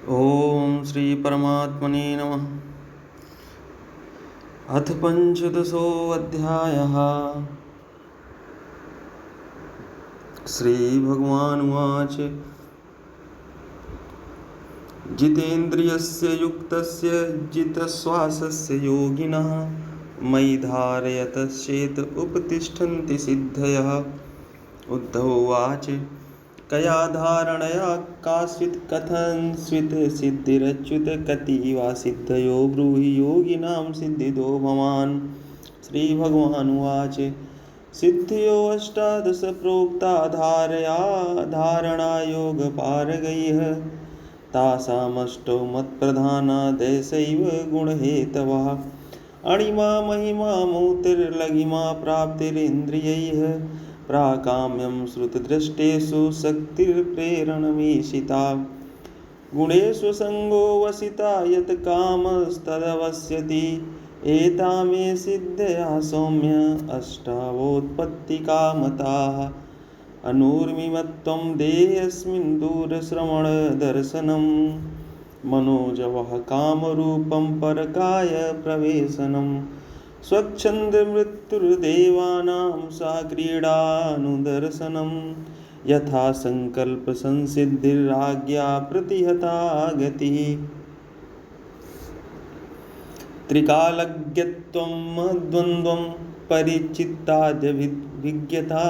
ओम श्री परमात्मने नमः। अथ पंचदशोऽध्यायः। श्रीभगवानुवाच जितेन्द्रियस्य युक्तस्य जितश्वासस्य योगिनः मयि धारयतश्चेत उपतिष्ठन्ति सिद्धयः। उद्धव उवाच कया धारणया काचित् कथंस्वित् सिद्धिरच्युत कति वा सिद्धयो ब्रूहि योगिनां सिद्धिदो भवान्। श्रीभगवानुवाच सिद्धियो अष्टादश प्रोक्ता धारया धारणा योगपारगैः तासामष्टौ मत्प्रधाना दशैव गुणहेतवः। अणिमा महिमा मूर्तिर्लघिमा प्राप्तिरिन्द्रियैः प्राकाम्यं श्रुतदृष्टेषु शक्तिर्प्रेरणमीशिता गुणेषु संगो वसिता यत् कामस्तदवस्यति एतामे सिद्धया सौम्य अष्टावोत्पत्तिकामताः। अनुर्मिमत्वं देहेऽस्मिन् दूरश्रवणदर्शनं मनोजवः कामरूपं परकाय प्रवेशनं स्वच्छन्दमृत्युर्देवानां सा क्रीडानुदर्शनं यथा संकल्पसंसिद्धिराज्ञा प्रतिहता गतिः। त्रिकालज्ञत्वं द्वन्द्वं परिचित्ताद्यभिज्ञता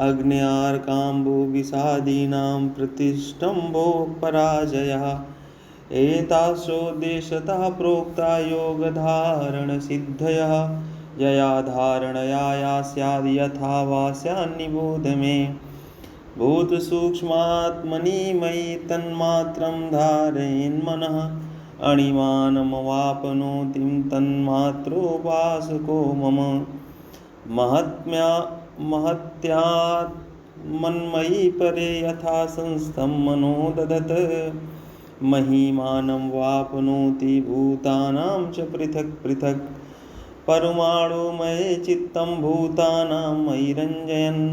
अग्न्यार्काम्बो विषादीनां प्रतिष्ठम्भो पराजयः। एतासोद्देशतः प्रोक्ता योगधारणसिद्धयः यया धारणया या स्याद् यथा वा स्यान्निबोध मे। भूतसूक्ष्मात्मनि मयि तन्मात्रं धारयेन्मनः अणिमानमवाप्नोति तन्मात्रोपासको मम। महत्यात्मन्मयि परे यथा संस्थं मनो ददत् महिमानं वाप्नोति भूतानां च पृथक् पृथक्। परमाणुमये चित्तं भूतानां मयि रञ्जयन्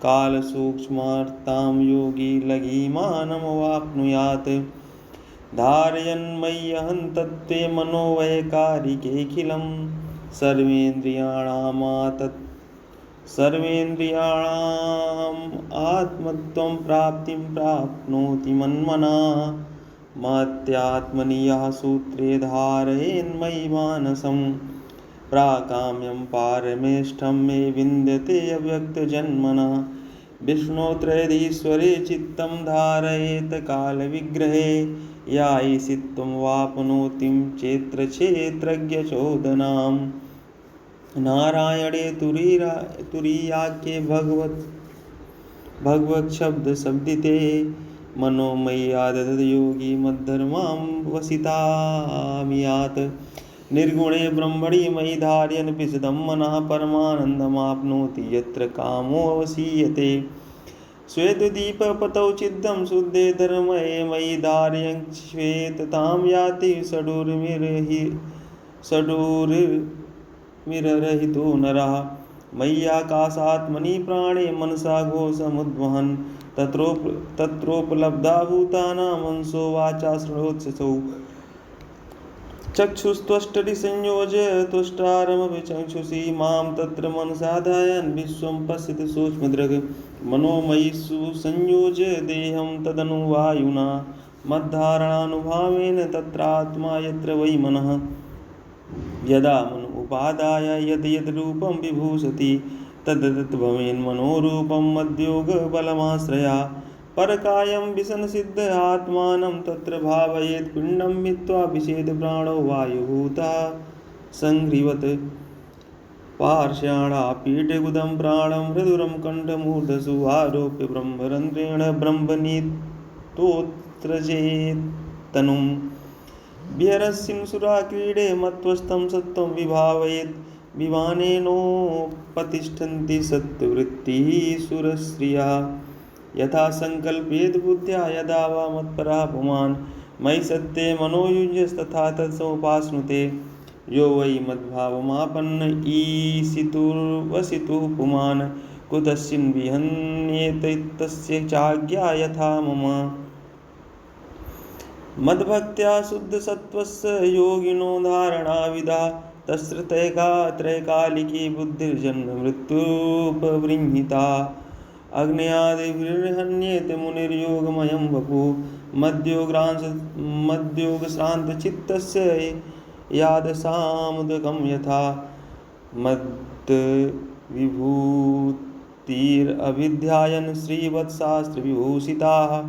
कालसूक्ष्मार्थां योगी लघिमानमवाप्नुयात्। धारयन्मय्यहं तत्त्वे मनोवैकारिकेऽखिलं सर्वेन्द्रियाणाम् आत्मत्वं प्राप्तिं प्राप्नोति मन्मना। मत्यात्मनि यः सूत्रे धारयेन्मयि मानसं प्राकाम्यं पारमेष्ठं मे विन्द्यते अव्यक्तजन्मनः। विष्णोत्रयधीश्वरे चित्तं धारयेत् कालविग्रहे यायि त्वं वाप्नोतिं चेत्र क्षेत्रज्ञचोदनाम्। नारायणे तुरीयाख्ये भगवच्छब्दशब्दिते मनोमय्यादधत् योगी मद्धर्मां वसितामियात्। निर्गुणे ब्रह्मणि मयि धारयन् विशदं मनः परमानन्दमाप्नोति यत्र कामोऽवसीयते। श्वेतदीपपतौ चिद्धं शुद्धे धर्मये मयि धारयन् श्वेततां याति षडूर्मिररहितो नरः। मय्याकाशात्मनि प्राणे मनसा घोषमुद्वहन् तत्रोपलब्धा भूतानां अंशो वाचा शृणोत्ससौ। चक्षुस्त्वष्टरि संयोज्य त्वष्टारमपि चक्षुषी मां तत्र मनसा ध्यायन् विश्वं पश्यति सूक्ष्मदृक्। मनोमयीषु संयोज्य देहं तदनुवायुना मद्धारणानुभावेन तत्रात्मा यत्र वै मनः। यदा मन उपादाय यद् यद् रूपं विभूषति तद् भवेन् मनोरूपं मद्योगबलमाश्रया। परकायं विसनसिद्ध आत्मानं तत्र भावयेत् पिण्डं मित्वा विषेद प्राणो वायुभूता संघ्रिवत्। पार्श्याणापीठगुदं प्राणं हृदुरं कण्ठमूर्धसु आरोप्य ब्रह्मरन्ध्रेण ब्रह्मनीतोत्सृजेत् तनुम्। विहरस्यन् सुराक्रीडे मत्वस्थं सत्त्वं विभावयेत् विमानेनोपतिष्ठन्ति सत्त्ववृत्तिः सुरश्रियः। यथा संकल्पयेद् बुद्ध्या यदा वा मत्परः पुमान् मयि सत्ते मनोयुज्यस्तथा तत्समुपाश्नुते। यो वै मद्भावमापन्न ईशितुर्वसितुः पुमान् कुतश्चिन् विहन्येत तस्य चाज्ञा यथा मम। मद्भक्त्या शुद्धसत्त्वस्य योगिनो धारणाविदा तस्य त्रैकालिकी बुद्धिर्जन्ममृत्युपबृंहिता। अग्न्यादिभिर्हन्येत मुनिर्योगमयं वपुः मद्योगश्रान्तचित्तस्य यादसामुदकं यथा। मद्विभूतिरभिध्यायन् श्रीवत्शास्त्रविभूषिताः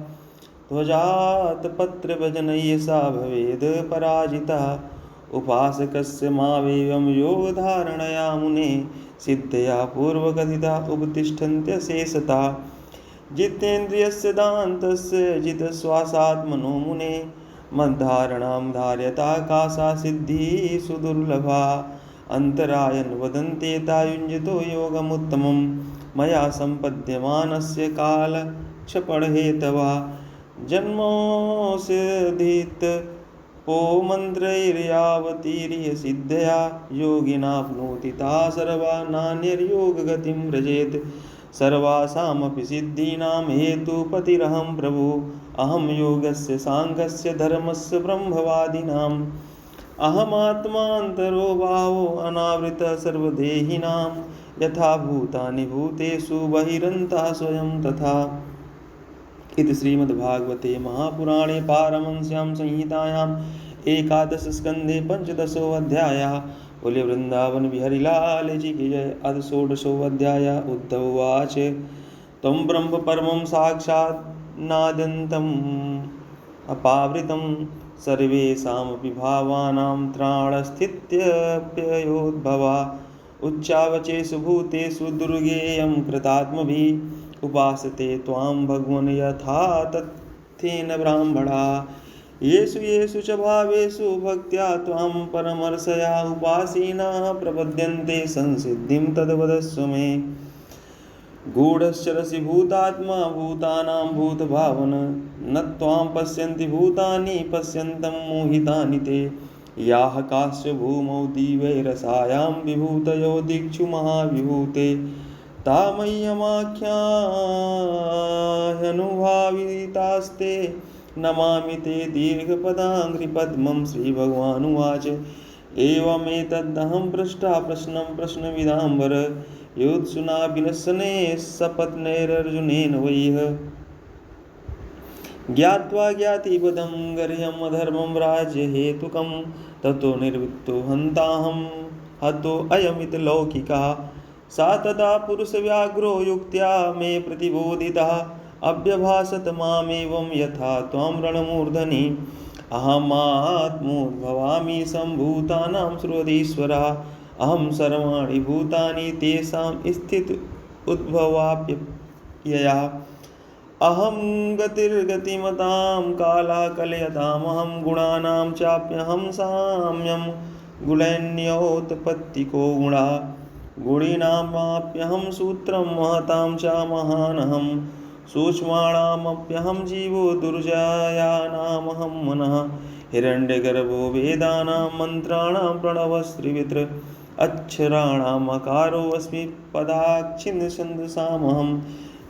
ध्वजातपत्रभजनैः सा भवेद् पराजिता। उपासकस्य मावेवं योगधारणया मुने सिद्धया पूर्वकथिता उपतिष्ठन्त्यशेषता। जितेन्द्रियस्य दान्तस्य जितश्वासात्मनो मुने मद्धारणां धार्यता कासा सिद्धिः सुदुर्लभा। अन्तरायन् वदन्ते तायुञ्जतो योगमुत्तमं मया सम्पद्यमानस्य कालक्षपणहेतवा। जन्मोऽसिद्धितपो मन्त्रैर्यावतीर्य सिद्धया योगिनाप्नोति ता सर्वा नान्यर्योगगतिं व्रजेत्। सर्वासामपि सिद्धीनां हेतुपतिरहं प्रभु अहं योगस्य साङ्ख्यस्य धर्मस्य ब्रह्मवादिनाम्। अहमात्मान्तरो भावो अनावृतः सर्वदेहिनां यथा भूतानि भूतेषु बहिरन्तः स्वयं तथा। इति श्रीमद्भागवते महापुराणे पारमहंस्यां संहितायाम् 11 स्कन्धे 15 अध्यायः। बोले वृंदावन बिहारी लाल जी की जय। अथ 16 अध्यायः। उद्धव उवाच त्वं ब्रह्म परमं साक्षात् नाद्यन्तम् अपावृतं सर्वेषामपि भावानां त्राणस्थित्यप्ययोद्भवा। उच्चावचेषु भूतेषु दुर्गेयं कृतात्मभिः उपासते त्वां भगवन् यथा तथ्येन ब्राह्मणा। येषु येषु च भावेषु भक्त्या त्वां परमर्शया उपासीनाः प्रपद्यन्ते संसिद्धिं तद्वदस्व मे। गूढश्च रसिभूतात्मा भूतानां भूतभावन न त्वां पश्यन्ति भूतानि पश्यन्तं मोहितानि ते। याः काश्च भूमौ दिवैरसायां विभूतयो दिक्षु महाविभूते ता मह्यमाख्याह्यनुभावितास्ते नमामि ते दीर्घपदाङ्घ्रिपद्मं। श्रीभगवानुवाच एवमेतदहं पृष्टा प्रश्नं प्रश्नविदाम्बर योत्सुना विनशने सपत्नैरर्जुनेन वैः। ज्ञात्वा ज्ञातिपदं गर्ह्यम् अधर्मं राज्यहेतुकं ततो निर्वृत्तो हन्ताहं हतो अयमिति लौकिकः। सा तदा पुरुषव्याघ्रो युक्त्या मे प्रतिबोधितः अभ्यभाषत मामेवं यथा त्वं रणमूर्धनि। अहमात्मोद्भवामि सम्भूतानां श्रुवधीश्वरः अहं सर्वाणि भूतानि तेषां स्थित उद्भवाप्ययया। अहं गतिर्गतिमतां काला कलयतामहं गुणानां चाप्यहं साम्यं गुणैन्योत्पत्तिको गुणा। गुणीनामाप्यहं सूत्रं महतां च महानहं सूक्ष्माणामप्यहं जीवो दुर्जयानामहं मनः। हिरण्यगर्भो वेदानां मन्त्राणां प्रणवस्त्रिवित्र अक्षराणामकारोऽस्मि पदाक्षिन्नछन्दसामहम्।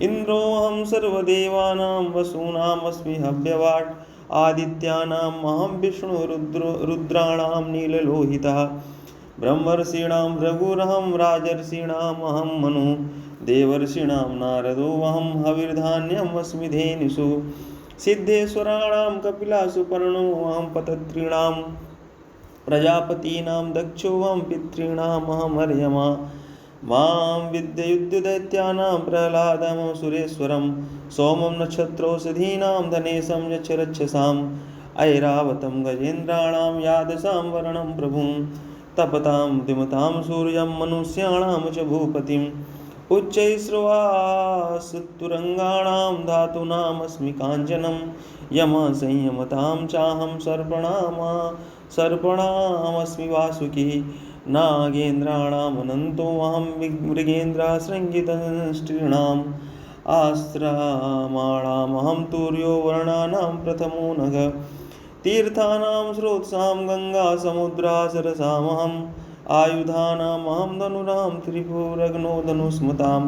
इन्द्रोऽहं सर्वदेवानां वसूनामस्मि हव्यवाट् आदित्यानामहं विष्णुरुद्राणां नीललोहितः। ब्रह्मर्षीणां भृगुरहं राजर्षीणामहं मनु देवर्षीणां नारदोऽहं हविर्धान्यमस्मि धेनुषु। सिद्धेश्वराणां कपिलासु पर्णोऽहं पतत्रीणां प्रजापतीनां दक्षोऽहं पितॄणामहमर्यमा। मां विद्ययुद्धदैत्यानां प्रह्लादं सुरेश्वरं सोमं नक्षत्रोषधीनां धनेशं यक्षरक्षसाम् ऐरावतं गजेन्द्राणां यादसां वर्णं प्रभुं तपतां दिमतां सूर्यं मनुष्याणां च भूपतिम्। उच्चैश्रवासतुरङ्गाणां धातूनामस्मि काञ्चनं यमसंयमतां चाहं सर्पणामस्मि वासुकिः। नागेन्द्राणामनन्तोऽहं मृगेन्द्रशृङ्गितस्त्रीणाम् आश्रमाणामहं तुर्यो वर्णानां प्रथमो नघ। तीर्थानां स्रोतसां गङ्गा समुद्रा सरसामहम् आयुधानामहं धनुरां त्रिपुरग्नो धनुस्मतां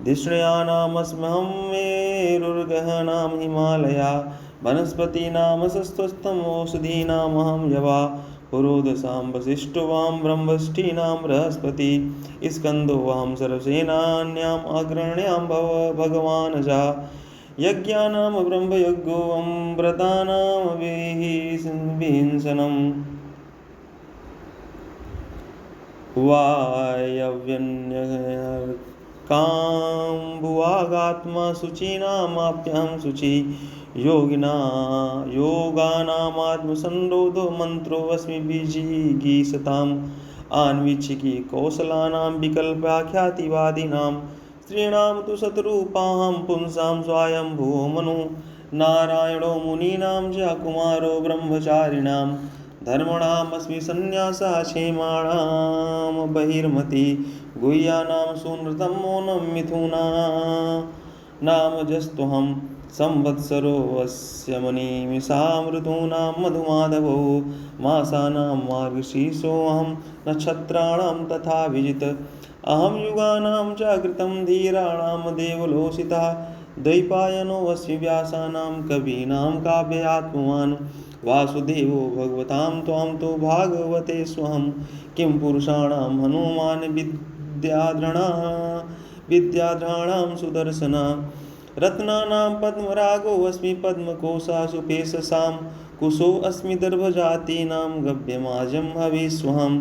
धिष्ण्यानामस्म्यहं मेरुर्गहनां हिमालया वनस्पतीनां सस्त्वस्तं औषधीनामहं यवा पुरोदशां वसिष्ठो वां ब्रह्मष्ठीनां बृहस्पति स्कन्दो वां सर्वसेनान्याम् अग्रण्यां भगवान् च यज्ञानां ब्रह्मयज्ञो व्रतानां विहिंसनम् वायव्यन्यकाम्बुवागात्मा शुचीनामाप्यहं शुचि योगानामात्मसंरोधो मन्त्रोऽस्मि विजिगीषताम् आन्वीक्षिकी कौशलानां विकल्पाख्यातिवादिनां स्त्रीणां तु शतरूपाहं पुंसां स्वायम्भुवो मनु नारायणो मुनीनां च कुमारो ब्रह्मचारिणां धर्मणामस्मि संन्यासा क्षेमाणां बहिर्मति गुह्यानां सुनृतं मौनं मिथुना नामजस्तुहं संवत्सरोऽस्य मणिमिषां ऋतूनां मधुमाधवो मासानां मार्गशीर्षोऽहं नक्षत्राणां तथा विजित अहं युगानां च कृतं धीराणां देवलोषितः द्वैपायनोऽस्मि व्यासानां कवीनां काव्यात्मवान् वासुदेवो भगवतां त्वां तो भागवते स्वहं किं पुरुषाणां हनुमान् विद्याधराणां सुदर्शन रत्नानां पद्मरागोऽस्मि पद्मकोशासु पेशसां कुशोऽस्मि दर्भजातीनां गव्यमाजं हविष्वहम्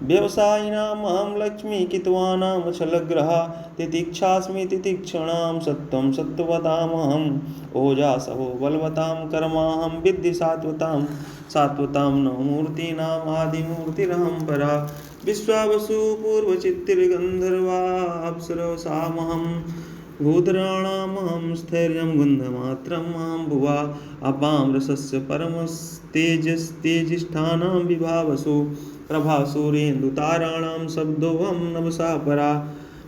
व्यवसायिनामहं लक्ष्मीकित्वानां छलग्रहा तितिक्षास्मि तितिक्षणां सत्त्वं सत्त्वतामहम् ओजासहो बलवतां कर्माहं विद्धि सात्वतां नवमूर्तीनाम् आदिमूर्तिरहं परा विश्वावसु पूर्वचित्तिर्गन्धर्वाप्सरसामहं भूतराणामहं स्थैर्यं गन्धमात्रमहं भुवा अपां रसस्य परमस्तेजस्तेजिष्ठानां विभावसु प्रभासूरेन्दुताराणां शब्दोऽहं नवसा परा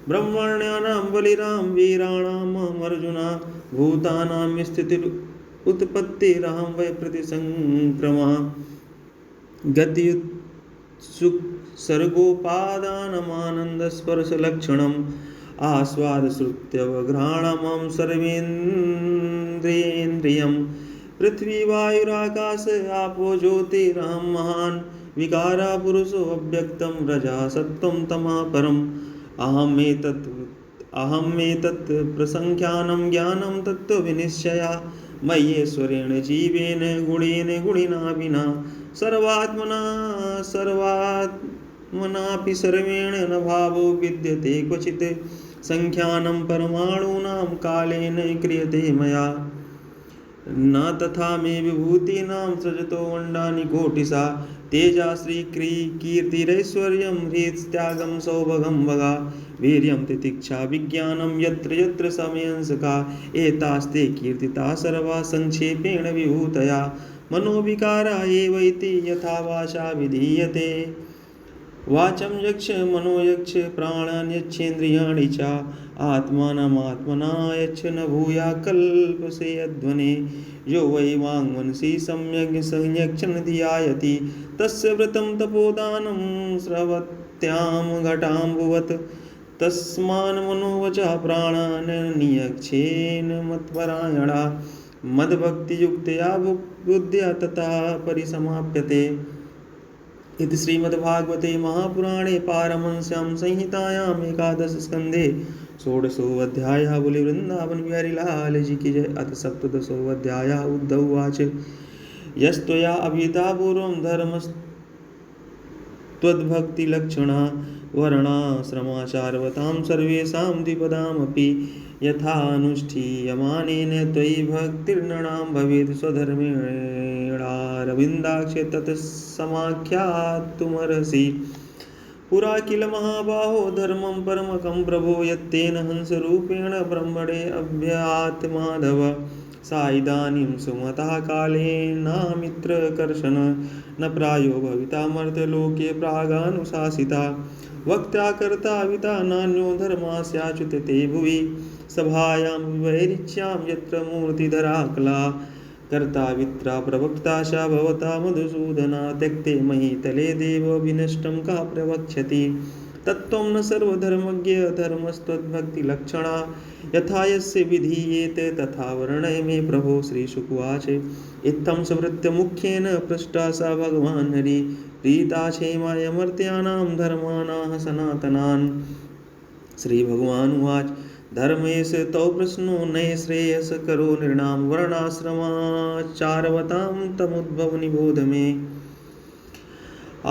ब्रह्मण्यानां बलिरां वीराणामहमर्जुना भूतानां स्थितिरुत्पत्तिरहं वै प्रतिसङ्क्रमा गतियुत्सुकसर्गोपादानमानन्दस्पर्शलक्षणम् आस्वादश्रुत्यवघ्राणमहं सर्वेन्द्रियेन्द्रियं पृथ्वी वायुराकाश आपो ज्योतिरहं महान् विकारा पुरुषोऽव्यक्तं रजा सत्त्वं तमः परम् अहमेतत् प्रसङ्ख्यानं ज्ञानं तत्त्वविनिश्चया मय्येश्वरेण जीवेन गुणेन गुणिना विना सर्वात्मनापि सर्वेण न भावो विद्यते क्वचित् सङ्ख्यानं परमाणूनां कालेन क्रियते मया न तथा मे विभूतीनां सृजतो अण्डानि कोटिशा तेजा श्रीकीर्तिरैश्वर्यं हृत्स्त्यागं सौभगं भगा वीर्यं तितिक्षा विज्ञानं यत्र यत्र समयंसका एतास्ते कीर्तिता सर्वा संक्षेपेण विभूतया मनोविकारा एवैति यथा वाचा विधीयते वाचं यक्ष मनो यक्ष प्राणान् यच्छेन्द्रियाणि च आत्मानमात्मना यच्छ न भूया कल्पसेयध्वने यो वै वाङ्मनसि सम्यग् संयक्षन् धियायति तस्य व्रतं तपोदानं स्रवत्यां घटाम्बुवत् तस्मान्मनोवचः प्राणान् नियक्षेन मत्परायणा मद्भक्तियुक्तया बुद्ध्या ततः परिसमाप्यते। इति श्रीमद्भागवते महापुराणे पारमहंस्यां संहितायाम् एकादश स्कन्धे षोडशोऽध्यायः। बोले वृंदावन बिहारी लाल जी की जय। अथ सप्तदशोऽध्यायः। उद्धव उवाच यस्त्वया अभिधा पूर्वं धर्मस्त्वद्भक्तिलक्षणा वर्णाश्रमाचारवतां सर्वेषां द्विपदामपि यथानुष्ठीयमानेन त्वयि भक्तिर्नृणां भवेत् स्वधर्मेणारविन्दाक्षे तत्समाख्यातुमर्हसि पुरा किल महाबाहो धर्मं परमकं प्रभो यत्तेन हंसरूपेण ब्रह्मणे अभ्यात्माधव सा इदानीं सुमतः कालेनामित्रकर्षण न प्रायो भवितामर्थलोके प्रागानुशासिता वक्ता कर्ता विता नान्यो धर्मास्याच्युत ते भुवि सभायां वैरिच्यां यत्र मूर्तिधरा कला कर्ता वित्रा प्रवक्ता च भवता मधुसूदना त्यक्ते महीतले देव विनष्टं का प्रवक्ष्यति तत्त्वं न सर्वधर्मज्ञ धर्मस्त्वद्भक्तिलक्षणा यथा यस्य विधीयेते तथा वर्णय मे प्रभो। श्रीशुकुवाच इत्थं स्मृत्य मुख्येन पृष्टा स भगवान् हरि प्रीता क्षेमाय धर्माणां सनातनान्। श्रीभगवानुवाच धर्मेश तौ प्रश्नो नये श्रेयस्करो नृणां वर्णाश्रमाचारवतां तमुद्भव निबोध मे।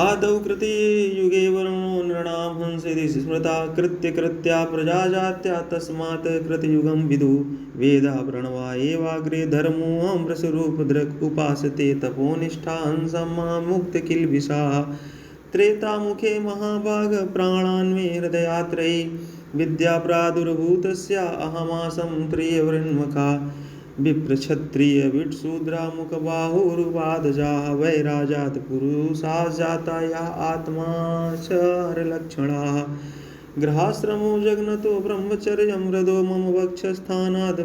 आदौ कृते युगे वर्णो नृणां हंसति स्मृता कृत्या प्रजा जात्या तस्मात् कृतयुगं विदु। वेदा प्रणवा एवाग्रे धर्मोऽमृषरूपधृक् उपासते तपोनिष्ठा हंसं मुक्त किल्बिषा। त्रेतामुखे महाभाग प्राणान्मे हृदयात्रये विद्या प्रादुर्भूतस्या अहमासं प्रियवृन्मुखा। विप्रक्षत्रियविट्शूद्रा मुखबाहुरुपादजाः वैराजात् पुरुषा जाता या आत्मा च हरलक्षणाः। गृहाश्रमो जग्नतो ब्रह्मचर्यं हृदो मम वक्षस्थानाद्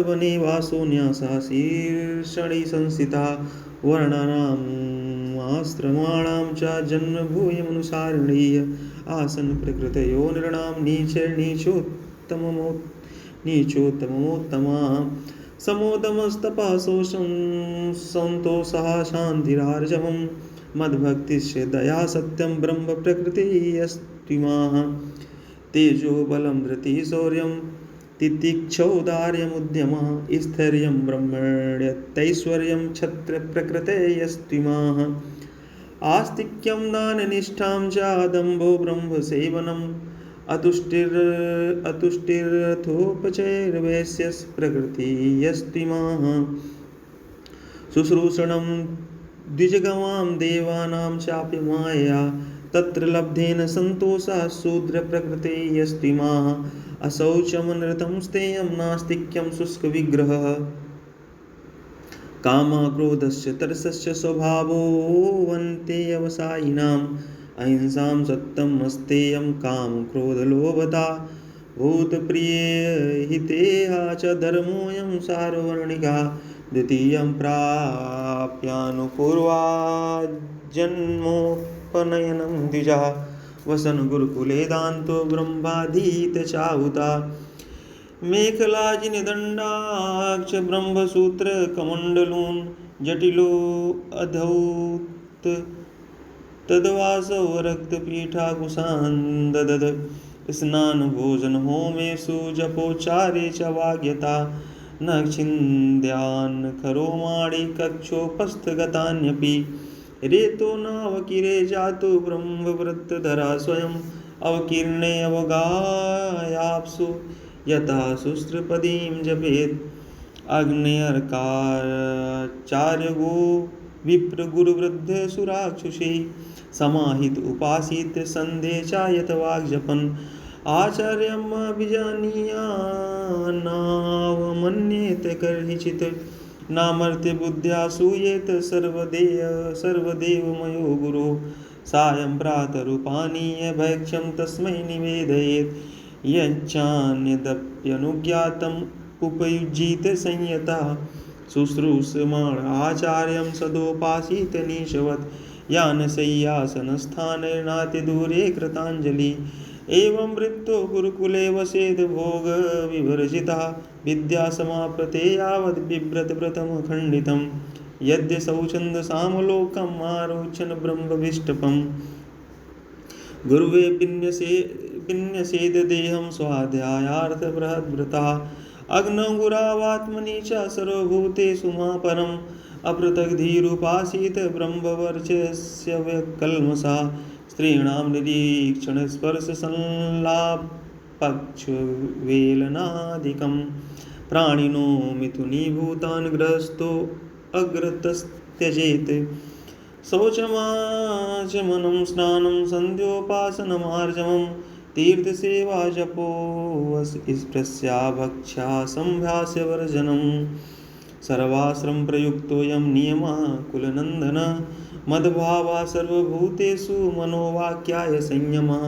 वने वासो न्यासः शीर्षणि संस्थिता। वर्णानामाश्रमाणां च जन्मभूयमनुसारिणीय आसन् प्रकृतयो नृणां नीचोत्तमोत्तमा। समोदमस्तपः शोषं सन्तोषः शान्तिरार्जवं मद्भक्तिश्च दया सत्यं ब्रह्म प्रकृतियस्त्विमाः। तेजो बलं धृतिः शौर्यं तितिक्षौदार्यमुद्यमः स्थैर्यं ब्रह्मण्यतैश्वर्यं क्षत्रप्रकृतयस्त्विमाः। आस्तिक्यं दाननिष्ठां च दम्भो ब्रह्मसेवनम् अतुष्टिरथोपचैर्वैश्यस्य प्रकृतियस्त्विमाः। शुश्रूषणं द्विजगवां देवानां चापि मायया तत्र लब्धेन सन्तोषः शूद्रप्रकृतियस्त्विमाः। अशौचमनृतं स्तेयं नास्तिक्यं शुष्कविग्रहः कामक्रोधस्य तरसस्य स्वभावो वन्तेऽवसायिनाम्। अहिंसां सत्यम् अस्तेयं कामं क्रोधलोभता भूतप्रियहितेह च धर्मोऽयं सार्ववर्णिकः। द्वितीयं प्राप्यानुपूर्वाजन्मोपनयनं द्विजा वसन गुरुकुले दान्तो ब्रह्माधीतचाहुता। मेखलाजिनदण्डाक्ष ब्रह्मसूत्रकमण्डलून् जटिलोऽधौत तद्वासौ रक्तपीठाकुशान् ददद। स्नानभोजनहोमेषु जपोच्चारे च वाग्यता न छिन्द्यान् खरोमाणि कक्षोपस्थगतान्यपि। रेतो नावकिरे जातु ब्रह्मवृत्तधरा स्वयम् अवकीर्णे अवगायाप्सु यथा शुस्त्रपदीं जपेत्। अग्नेयर्काचार्यगो विप्रगुरुवृद्धसुराक्षुषे समाहित उपासित सन्धे चायत वाग्जपन्। आचार्यम् अभिजानीयान्नावमन्येत कर्हिचित् नामर्त्य बुद्ध्या सूयेत सर्वदेवमयो गुरो। सायं प्रातरुपानीय भैक्ष्यं तस्मै निवेदयेत् यच्चान्यदप्यनुज्ञातम् उपयुज्येत संयतः। शुश्रूषमाण आचार्यं सदोपासीत नीशवत् यानशय्यासनस्थाने नातिदूरे कृताञ्जलि। एवं वृत्तो गुरुकुले वसेद् भोगविवर्जितः विद्या समाप्ते यावद् बिभ्रतव्रतमखण्डितं। यद्यसौ छन्दसामलोकम् आरोचन ब्रह्मविष्टपम्। गुरुवे विन्यसेद देहं स्वाध्यायार्थबृहद्व्रतः। अग्नौ गुरावात्मनि च सर्वभूतेषु महापरम् अपृथग्धीरुपासीत ब्रह्मवर्चस्य व्यकल्मषः। स्त्रीणां निरीक्षणस्पर्शसंलापक्षवेलनादिकं प्राणिनो मिथुनीभूतान् गृहस्थो अग्रतस्त्यजेत्। शौचमाचमनं स्नानं सन्ध्योपासनमार्जवं तीर्थसेवा जपो स्पृश्या भक्ष्या सम्भाष्यवर्जनं। सर्वाश्रम प्रयुक्तोऽयं नियमः कुलनन्दन मद्भावा सर्वभूतेषु मनोवाक्याय संयमः।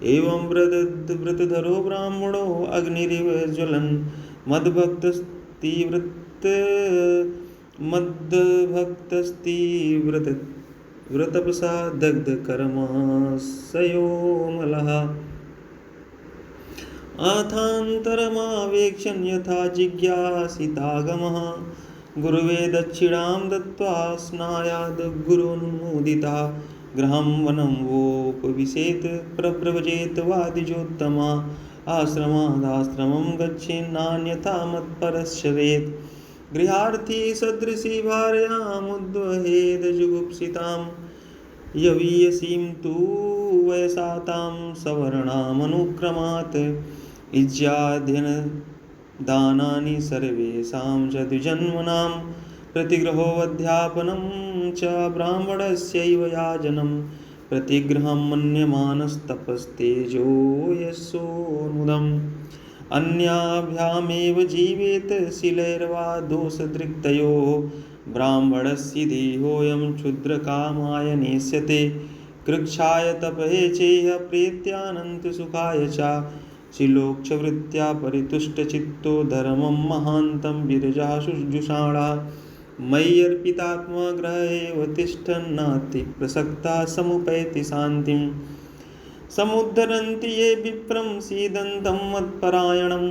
एवं व्रतधरो ब्राह्मणो अग्निरिव ज्वलन् मद्भक्तस्तीव्रत व्रतपसा दग्धकर्माशयोमलः आथान्तरमावेक्षन् यथा जिज्ञासितागमः गुरुवे दक्षिणां दत्त्वा स्नायाद् गुरोन्मुदितः गृहं वनं वोपविशेत् प्रव्रजेत् वादिजोत्तमा आश्रमादाश्रमं गच्छेन्नान्यथा मत्परश्चरेत् गृहार्थी सदृशी भार्यामुद्वहेद जुगुप्सितां यवीयसीं तु वयसा तां सवर्णामनुक्रमात् इज्याध्ययनदानानि सर्वेषां च द्विजन्मनां प्रतिग्रहोऽध्यापनं च ब्राह्मणस्यैव याजनं प्रतिग्रहं मन्यमानस्तपस्तेजो यशोनुदम् अन्याभ्यामेव जीवेत शिलैर्वा दोषदृक्तयोः ब्राह्मणस्य देहोऽयं क्षुद्रकामाय नेष्यते कृच्छाय तपहे चेह प्रीत्यानन्तसुखाय च शिलोक्षवृत्त्या परितुष्टचित्तो धर्मं महान्तं विरजा शुजुषाणा मय्यर्पितात्मा ग्रह एव तिष्ठन्नाति प्रसक्ता समुपैति शान्तिं समुद्धरन्ति ये विप्रं सीदन्तं मत्परायणं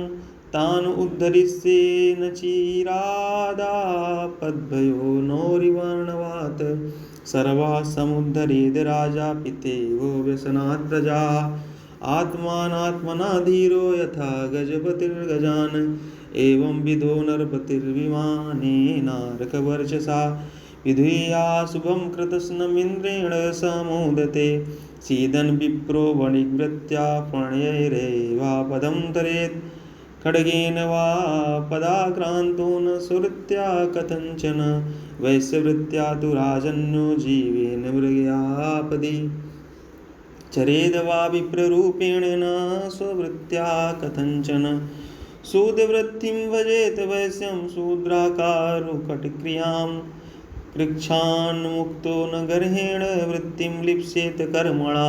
तान् उद्धरिष्ये न चिरादापद्भयो नौरिवर्णवात् सर्वा समुद्धरेद् राजा पितेव व्यसनात् प्रजा आत्मानात्मना धीरो यथा गजपतिर्गजान् एवं विधो नरपतिर्विमानेनार्कवर्चसा विधुया शुभं कृतस्नमिन्द्रेण समुदते सीदन् विप्रो वणिग्वृत्त्या प्रणयैरेवापदं तरेत् खड्गेन वा पदाक्रान्तो न सुहृत्या कथञ्चन वैश्यवृत्त्या तु राजन्यो जीवेन मृगयापदि चरेद वा विप्ररूपेण न स्ववृत्त्या कथञ्चन सूदवृत्तिं भजेत वैश्यं शूद्राकारुकटक्रियां कृच्छान्मुक्तो न गर्हेण वृत्तिं लिप्सेत कर्मणा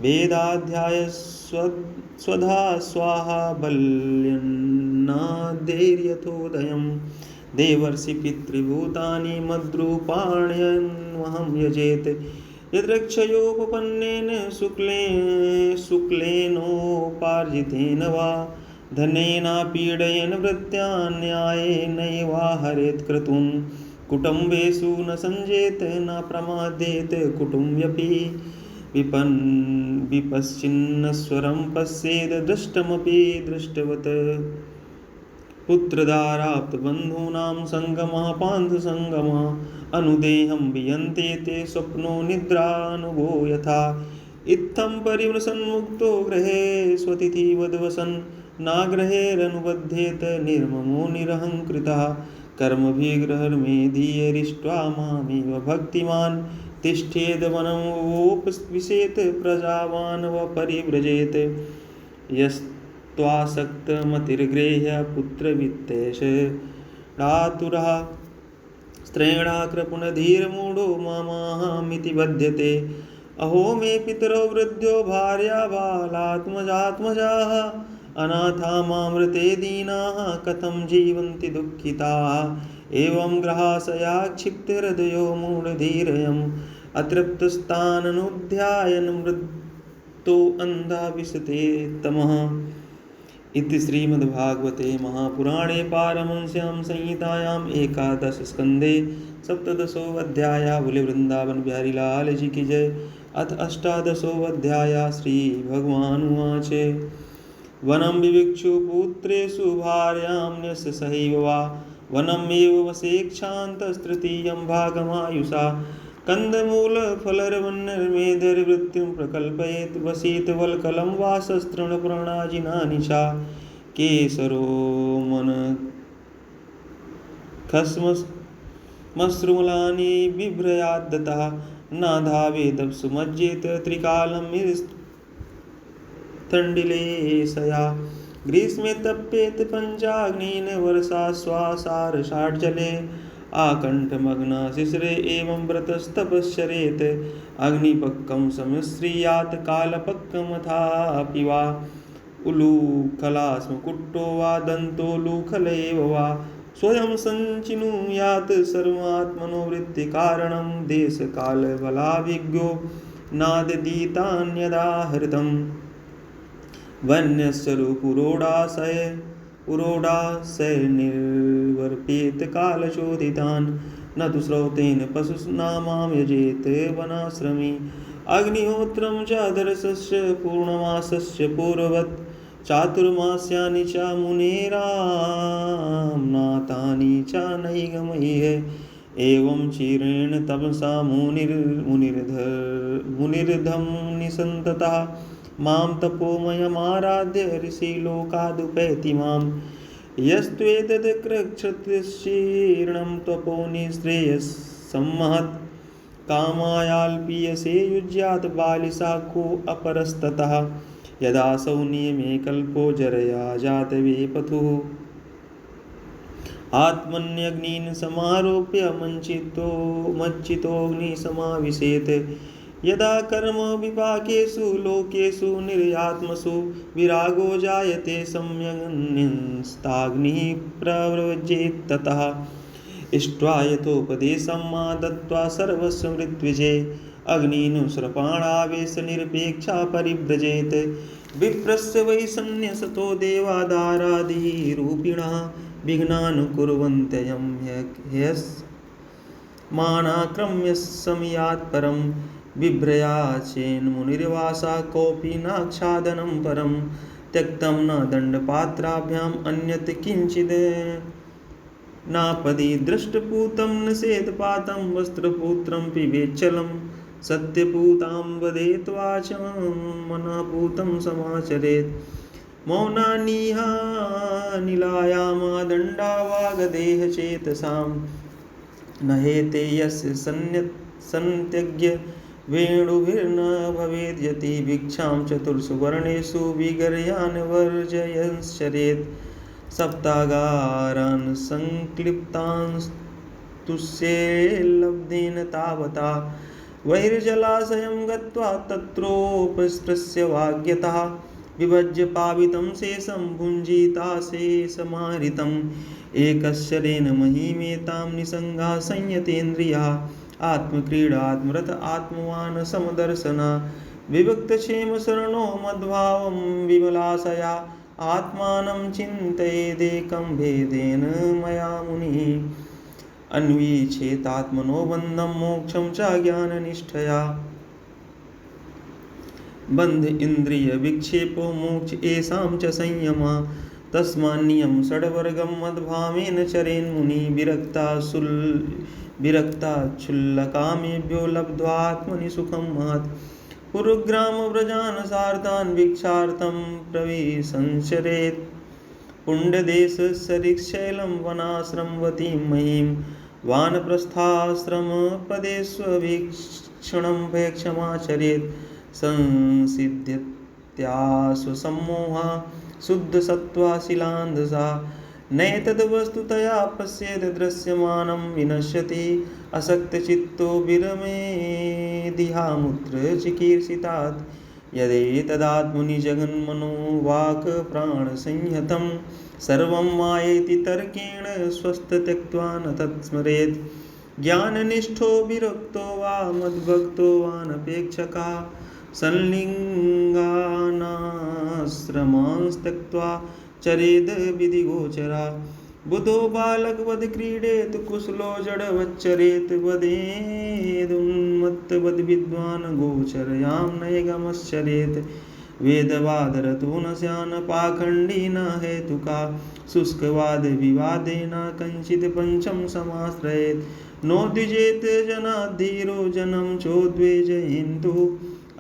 वेदाध्याय स्वधा स्वाहा बल्यन्नादेर्यथोदयं देवर्षि पितृभूतानि मद्रूपाण्यन्वहं यजेत यद्रक्षयोपपन्नेन शुक्लेनोपार्जितेन वा धनेनापीडयेन वृत्त्यान्यायेनैवा हरेत् क्रतुं कुटुम्बेषु न सञ्जेत न प्रमादेत कुटुम्ब्यपि विपश्चिन्नस्वरं पश्येद दृष्टमपि दृष्टवत् पुत्रदाराप्तबन्धूनां सङ्गमः पान्थसङ्गमः अनुदेहं वियन्ते ते स्वप्नो निद्रानुभो यथा इत्थं परिवृसन्मुक्तो गृहे स्वतिथिवद्वसन् नाग्रहेरनुबध्येत निर्ममो निरहङ्कृतः कर्मभिग्रहमेधीयरिष्ट्वा मामेव भक्तिमान् तिष्ठेद वनमवोपविशेत् प्रजावान् व परिव्रजेत् यस्त्वासक्तमतिर्गृह्य पुत्रवित्तेषातुरः स्त्रैणाकृपुणधीर्मूढो मामाहमिति बध्यते अहो मे पितरो वृद्धो भार्या बालात्मजात्मजाः अनाथा मामृते दीनाः कथं जीवन्ति दुःखिताः एवं ग्रहाशया क्षिप्तहृदयो मूढधीरयम् अतृप्तस्ताननुध्यायन् मृत्तो अन्धा विशते तमः इति श्रीमद्भागवते महापुराणे पारमहंस्यां संहितायाम् एकादशस्कन्धे सप्तदशोऽध्यायः। बोले वृंदावन बिहारी लाल जी की जय। अथ अष्टादशोऽध्यायः। श्री भगवान् उवाच वनं विविक्षु पुत्रेषु भार्यां न्यस्य सहैव वा वनमेव वसेक्षान्तस्तृतीयं भागमायुषा कन्दमूलफलर्वन्नर्मेधर्वृत्तिं प्रकल्पयेत् वसीत वल्कलं वा शस्त्रतृणपर्णाजिनानिशा केसरो मनखस्मश्रुमूलानि बिभ्रयाद्दतः न धावेदप्सुमज्जेत त्रिकालं थण्डिलेशया ग्रीष्मे तप्येत पञ्चाग्नेन वर्षा श्वासारषाढ्जले आकण्ठमग्ना शिशिरे एवं व्रतस्तपश्चरेत् अग्निपक्कं सम्मिश्रीयात् कालपक्कमथापि वा उलूखलास्मकुट्टो वा दन्तोलूखल एव वा स्वयं संचिनुयात् सर्वात्मनोवृत्तिकारणं देशकालबलाभिज्ञो नाददीतान्यदा हृतम् वन्यस्य पुरोडाशय निर्वर्पेत कालचोदितान् न तु श्रौतेन पशुनामां यजेत वनाश्रमी अग्निहोत्रं च दर्शस्य पूर्णमासस्य पूर्ववत् चातुर्मास्यानि च मुनेराम्नातानि च नैगमह्य एवं चिरेण तपसा मुनिर्धं निसन्ततः मां तपोमयमाराध्य ऋषिलोकादुपैति माम् यस्त्वेतत्कृच्छ्रतीर्णं तपोनिःश्रेयस्सम्महत् कामायाल्पीयसे युज्यात् बालिशाखो अपरस्ततः यदासौ नियमे कल्पो जरया जातवेपथुः आत्मन्यग्नीन् समारोप्य मच्चितोऽग्निसमाविशेत् यदा कर्म विपाकेषु लोकेषु निर्यात्मसु विरागो जायते सम्यग्निस्ताग्निः प्रव्रजेत् ततः इष्ट्वा यथोपदेशं मा दत्त्वा सर्वस्व मृत्युजे अग्निनुसृपाणावेश निरपेक्षा परिव्रजेत् विप्रस्य वै सन्न्यसतो देवादारादिरूपिणः विघ्नान् कुर्वन्त्ययं ह्यस्मानाक्रम्य समियात् परं बिभ्रया चेन्मुनिर्वासा कोऽपि नाच्छादनं परं त्यक्तं न दण्डपात्राभ्याम् अन्यत् किञ्चित् नापदि दृष्टपूतं न सेदपातं वस्त्रपूत्रं पिबेच्छलं सत्यपूतां वदेत् वाचं मनापूतं समाचरेत् मौनानिहा निलायामा दण्डा वागदेहचेतसां न हेते यस्य सन्त्यज्य वेणुभिर्न भवेद्यति भिक्षां चतुर्षु वर्णेषु विगर्यान् वर्जयश्चरेत् सप्तागारान् संक्लिप्तांस्तुष्येल्लब्धेन तावता बहिर्जलाशयं गत्वा तत्रोपस्पृश्य वाग्यतः विभज्य पावितं शेषं भुञ्जीता शेषमाहृतम् एकश्चरेण महिमेतां निसङ्गा संयतेन्द्रिया आत्मक्रीडात्मरत आत्मवान् समदर्शना विभक्तक्षेमशरणो मद्भावं विमलाशया आत्मानं चिन्तयेदेकं भेदेन मया मुनिः अन्वीक्षेतात्मनो बन्धं मोक्षं च ज्ञाननिष्ठया बन्ध इन्द्रिय विक्षेपो मोक्ष येषां च संयमा तस्मान्नियं षड्वर्गं मद्भावेन चरेन्मुनि विरक्ताच्छुल्लकामेभ्यो लब्ध्वात्मनि सुखं महत् पुरुग्रामव्रजान् सार्तान् भिक्षार्थं प्रविशंसरेत् पुण्यदेशसरिशैलं वनाश्रमवतीं महीं वानप्रस्थाश्रमपदेष्वीक्षणं भैक्षमाचरेत् संसिद्ध्यत्यासु सम्मोहा शुद्धसत्त्वा शिलान्धसा नैतद्वस्तुतया पश्येद दृश्यमानं विनश्यति असक्तचित्तो विरमेदिहामुत्र चिकीर्षितात् यदेतदात्मनि जगन्मनो वाक् प्राणसंहतं सर्वं मायेति तर्केण स्वस्थ त्यक्त्वा न तत्स्मरेत् ज्ञाननिष्ठो विरक्तो वा मद्भक्तो वा नपेक्षका संलिङ्गानाश्रमांस्त्यक्त्वा चरेद विधिगोचरा बुधो बालकवद् क्रीडेत कुशलो जडवच्चरेत वदेदुन्मत्तवद्विद्वान् गोचरयां नैगमश्चरेत् वेदवादरतो न स्यान् पाखण्डी न हेतुका शुष्कवादविवादेन कञ्चित् पञ्चम समाश्रयेत् नोद्विजेत जनाद्धीरो जनं चोद्वेजयन्तु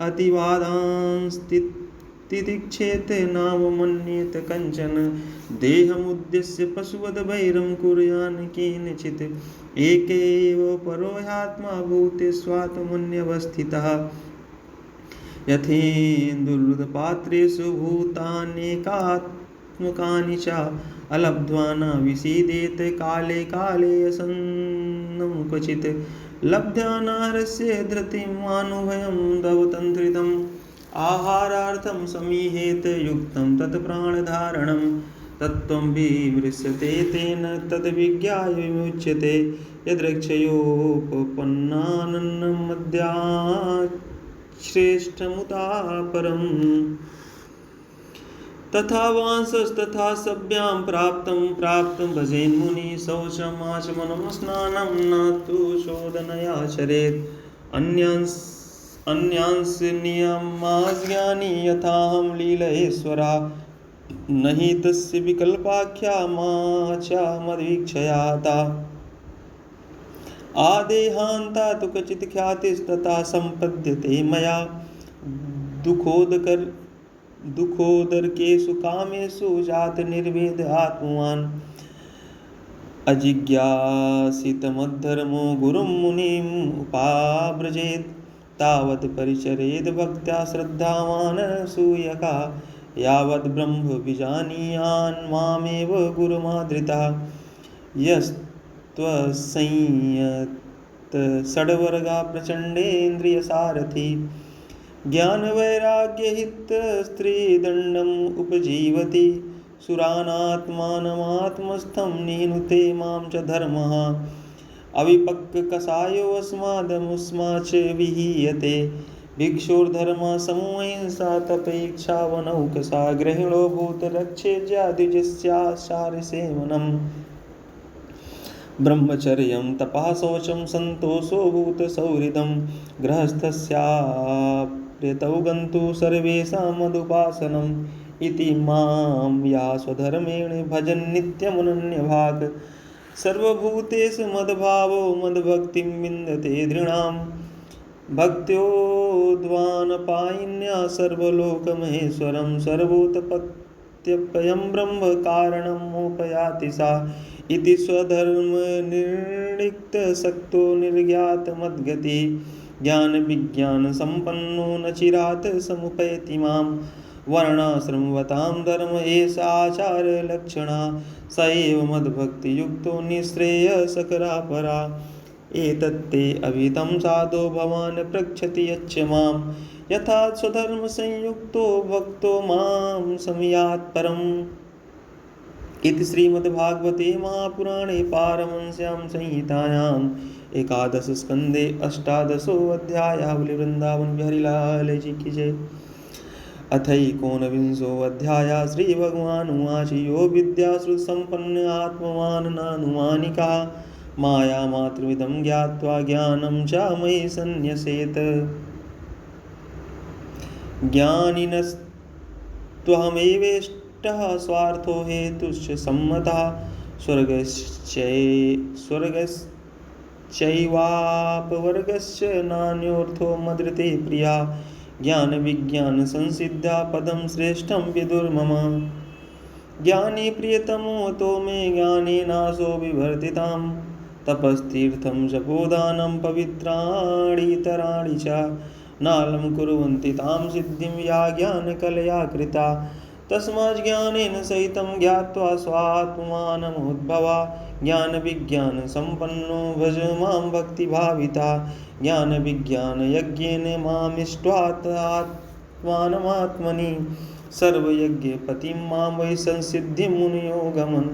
अतिवादांस्तितिक्षेत नावमन्येत कञ्चन देहमुद्देश्य पशुवद् वैरं कुर्यान् केनचित् एक एव परो ह्यात्मा भूतेष्वात्मन्यवस्थितः यथेन्दुर्पात्रेषु भूतान्येकात्मकानि च अलब्ध्वा न विसीदेत काले काले असन्नं क्वचित् लब्ध्वा नारस्य धृतिमानुभयं दवतन्त्रितम् आहारार्थं समीहेत युक्तं तत् प्राणधारणं तत्त्वं विमृश्यते तेन तद्विज्ञाय विमुच्यते यद्रक्षयोपपन्नानन्नमद्याच्छ्रेष्ठमुता परम् तथा वांसस्तथा सभ्यां प्राप्तं भजेन्मुनि शौचमाचमनं स्नानं न तु शोधनयाचरेत् अन्यांस नियमाज्ञानी यथाहं लीलेश्वरा न हि तस्य विकल्पाख्या माचा मद्वीक्षयाता आदेहान्ता तु क्वचित् ख्यातिस्तथा सम्पद्यते मया दुःखोदरकेषु कामेषु जात निर्वेद आत्मवान् अजिज्ञासितमद्धर्मो गुरुं मुनिम् उपाव्रजेत् तावत् परिचरेद् भक्त्या श्रद्धावान् सूयका यावद् ब्रह्म विजानीयान् मामेव गुरुमादृतः यस्त्वसंयत षड्वर्गा प्रचण्डेन्द्रियसारथि ज्ञानवैराग्यहित स्त्रीदण्डम् उपजीवति सुरानात्मानमात्मस्थं निनुते मां च धर्मः अविपक्वकषायोऽस्मादमुष्मा च विहीयते भिक्षुर्धर्मः समोऽहिंसा तपैक्षावनौकसा गृहिणो भूतरक्षेज्याद्विजस्याचारसेवनम् ब्रह्मचर्यं तपः शौचं सन्तोषो भूतसौहृदं गृहस्थस्याप्यतौ गन्तु सर्वेषां मदुपासनम् इति मां या स्वधर्मेण भजन् नित्यमनन्यभाक् सर्वभूतेषु मद्भावो मद्भक्तिं विन्दते दृढां भक्त्योद्वानपायिन्या सर्वलोकमहेश्वरं सर्वोत्पत्त्यप्ययं ब्रह्म कारणमुपयाति सा इति स्वधर्मनिर्णिक्तशक्तो निर्ज्ञातमद्गति ज्ञानविज्ञानसम्पन्नो न चिरात् समुपैति मां वर्णाश्रमवतां धर्म एष आचारलक्षणा स एव मद्भक्तियुक्तो निःश्रेयसकरा परा एतत्ते अभितं साधो भवान् पृच्छति यच्च मां यथा स्वधर्मसंयुक्तो भक्तो मां समयात् परम् इति श्रीमद्भागवते महापुराणे पारमहंस्यां संहितायाम् 11 स्कन्धे 18 वृंदावन बिहारी लाल जी की जय। अथैकोनविंशोऽध्यायः श्रीभगवानुवाच यो विद्याश्रुतसम्पन्न आत्मवान् नानुमानिकः मायामात्रमिदं ज्ञात्वा ज्ञानं च मयि सन्न्यसेत् ज्ञानिनस्त्वहमेवेष्टः स्वार्थो हेतुश्च सम्मतः स्वर्गश्चैवापवर्गश्च नान्योऽर्थो मदृते प्रिया ज्ञानविज्ञानसंसिद्धा पदं श्रेष्ठं विदुर्मम ज्ञानी प्रियतमो तो मे ज्ञानेनासो विवर्तितां तपस्तीर्थं जपोदानं पवित्राणि च नालं कुर्वन्ति तां सिद्धिं या ज्ञानकलया कृता तस्मात् ज्ञानेन सहितं ज्ञात्वा स्वात्मानमुद्भवा ज्ञानविज्ञानसम्पन्नो भज मां भक्तिभाविता ज्ञानविज्ञानयज्ञेन मामिष्ट्वात्मानमात्मनि सर्वयज्ञपतिं मां वै संसिद्धिं मुनयो गमन्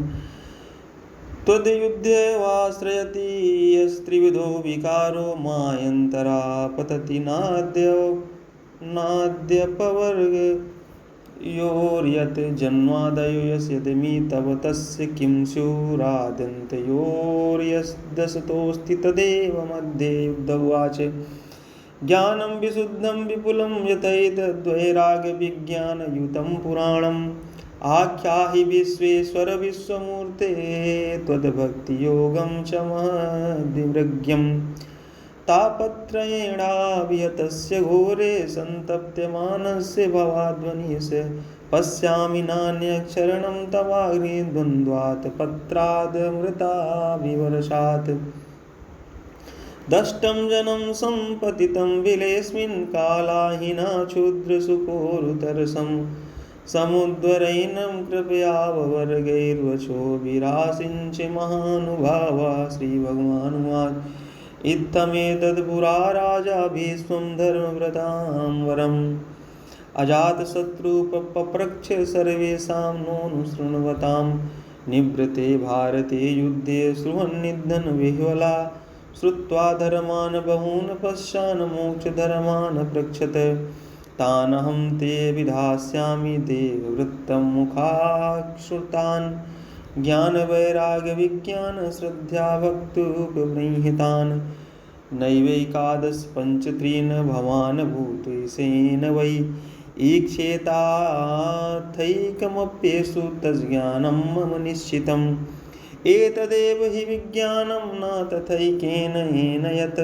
त्वद्युद्धवाश्रयति यस्त्रिविधो विकारो मायन्तरा पतति नाद्यपवर्ग योर्यत् जन्मादयो यस्यदमि तव तस्य किं स्युराद्यन्तयोर्यस्दशतोऽस्ति तदेव मध्ये युद्धवाच ज्ञानं विशुद्धं विपुलं यथैतद्वैराग्यविज्ञानयुतं पुराणम् आख्याहि विश्वेश्वर विश्वमूर्ते त्वद्भक्तियोगं च महद्विमृग्यं तापत्रयेणाविहतस्य घोरे सन्तप्यमानस्य भवाध्वनिस्य पश्यामि नान्यक्षरणं तवाग्रे द्वन्द्वात् पत्रादमृता विवर्षात् दष्टं जनं सम्पतितं विलेऽस्मिन् कालाहिना क्षुद्रसुकोरुतरसं समुद्वरैनं कृपयाववर्गैर्वचो विरासिञ्च महानुभावा श्रीभगवानुवाच इत्थमेतद्पुरा राजा भीष्मं धर्मव्रतां वरम् अजातशत्रु पप्रच्छ सर्वेषां नोऽनुशृण्वतां निवृते भारते युद्धे सृहन्निधनविह्वला श्रुत्वा धर्मान् बहून् पश्यान् मोक्षधर्मान् पृच्छत तानहं ते विधास्यामि देववृत्तं मुखाश्रुतान् ज्ञानवैराग्यविज्ञानश्रद्धाभक्त्युपबृंहितान् नैवैकादश पञ्चत्रीन् भवान् भूतेशेन वै ईक्षेताथैकमप्येषु तज्ज्ञानं मम निश्चितम् एतदेव हि विज्ञानं न तथैकेन येन यत्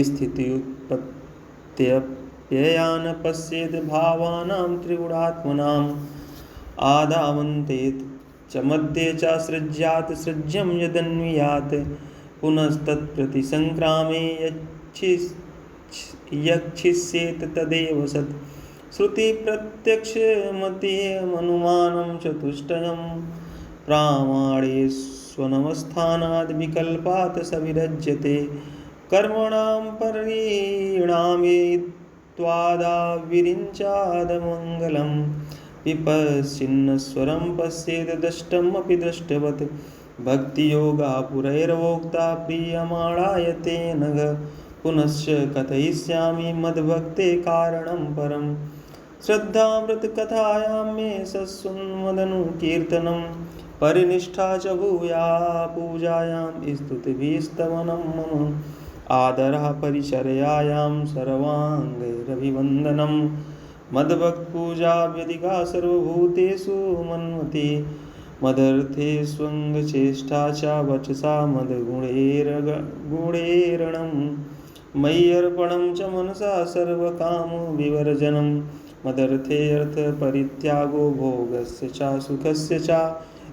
स्थित्युत्पत्त्यप्ययान् पश्येत् भावानां त्रिगुणात्मनाम् आदावन्ते च मध्ये च सृज्यात् सृज्यं यदन्वियात् पुनस्तत्प्रतिसङ्क्रामे यच्छिष्येत् तदेव सत् श्रुतिप्रत्यक्षमतिमनुमानं चतुष्टयं प्रामाणेष्वनवस्थानाद् विकल्पात् स विरज्यते कर्मणां परिणामेत्वादाविरिञ्चादमङ्गलम् विपश्चिन्नस्वरं पश्येत् दष्टमपि दृष्टवत् भक्तियोगा पुरैर्वोक्ता प्रीयमाणाय तेन पुनश्च कथयिष्यामि मद्भक्ते कारणं परं श्रद्धामृतकथायां मे सत्सुन्मदनुकीर्तनं परिनिष्ठा च भूया पूजायां स्तुतिभिस्तवनं मम आदरः परिचर्यायां सर्वाङ्गैरभिवन्दनं मद्भक्तपूजा व्यधिका सर्वभूतेषु मन्मते मदर्थेष्वङ्गचेष्टा च वचसा मद्गुणैरणं मय्यर्पणं च मनसा सर्वकामविवर्जनं मदर्थे अर्थपरित्यागो भोगस्य च सुखस्य च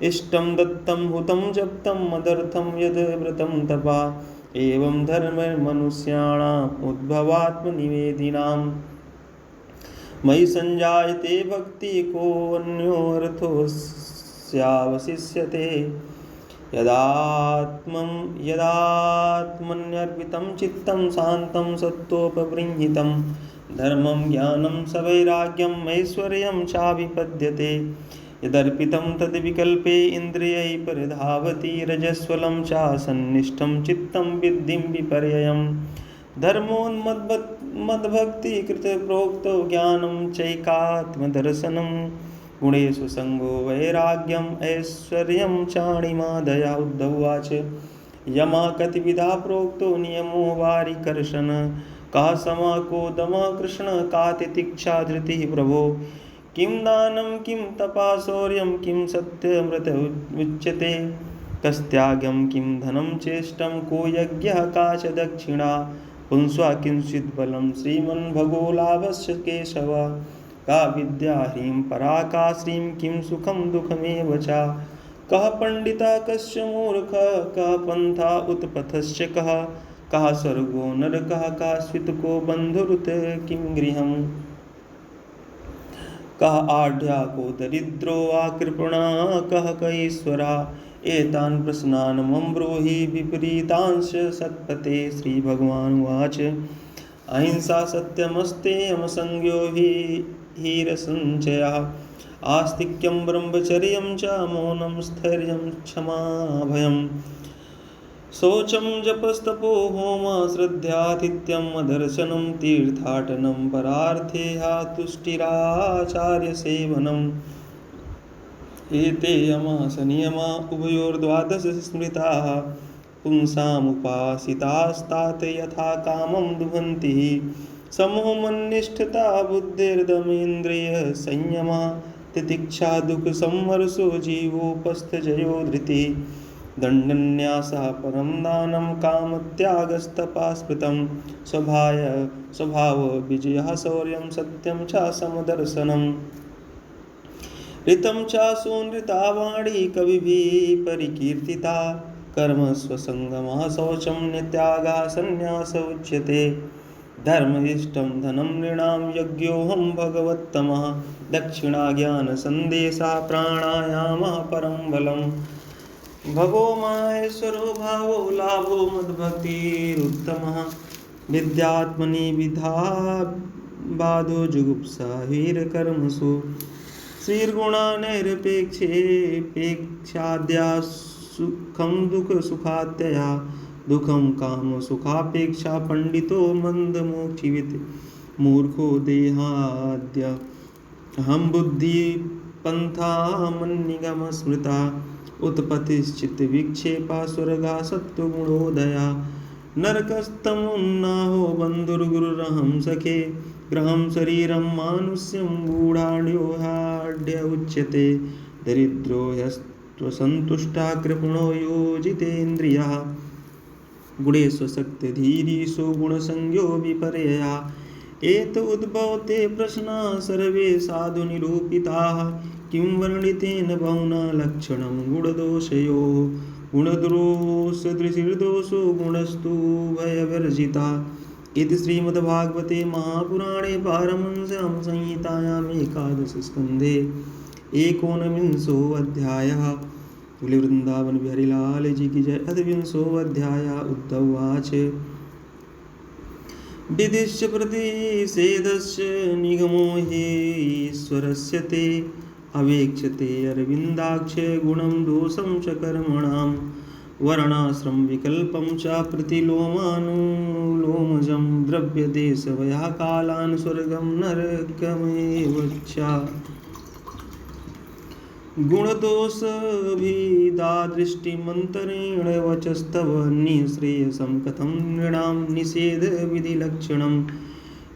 इष्टं दत्तं हुतं जप्तं मदर्थं यद् व्रतं तपा एवं धर्ममनुष्याणाम् उद्भवात्मनिवेदिनाम् मयि संजायते भक्ति कोऽन्योऽर्थोऽस्यावशिष्यते यदात्मन्यर्पितं चित्तं शान्तं सत्त्वोपबृंहितं धर्मं ज्ञानं सवैराग्यम् ऐश्वर्यं चाभिपद्यते यदर्पितं तद्विकल्पे इन्द्रियैः परिधावति रजस्वलं चासन्निष्ठं चित्तं विद्धिं विपर्ययम् धर्मोन्मद्भक्तिकृतप्रोक्तो ज्ञानं चैकात्मदर्शनं गुणेषु सङ्गो वैराग्यम् ऐश्वर्यं चाणिमादया उद्धवाच यमा कतिविधा प्रोक्तो नियमो वारिकर्षण का समा को दमा कृष्ण का तितिक्षा धृतिः प्रभो किं दानं किं तपा शौर्यं किं सत्यमृत उच्यते कस्त्यागं किं धनं चेष्टं को यज्ञः का च दक्षिणा पुंस्वा किंचित् बलं श्रीमन्भगो लाभस्य केशव का विद्या ह्रीं परा का श्रीं किं सुखं दुःखमेव च कः पंडिता कस्य मूर्खः कः पन्था उत्पथश्च कः स्वर्गो नरकः कः स्वितको बन्धुरुत किं गृहम् कः आढ्या को दरिद्रो वा कृपणा कः कैश्वरा एतान् प्रश्नान् मम ब्रूहि विपरीतांश सत्पते श्रीभगवानुवाच अहिंसा सत्यमस्तेयमसंज्ञो हीरसञ्चयः आस्तिक्यं ब्रह्मचर्यं च मौनं स्थैर्यं क्षमा भयम् शौचं जपस्तपो होम श्रद्धातिथ्यम् अदर्शनं तीर्थाटनं परार्थेह तुष्टिराचार्यसेवनम् एते यमास नियमा उभयोर्द्वादश स्मृताः पुंसामुपासितास्तात यथा कामं दुहन्ति समोमन्निष्ठता बुद्धिर्दमेन्द्रिय संयमा तितिक्षा दुःखसंहर्षो जीवोपस्थजयो धृतिः दण्डन्यासः परं दानं कामत्यागस्तपा स्मृतं स्वभाव विजयः शौर्यं सत्यं च समदर्शनम् ऋतं च सुनृता वाणी कविभिः परिकीर्तिता कर्म स्वसंगमः शौचं नित्यागः संन्यास उच्यते धर्मनिष्ठं धनं नृणां यज्ञोऽहं भगवत्तमः दक्षिणा ज्ञानसन्देशा प्राणायामः परं बलम् भगो माहेश्वरो भावो लाभो मद्भक्तिरुत्तमः विद्यात्मनि बाधो जुगुप्सा वीरकर्मसु श्रीर्गुणानिरपेक्षेपेक्षाद्या सुखं दुःखसुखात्यया दुःखं कामसुखापेक्षा पंडितो मंदमोक्षिवित् मूर्खो देहाद्य हम बुद्धि पंथा मन्निगम स्मृता उत्पत्तिश्चित विक्षेपा स्वर्गा सत्वगुणोदया नरकस्तमुन्नाहो बन्धुर्गुरुरहं सखे ग्रहं शरीरं मानुष्यं गूढाढ्योहाढ्य उच्यते दरिद्रो ह्यस्त्वसन्तुष्टा कृपणो योजितेन्द्रियः गुणेष्वशक्तिधीरीशो गुणसंज्ञो विपर्यया एत उद्भवते प्रश्ना सर्वे साधु निरूपिताः किं वर्णितेन बहुना लक्षणं गुणदोषयोः गुणदोषदृशिर्दोषो गुणस्तु भयवर्जिता इति श्रीमद्भागवते महापुराणे पारमहंस्यां संहितायाम् एकादशस्कन्धे एकोनविंशोऽध्यायः। बोले वृंदावन बिहारी लाल जी की जय। अध्याय उद्धवाच विदिश्य प्रतिषेधस्य निगमो हि ईश्वरस्य ते अवेक्षते अरविन्दाक्ष गुणं दोषं च कर्मणां वर्णाश्रम विकल्पं च प्रतिलोमानुलोमजं द्रव्यदेशवयाकालान् स्वर्गं नरकमेव च गुणदोषभिदादृष्टिमन्तरेण वचस्तव निःश्रेयसं कथं नृणां निषेध विधिलक्षणं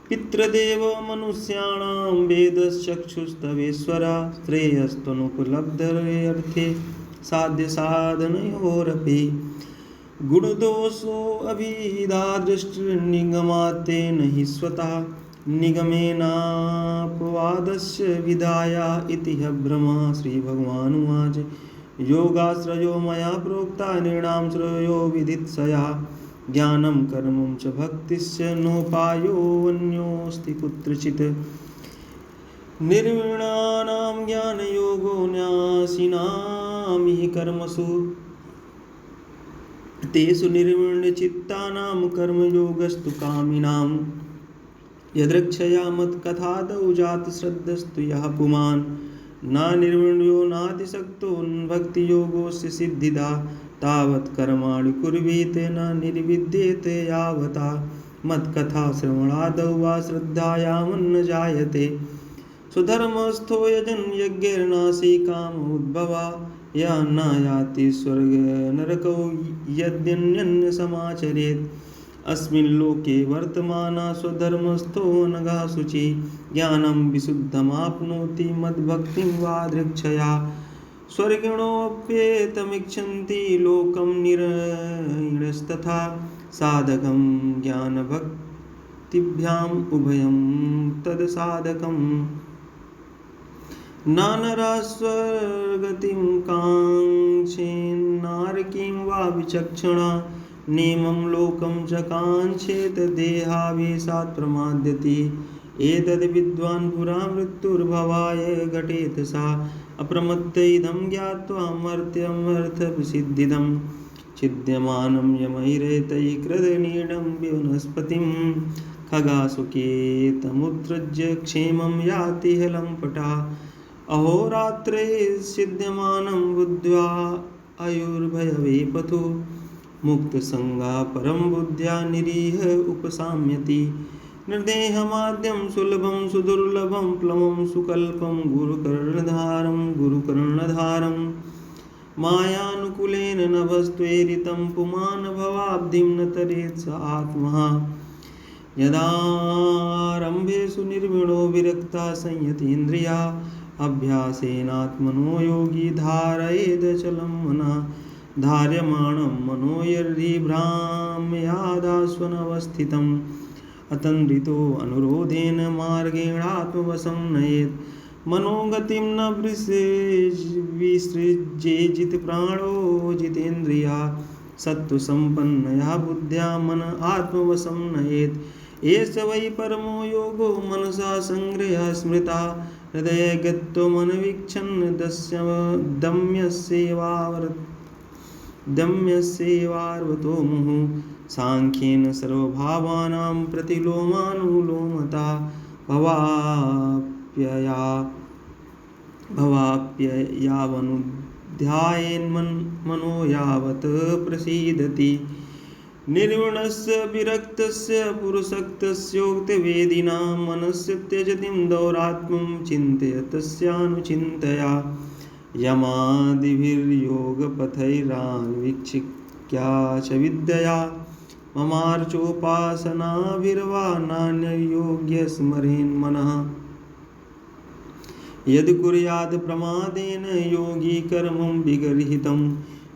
पितृदेव मनुष्याणां वेदश्चक्षुस्तवेश्वरा श्रेयस्त्वनुपलब्धेऽर्थे साध्यसाधनयोरपि गुणदोषोऽभिधादृष्टिनिगमात्तेन हि स्वतः निगमेनापवादस्य विधाया इति भ्रमः। श्रीभगवानुवाच योगाश्रयो मया प्रोक्ता नृणां श्रेयो विदित्सया ज्ञानं कर्मं च भक्तिश्च नोपायोऽन्योऽस्ति कुत्रचित् निर्विणानां ज्ञानयोगो न्यासिनां हि कर्मसु तेषु निर्विण्णचित्तानां कर्मयोगस्तु कामिनां यदृक्षया मत्कथादौ जातश्रद्धस्तु यः पुमान् न निर्विण्यो नातिशक्तो भक्तियोगोऽस्य सिद्धिदा तावत् कर्माणि कुर्वीत न निर्विद्येत यावता मत्कथा श्रवणादौ वा श्रद्धायामन्न जायते स्वधर्मस्थो यजन् यज्ञैर्नासी कामोद्भवा या न याति स्वर्गनरकौ यद्यन्यन्यसमाचरेत् अस्मिन् लोके वर्तमाना स्वधर्मस्थो नघः शुचि ज्ञानं विशुद्धमाप्नोति मद्भक्तिं वा दृक्षया स्वर्गिणोऽप्येतमिच्छन्ति लोकं निरस्तथा साधकं ज्ञानभक्तिभ्याम् उभयं तत्साधकम् नानरा स्वर्गतिं काङ्क्षेन्नारकीं वा विचक्षणा नेमं लोकं च काङ्क्षेत देहावेशात् प्रमाद्यति एतद् विद्वान् पुरा मृत्युर्भवाय घटेत सा अप्रमत्त इदं ज्ञात्वा मर्त्यमर्थसिद्धिदं छिद्यमानं यमैरेतैः कृतनीडं वनस्पतिं खगासुकेतमुत्सृज्य क्षेमं याति हलम्पटा अहोरात्रे सिद्ध्यमानं बुद्ध्या आयुर्भयवेपथो मुक्तसंगा परं बुद्ध्या निरीह उपसाम्यति निर्देहमाद्यं सुलभं सुदुर्लभं प्लवं सुकल्पं गुरुकर्णधारं मायानुकूलेन नभस्त्वेरितं पुमान् भवाब्धिं न तरेत् स आत्मा यदारम्भेषु निर्विणो विरक्ता संयतीन्द्रिया अभ्यासेनात्मनो योगी धारयेदचलं मनः धार्यमाणं मनो यर्हि भ्राम्यादास्वनवस्थितम् अतन्द्रितो अनुरोधेन मार्गेणात्मवशं नयेत् मनोगतिं न विसृजेजित प्राणो जितेन्द्रिया सत्त्वसम्पन्नया बुद्ध्या मन आत्मवशं नयेत् एष वै परमो योगो मनसा संग्रहः स्मृता हृदये गत्वमनवीक्षन् दम्यस्येवार्वतो मुहुः सांख्येन सर्वभावानां प्रतिलोमानुलोमता भवाप्ययावनुध्यायेन्मनो यावत् प्रसीदति। निर्गुणस्य विरक्तस्य पुरुषक्तस्योक्तवेदिनां मनस्य त्यजतिं दौरात्म्यं चिन्तयतस्यानुचिन्तया यमादिभिर्योगपथैरान्वीक्षिक्या च विद्यया ममार्चोपासनाभिर्वा नान्ययोग्यस्मरेन् मनः। यद् कुर्यात् प्रमादेन योगी कर्मं विगर्हितं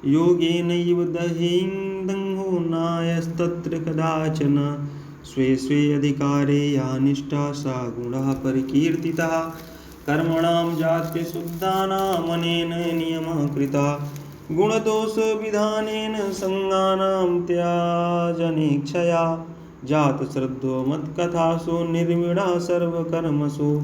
योगेनैव दंहो नायस्तत्र कदाचन। स्वे स्वे अधिकारे या निष्ठा सा गुणः परिकीर्तिता कर्मणां जात्य शुद्धानामनेन नियमः कृता। गुणदोषविधानेन संगानां त्याजनेक्षया जातश्रद्धो मत्कथासु निर्विणा सर्वकर्मसु।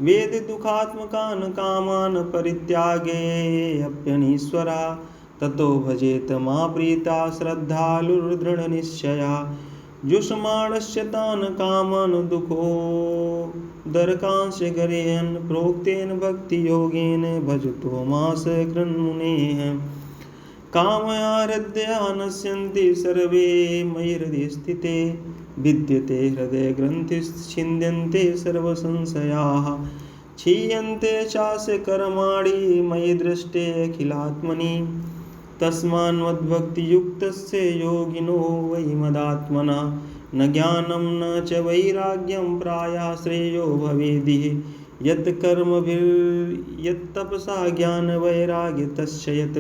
वेद दुखात्मकान् कामान् परित्यागेऽप्यनीश्वरा ततो भजेत मा प्रीता श्रद्धालुर्दृढनिश्चया। जुषमाणस्य तान् कामान् दुःखोदरकांश्च गरेयन् प्रोक्तेन भक्तियोगेन भजतो मास कृन्मुनेः। कामयारद्या नश्यन्ति सर्वे मयि हृदि स्थिते विद्यते हृदयग्रन्थिश्छिन्द्यन्ते सर्वसंशयाः। क्षीयन्ते चास्य कर्माणि मयि दृष्टे अखिलात्मनि तस्मान्मद्भक्तियुक्तस्य योगिनो वै मदात्मना। न ज्ञानं न च वैराग्यं प्रायः श्रेयो भवेदिह यत् कर्मभिर्यत्तपसा ज्ञानवैराग्यतस्य यत्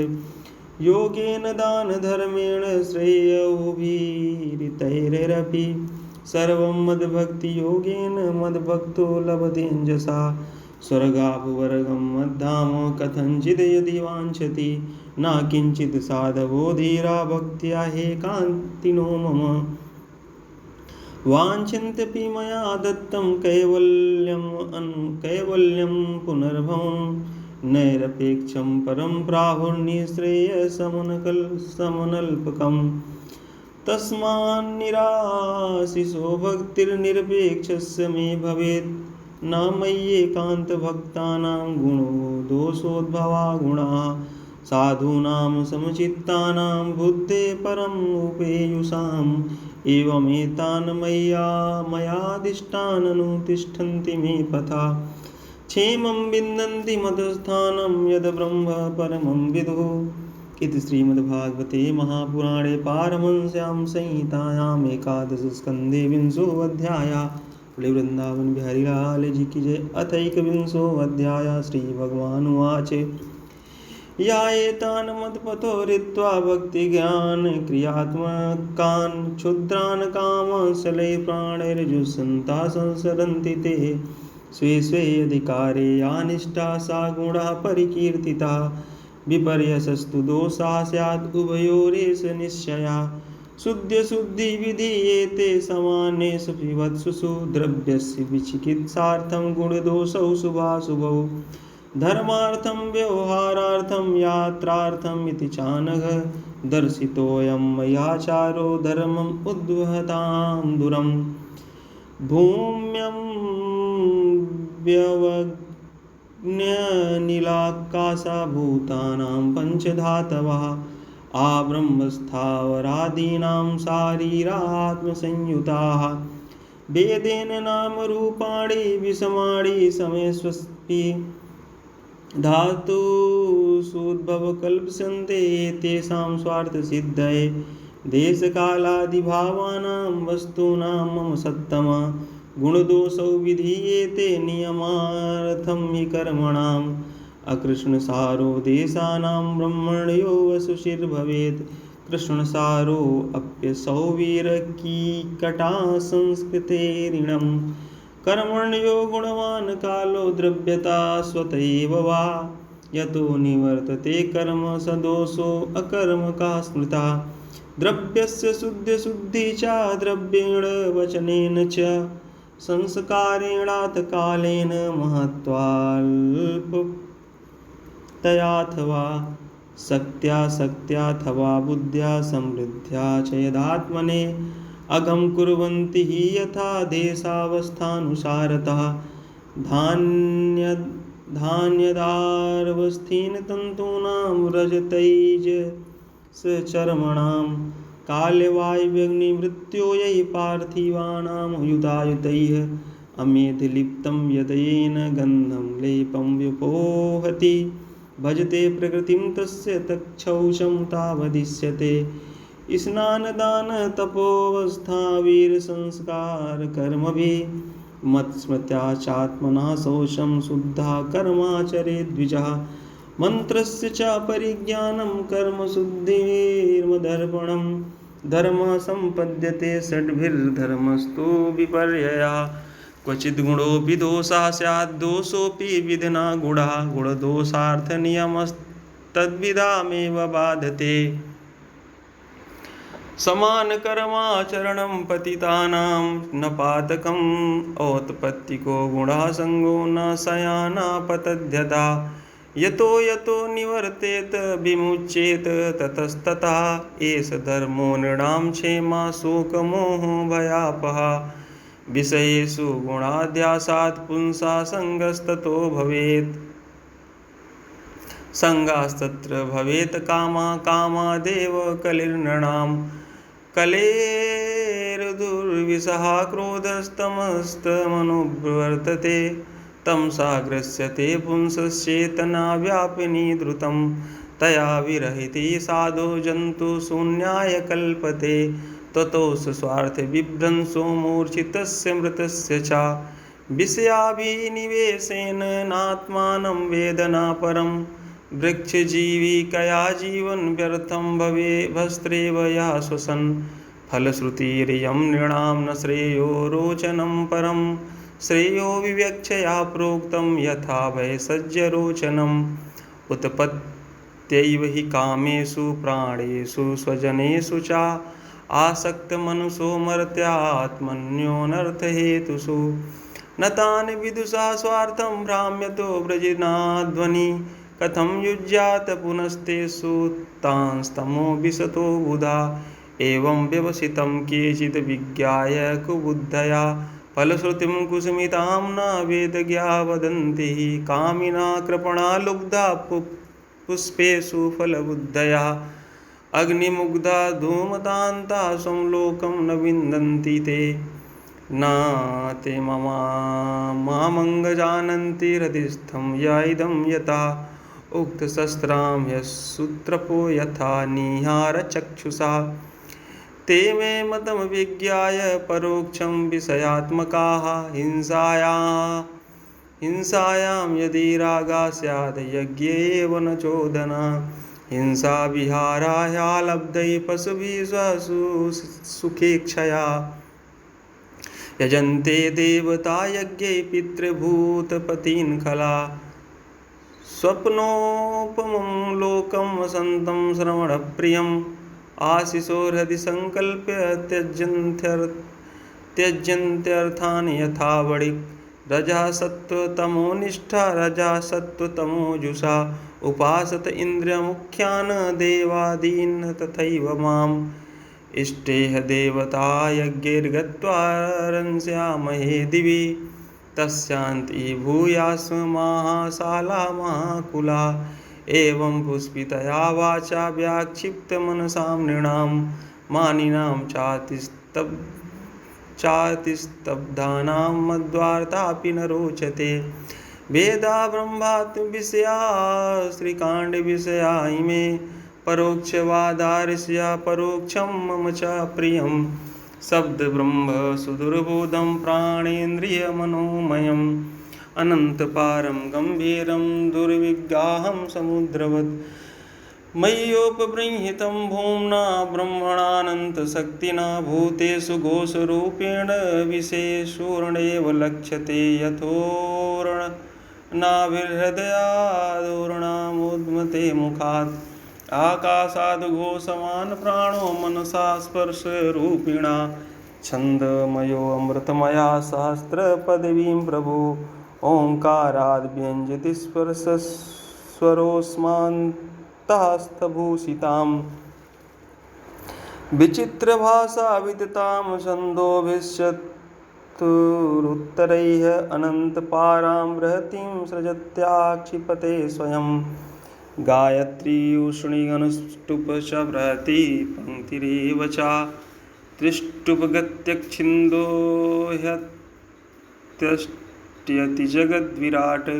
योगेन दानधर्मेण श्रेयोभिरितैरपि सर्वं मद्भक्तियोगेन मद्भक्तो लभतेञ्जसा। स्वर्गापवर्गं मद्धाम कथञ्चित् यदि वाञ्छति न किञ्चित् साधवो धीरा भक्त्या हेकान्तिनो मम। वाञ्छन्त्यपि मया दत्तं कैवल्यं पुनर्भवं नैरपेक्षं परं प्राहुर्निःश्रेयसमनल्पकम्। तस्मान्निराशिषो भक्तिर्निरपेक्षस्य मे भवेत् न मय्येकान्तभक्तानां गुणो दोषोद्भवा गुणाः। साधूनां समचित्तानां बुद्धे परम् उपेयुषाम् एवमेतान् मयाधिष्ठाननुतिष्ठन्ति मे पथा। क्षेमं विन्दन्ति मतस्थानं यद् ब्रह्म परमं विदुः। इति श्रीमद्भागवते महापुराणे पारमहंस्यां संहितायाम् एकादशस्कन्धे विंशोऽध्यायः। बोले वृंदावन बिहारी लाल जी की जय। अथैकविंशोऽध्यायः। श्री भगवानुवाच या एतान् मत्पथो ऋत्वा भक्तिज्ञान क्रियात्मकान् क्षुद्रान् कामांशलैः प्राणैर्जुषन्ता संसरन्ति ते स्वे स्वे अधिकारे या निष्ठा सा गुणः परिकीर्तिता। विपर्यसस्तु दोषा स्यात् उभयोरेष निश्चया। शुद्ध्यशुद्धि विधीयेते समानेषु विवत्सुषु द्रव्यस्य विचिकित्सार्थं गुणदोषौ शुभाशुभौ धर्मार्थं व्यवहारार्थं यात्रार्थम् इति चानघ। दर्शितोऽयं मयाचारो धर्मम् उद्वहतां दूरम्। भूम्यं व्यवज्ञनिलाकाशा भूतानां पञ्चधातवः आब्रह्मस्थावरादीनां शारीरात्मसंयुताः। वेदेन नामरूपाणि विषमाणि समेष्वपि धातुषूद्भवकल्प्यन्ते तेषां स्वार्थसिद्धये। देशकालादिभावानां वस्तूनां मम सत्तम गुणदोषौ विधीयेते नियमार्थं हि कर्मणाम्। अकृष्णसारो देशानां ब्रह्मण्यो वसुषिर्भवेत् कृष्णसारोऽप्यसौ वीरकीकटा संस्कृतेरिणम्। कर्मण्यो गुणवान् कालो द्रव्यता स्वतैव वा यतो निवर्तते कर्म स दोषो अकर्मका स्मृता। द्रव्यस्य शुद्ध्यशुद्धि च द्रव्येण वचनेन च संस्कारेणात् कालेन महत्त्वाल्पतयाथवा शक्त्याथवा बुद्ध्या समृद्ध्या च यदात्मने अगम कुर्वन्ति हि यथा देशावस्थानुसारतः धान्यदारवस्थीन तन्तूनां रजतैजसचर्मणां कालवायुव्यग्निमृत्योयै पार्थिवानां युधायुधैः अमेधिलिप्तं यदयेन गन्धं लेपं व्युपोहति भजते प्रकृतिं तस्य तक्षौषं तावदिष्यते स्नानदान तपोवस्था वीर संस्कार कर्मभिः मत्स्मृत्या चात्मना शोषं शुद्धा कर्माचरे द्विजः मंत्रस्य च परिज्ञानं कर्मशुद्धिर्मदर्पणं धर्म संपद्यते षड्भिर्धर्मस्तु विपर्यया क्वचिद् गुणोऽपि दोषः स्यात् दोषोऽपि विधिना गुणः गुणदोषार्थनियमस्तद्विधामेव बाधते समानकर्माचरणं पतितानां न पातकम् औत्पत्तिको गुणः संगो न शयानापतध्यथा यतो यतो निवर्तेत विमुच्येत ततस्ततः एष धर्मो नृणां क्षेमा शोकमोहो भयापहा विषयेषु गुणाध्यासात् पुंसा संगस्ततो भवेत् संगास्तत्र भवेत् कामादेव कलिर्नृणां कलेर्दुर्विषः क्रोधस्तमस्तमनुवर्तते तमसा ग्रस्यते पुंसश्चेतना व्यापिनी द्रुतं तया विरहिते साधो जन्तुशून्याय कल्पते ततोऽस स्वार्थविभ्रंशो मूर्छितस्य मृतस्य च विषयाभिनिवेशेन नात्मानं वेदना परं वृक्षजीविकया जीवन व्यर्थं भवे भस्त्रेव या श्वसन् फलश्रुतिरियं नृणां न श्रेयो रोचनं परं श्रेयो विवक्षया प्रोक्तं यथा भयसज्जरोचनम् उत्पत्त्यैव हि कामेषु प्राणेषु स्वजनेषु च आसक्तमनुषो मर्त्यात्मन्योऽनर्थहेतुषु न तान् विदुषा स्वार्थं भ्राम्यतो व्रजिनाध्वनि कथं युज्यात पुनस्तेषु तांस्तमो विशतो बुधा एवं व्यवसितं केचित् विज्ञाय कुबुद्धया फलश्रुतिं कुसुमितां न वेदज्ञा वदन्ति कामिना कृपणा लुब्धा पुष्पेषु फलबुद्धया अग्निमुग्धा धूमतान्ता स्वं लोकं न विन्दन्ति ते न ते मामङ्गजानन्ति हृदिस्थं य इदं यथा उक्तशस्त्रां यसूत्रपो यथा निहारचक्षुषा ते मे मतं विज्ञाय परोक्षं विषयात्मकाः हिंसायां यदि रागा स्यात् यज्ञे एव न चोदना हिंसा विहारायालब्धैः पशुभिः स्वसु सुखेक्षया यजन्ते देवता यज्ञे पितृभूतपतीन् खला स्वप्नोपमं लोकं वसन्तं श्रवणप्रियम् आशिषो हृदि संकल्प्य त्यज्यन्त्यर्थान् यथा वणिक् रजः सत्त्वतमो निष्ठा रजः सत्त्वतमो जुषा उपासत इन्द्रियमुख्यान् देवादीन् तथैव माम् इष्टेह देवता यज्ञैर्गत्वा रंस्यामहे दिवि तस्यान्ति भूयास्म महाशाला महाकुला एवं पुष्पितया वाचा व्याक्षिप्तमनसां नृणां मानिनां चातिस्तब्धानां मद्वार्तापि न रोचते वेदा ब्रह्मात्मविषया श्रीकाण्डविषया इमे परोक्षवादार्ष्या परोक्षं मम च प्रियं शब्दब्रह्म सुदुर्बोधं प्राणेन्द्रियमनोमयम् अनन्तपारं गम्भीरं दुर्विगाहं समुद्रवत् मय्योपबृंहितं भूम्ना ब्रह्मणानन्तशक्तिना भूतेषु घोषरूपेण विशेषोर्णेव लक्ष्यते यथोर्णाभिर्हृदयादोर्णामुद्मते मुखात् आकाशाद्घोषवान् प्राणो मनसा स्पर्शरूपिणा छन्दमयोऽमृतमया सहस्रपदवीं प्रभो ओङ्काराद्व्यञ्जति स्पर्शस्वरोऽस्मान्तस्थभूषिताम् विचित्रभाषा विदितां छन्दोभिश्चतुरुत्तरैः अनन्तपारां बृहतीं सृजत्याक्षिपते स्वयं गायत्री उष्णीगनुष्टुप च बृहती पङ्क्तिरेव च त्रिष्टुपगत्यच्छिन्दो ह्यत्यष्ट्यति जगद्विराट्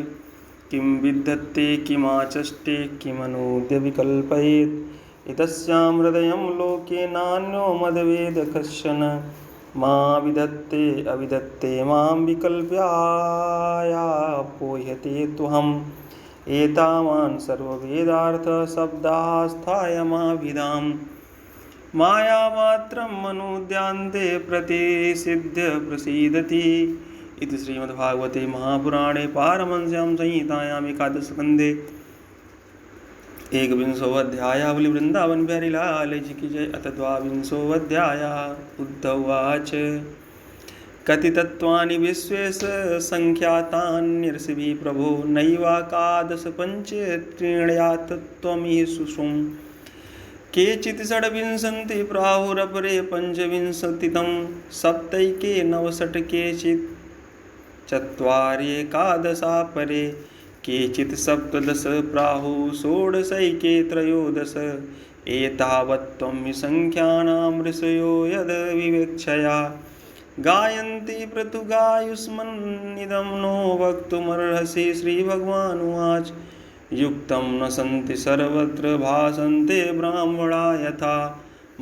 किं विद्धत्ते किमाचष्टे किमनूद्य विकल्पयेत् इतस्यां हृदयं लोके नान्यो मदवेद कश्चन मा विधत्ते अविधत्ते मां विकल्प्यापोह्यते त्वहम् एतावान् सर्ववेदार्थशब्दास्थाय माभिधाम् मायामात्रं मनुद्यान्ते प्रतिसिद्ध्य प्रसीदति इति श्रीमद्भागवते महापुराणे पारमहंस्यां संहितायाम् एकादशस्कन्धे एकविंशोऽध्यायः बोली वृंदावन बिहारी लाल जी की जय। अथ द्वाविंशोऽध्यायः उद्धव उवाच कथितत्वानि विश्वेश सङ्ख्यातान्यर्षिभिः प्रभो नैवाकादश पञ्चत्रीण्यात् त्वमिह सुषुम् केचित् षड्विंशति प्राहुरपरे पञ्चविंशतितं सप्तैके नवषट् केचित् चत्वार्येकादशा परे केचित् सप्तदश प्राहु षोडशैके त्रयोदश एतावत्त्वं विसङ्ख्यानां ऋषयो यद् विवेक्षया गायन्ति पृथुगायुष्मन्निदं नो वक्तुमर्हसि श्रीभगवानुवाच युक्तं न सन्ति सर्वत्र भासन्ते ब्राह्मणा यथा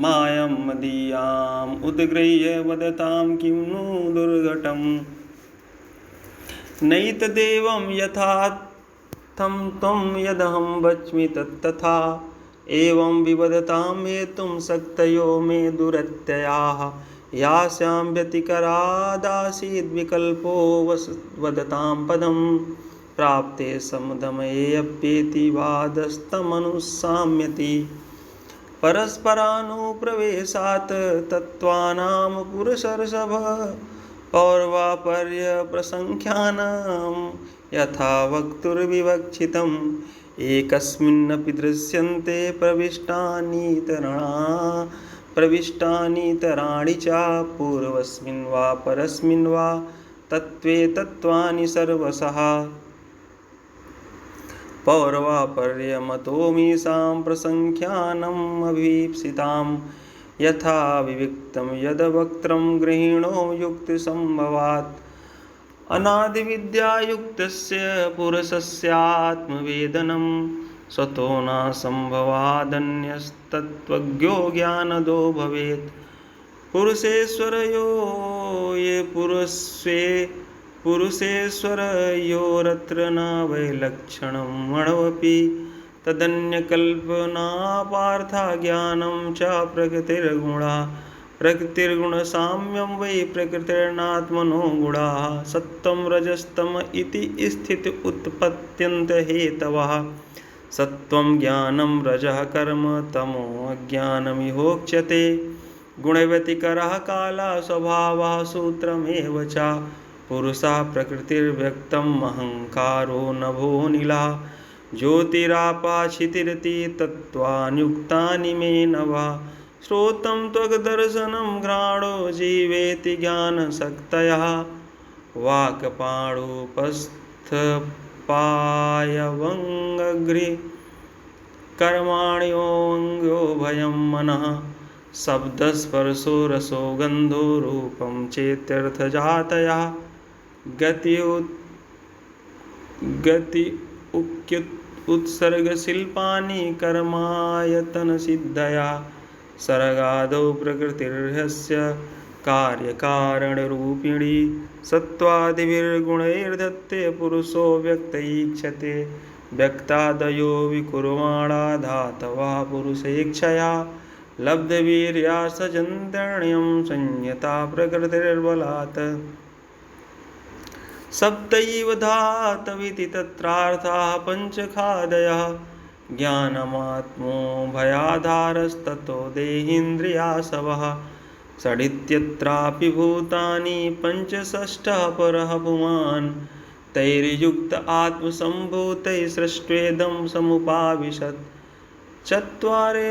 मायं मदीयाम् उद्गृह्य वदतां किं नु दुर्घटम् नैतदेवं यथार्थं त्वं यदहं वच्मि तत्तथा एवं विवदतां हेतुं शक्तयो मे दुरत्ययाः यास्यां व्यतिकरादासीद्विकल्पो वदतां पदं प्राप्ते समधमयेऽप्येति वादस्तमनुसाम्यति परस्परानुप्रवेशात् तत्त्वानां पुरुषर्षभ पौर्वापर्य प्रसङ्ख्यानं यथा वक्तुर्विवक्षितम् एकस्मिन्नपि दृश्यन्ते प्रविष्टानीतराणि च पूर्वस्मिन् वा परस्मिन् वा तत्त्वे तत्त्वानि सर्वशः पौर्वापर्यमतोमीशां प्रसङ्ख्यानम् अभीप्सिताम् यथा विविक्तं यद्वक्त्रं गृहीणो युक्तिसम्भवात् अनादिविद्यायुक्तस्य पुरुषस्यात्मवेदनं स्वतो न सम्भवादन्यस्तत्त्वज्ञो ज्ञानदो भवेत् पुरुषेश्वरयो ये पुरुषेश्वरयोरत्र न वैलक्षणं मणवपि तदन्यकल्पनापार्था ज्ञानं च प्रकृतिर्गुणसाम्यं वै प्रकृतिर्नात्मनो गुणाः सत्त्वं रजस्तम इति स्थिति उत्पत्त्यन्तहेतवः सत्त्वं ज्ञानं रजः कर्म तमो अज्ञानमिहोच्यते गुणव्यतिकरः कालः स्वभावः सूत्रमेव च पुरुषः प्रकृतिर्व्यक्तम् अहङ्कारो नभो नीलः ज्योतिरापाक्षितिरति तत्त्वान्युक्तानि मे नवा श्रोतं त्वग्दर्शनं घ्राणो जीवेति ज्ञानशक्तयः वाक्पाणुपस्थपायवङ्गग्रि कर्माण्योऽङ्गो भयं मनः शब्दस्पर्शो रसो गन्धो रूपं चेत्यर्थजातयः गति उत्सर्गशिल्पानि कर्मायतनसिद्धया सर्गादौ प्रकृतिर्ह्यस्य कार्यकारणरूपिणी सत्त्वादिभिर्गुणैर्धत्ते पुरुषो व्यक्तैक्षते व्यक्तादयो विकुर्वाणा धातवः पुरुषेक्षया लब्धवीर्या सजन्त्यण्यं संयता प्रकृतिर्बलात् सप्तैव धातविति तत्रार्थाः पञ्चखादयः ज्ञानमात्मो भयाधारस्ततो देहीन्द्रियासवः षडित्यत्रापि भूतानि पञ्चषष्ठः परः पुमान् तैर्युक्त आत्मसम्भूतैः सृष्ट्वेदं समुपाविशत् चत्वारे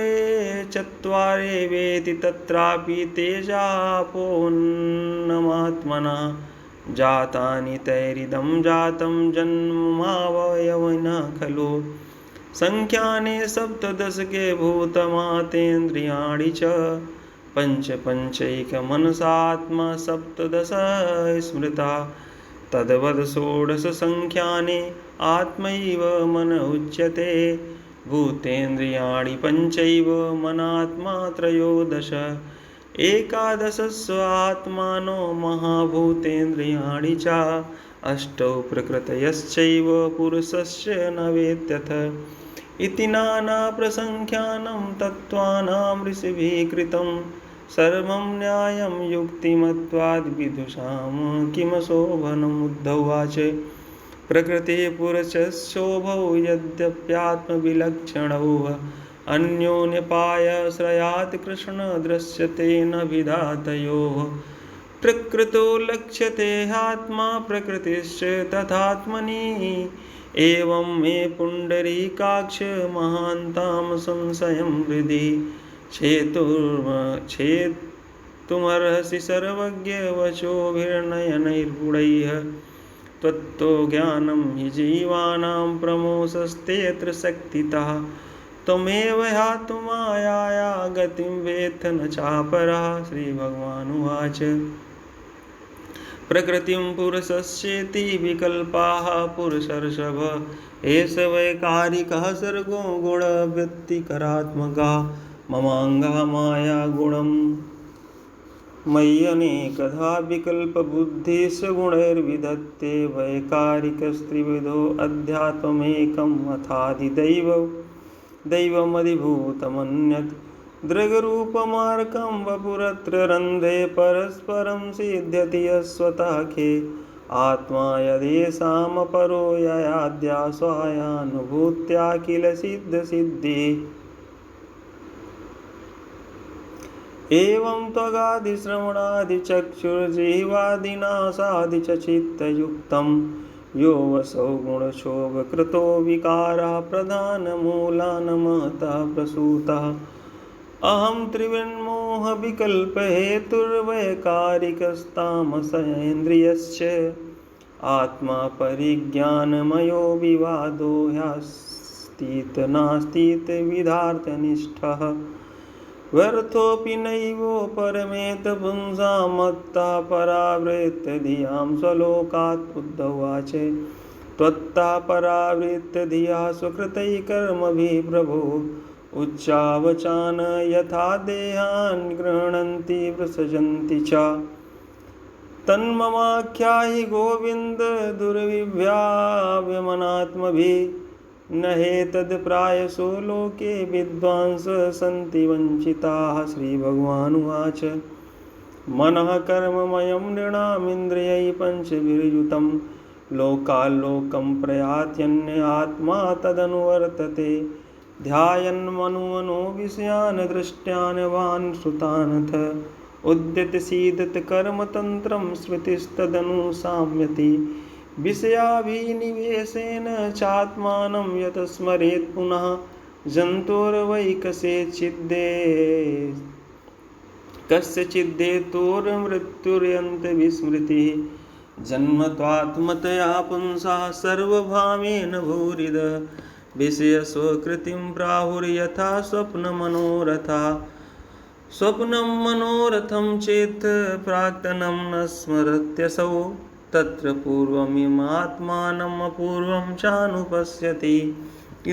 वेति तत्रापि तेजापोन्नमात्मना जातानि तैरिदं जातं जन्मावयवना खलु संख्याने सप्तदशके भूतमातेन्द्रियाणि च पञ्चैकमनसात्मा सप्तदश स्मृता तद्वद् षोडश संख्याने आत्मैव मन उच्यते भूतेन्द्रियाणि पञ्चैव मनात्मा त्रयोदश एकादशस्व आत्मानो महाभूतेन्द्रियाणि च अष्टौ प्रकृतयश्चैव पुरुषस्य नवेत्यथ इति नानाप्रसंख्यानं तत्त्वानां ऋषिभिः कृतं सर्वं न्यायं युक्तिमत्वाद्विदुषां किमशोभनम् उद्धवाच प्रकृतिः पुरुषस्योभौ यद्यप्यात्मविलक्षणौ अन्योन्यपायाश्रयात् कृष्ण दृश्यते न विधातयोः प्रकृतो लक्ष्यते आत्मा प्रकृतिश्च तथात्मनि एवं मे पुण्डरीकाक्ष महान्तां संशयं हृदि छेतुमर्हसि सर्वज्ञ वचोभिर्नयनैर्गुणैः त्वत्तो ज्ञानं हि जीवानां प्रमोषस्तेऽत्र शक्तितः त्वमेव ह्यातु मायाया गतिं वेत्थ न चापरः श्रीभगवानुवाच प्रकृतिं पुरुषस्येति विकल्पाः पुरुषर्षभ एष वैकारिकः सर्गो गुणव्यक्तिकरात्मकः ममाङ्गः माया गुणं मय्यनेकधा विकल्पबुद्धिः गुणैर्विधत्ते वैकारिकस्त्रिविधो अध्यात्ममेकम् अथाधिदैवमधिभूतमन्यत् दृग्रूपमार्कं वपुरत्र रन्ध्रे परस्परं सिद्ध्यति यस्वताखे आत्मा यदेषामपरो ययाद्या स्वायानुभूत्या किल सिद्धसिद्धिः एवं त्वगादिश्रवणादिचक्षुर्जिह्वादिनासादि च चित्तयुक्तं यो वसौ गुणशोभकृतो विकारः प्रधानमूलान्महतः प्रसूतः अहं त्रिविन्मोहविकल्पहेतुर्वैकारिकस्तामसेन्द्रियश्च आत्मा परिज्ञानमयो विवादो ह्यस्तीतनास्तीतविधार्थनिष्ठः व्यर्थोऽपि नैवो परमेत पुंसां मत्ता परावृत्य धियां स्वलोकात् उद्धवाच त्वत्ता परावृत्य धिया सुकृतैः कर्मभिः प्रभो उच्चावचान यथा देहान् गृह्णन्ति विसृजन्ति च तन्ममाख्याहि गोविन्द दुर्विव्याव्यमनात्मभिः न हेतद् प्रायसो लोके विद्वांसः सन्ति वञ्चिताः श्रीभगवानुवाच मनः कर्ममयं नृणामिन्द्रियैः पञ्चभिर्युतं लोकाल्लोकं प्रयात्यन्य आत्मा तदनुवर्तते ध्यायन्मनुमनो विषयान् दृष्ट्यान् वान् श्रुतानथ उद्यत सीदत कर्मतन्त्रं स्मृतिस्तदनुसाम्यति विषयाभिनिवेशेन चात्मानं यत् स्मरेत् पुनः जन्तोर्वै कस्यचिद्धेतोर्मृत्युर्यन्तविस्मृतिः जन्मत्वात्मतया पुंसाः सर्वभावेन भूरिदः विषयस्वकृतिं प्राहुर्यथा स्वप्नमनोरथा स्वप्नं मनोरथं चेत् प्राक्तनं न स्मरत्यसौ तत्र पूर्वमिमात्मानम् अपूर्वं चानुपश्यति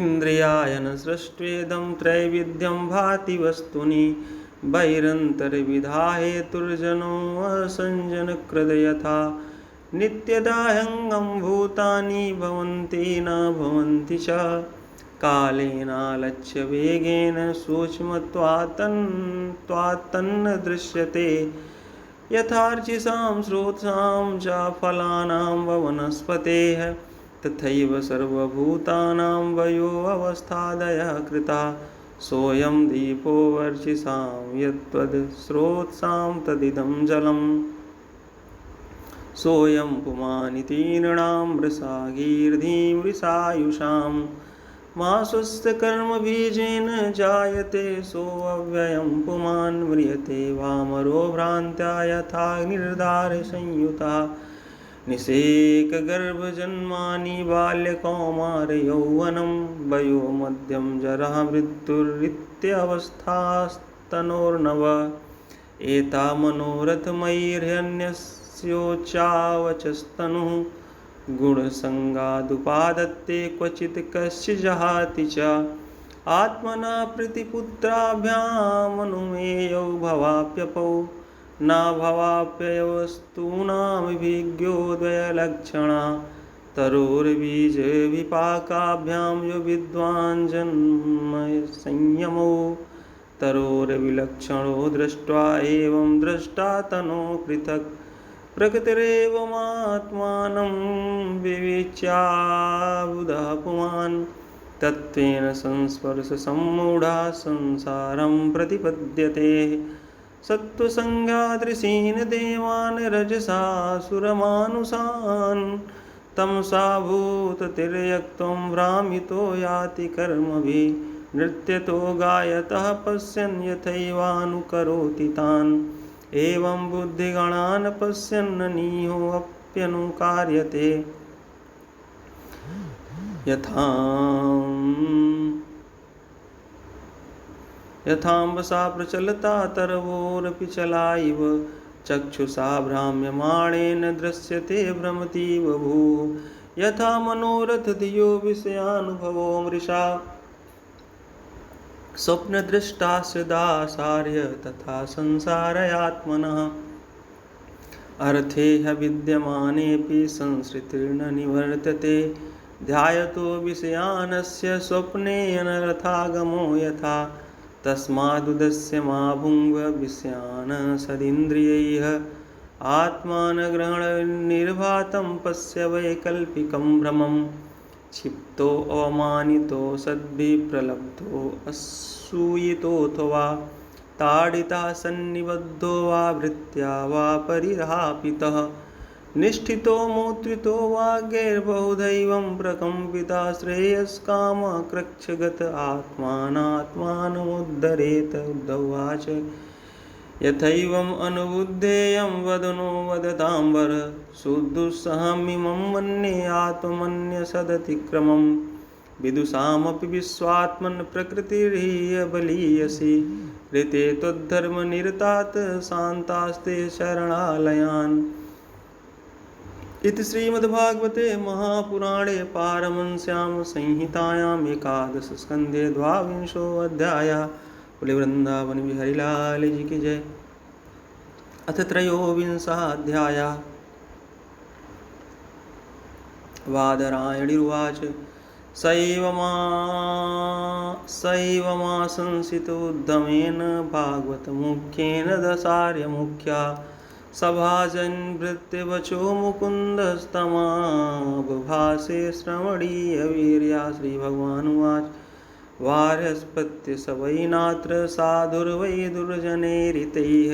इन्द्रियायन सृष्ट्वेदं त्रैविध्यं भाति वस्तुनि बहिरन्तर्विधाहेतुर्जनो असञ्जनकृद यथा नित्यदाह्यङ्गं भूतानि भवन्ति न भवन्ति च कालेनालक्ष्य वेगेन सूक्ष्मत्वात्तन्न दृश्यते यथार्चिषां स्रोतसां च फलानां वनस्पतेः तथैव सर्वभूतानां वयोऽवस्थादयः कृता सोऽयं दीपो वर्चिषां यत्त्वद् स्रोतसां तदिदं जलम् सोऽयं पुमानिति नृणां वृषा गीर्धिं वृषायुषां मा स्वस्य कर्मबीजेन जायते सोऽव्ययं पुमान् म्रियते वामरो भ्रान्त्या यथा निर्धारसंयुता निषेकगर्भजन्मानि बाल्यकौमारयौवनं वयो मध्यं जरा मृत्युरित्यवस्थास्तनोर्नव एता मनोरथमयैर्हन्यस्योच्चावचस्तनुः गुणसङ्गादुपादत्ते क्वचित् कस्य जहाति च आत्मना प्रतिपुत्राभ्यामनुमेयौ भवाप्यपौ न भवाप्यवस्तूनामभिज्ञोदयलक्षणा तरोर्बीजविपाकाभ्यां यो विद्वान् जन्मसंयमो तरोर्विलक्षणो दृष्ट्वा एवं द्रष्टा तनो पृथक् प्रकृतिरेवमात्मानं विविच्याबुधः पुमान् तत्त्वेन संस्पर्शसम्मूढा संसारं प्रतिपद्यते सत्त्वसंज्ञादृशीन् देवान् रजसासुरमानुषान् तमसा भूततिर्यक्त्वं भ्रामितो याति कर्मभिः नृत्यतो गायतः पश्यन् यथैवानुकरोति तान् एवं बुद्धिगणान् पश्यन् निहोऽप्यनुकार्यते यथाम्बसा प्रचलता तरवोरपि चला इव चक्षुषा भ्राम्यमाणेन दृश्यते भ्रमतीव भूः यथा मनोरथधियो विषयानुभवो मृषा स्वप्नदृष्टास्य दासार्य तथा संसारयात्मनः अर्थे विद्यमानेऽपि संसृतिर्न निवर्तते ध्यायतो विषयानस्य स्वप्ने अनर्थागमो यथा तस्मादुदस्य मा भुङ्ग विषयान् सदिन्द्रियैः आत्मानग्रहणनिर्भातं पश्य वैकल्पिकं भ्रमं क्षिप्तो अवमानितो सद्भिः प्रलब्धो असूयितोऽथवा ताडिता सन्निबद्धो वा भृत्या वा परिहापितः निष्ठितो मूत्रितो वा गैर्बहुदैवं प्रकम्पिता श्रेयस्कामः कृच्छगत आत्मानात्मानमुद्धरेत उद्धवाच यथैवम् अनुबुद्धेयं वदनो वदताम्बर सुदुस्सहमिमं मन्ये आत्मन्यसदतिक्रमं विदुषामपि विश्वात्मन् प्रकृतिर्बलीयसी ऋते त्वद्धर्मनिरतात् शान्तास्ते शरणालयान् इति श्रीमद्भागवते महापुराणे पारमहंस्यां संहितायाम् एकादशस्कन्धे द्वाविंशोऽध्यायः। बोले वृंदावन बिहारी लाल जी की जय। अथ त्रयोविंशोऽध्यायः। वादरायणिरुवाच सैवमाशंसितोद्धमेन भागवतमुख्येन दशार्यमुख्या सभाजन्वृत्तिवचो मुकुन्दस्तमाबभासे श्रवणीयवीर्या श्रीभगवानुवाच वार्यस्पत्य स वै नात्र साधुर्वै दुर्जनैरितैः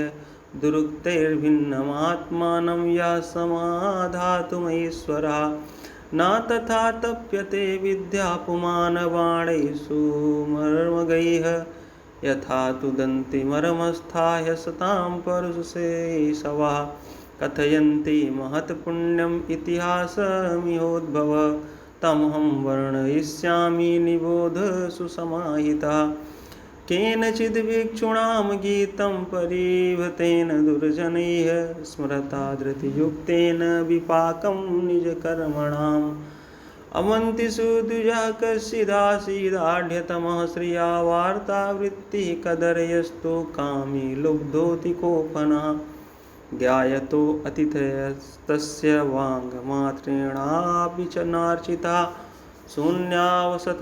दुरुक्तैर्भिन्नमात्मानं यः समाधातुमैश्वरः न तथा तप्यते विद्या पुमानबाणैः सुमर्मगैः यथा तु दन्तिमरमस्थाय सतां परुषेशवः कथयन्ति महत्पुण्यम् इतिहासमिहोद्भव तमहं वर्णयिष्यामि निबोध सुसमाहितः केनचिद् भिक्षूणां गीतं परिवृतेन दुर्जनैः स्मरता धृतियुक्तेन विपाकं निजकर्मणाम् अमन्तिषु द्विजः कश्चिदासीदाढ्यतमः श्रिया वार्तावृत्तिः कदर्यस्तु कामी लुब्धोति कोपनः ज्ञायतो अतिथयस्तस्य वाङ्मात्रेणापि च नार्चिता शून्यावसथात्मापि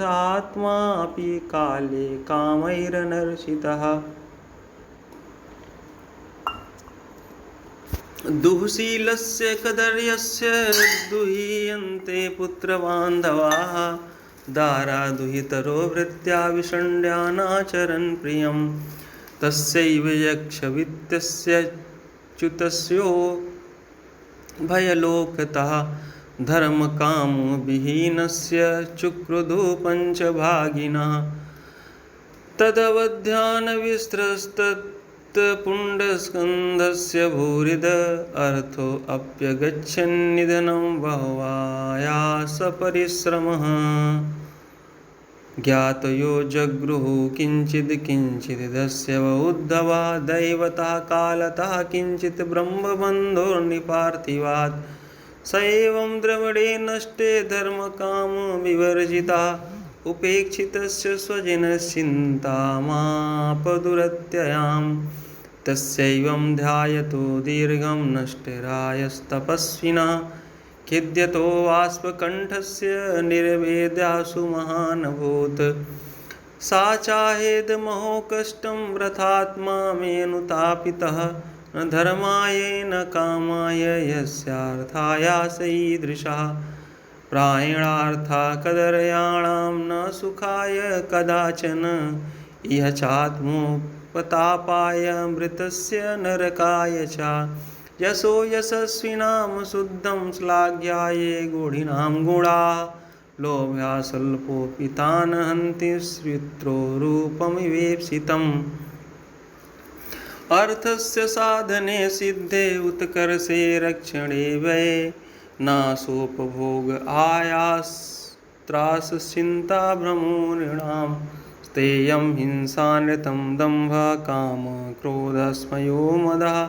काले कामैरनर्षितः दुःशीलस्य कदर्यस्य दुह्यन्ते पुत्रबान्धवाः दारादुहितरो वृत्त्या विषण्ड्यानाचरन् प्रियं तस्यैव यक्षवित्तस्य च्युतस्यो भयलोकतः धर्मकामविहीनस्य चुक्रुधो पञ्चभागिनः तदवध्यानविस्त्रस्तत्पुण्डस्कन्धस्य भूरिद अर्थोऽप्यगच्छन्निधनं बह्वायासपरिश्रमः ज्ञातयो जगृहुः किञ्चिदस्य उद्धवा दैवतः कालतः किञ्चित् ब्रह्मबन्धोर्निपार्थिवात् स एवं द्रविडे नष्टे धर्मकामविवर्जिता उपेक्षितस्य स्वजनश्चिन्तामापदुरत्ययां तस्यैवं ध्यायतो दीर्घं नष्टिरायस्तपस्विना खिद्यतो वाष्पकण्ठस्य निर्वेद्यासु महानभूत् सा चाहेद महो कष्टं व्रथात्मा मेऽनुतापितः न धर्माय न कामाय यस्यार्थायास ईदृशः प्रायणार्था कदर्याणां न सुखाय कदाचन इह चात्मोपतापाय मृतस्य नरकाय च यशो यशस्विनां शुद्धं श्लाघ्याये गुणिनां गुणाः लोभ्या स्वल्पोऽपि तान् हन्ति श्रुत्रो रूपमिवेप्सितम् अर्थस्य साधने सिद्धे उत्कर्षे रक्षणे वै नाशोपभोग आयास्त्रासश्चिन्ता भ्रमो नृणां स्तेयं हिंसानृतं दम्भः कामः क्रोधस्मयो मदः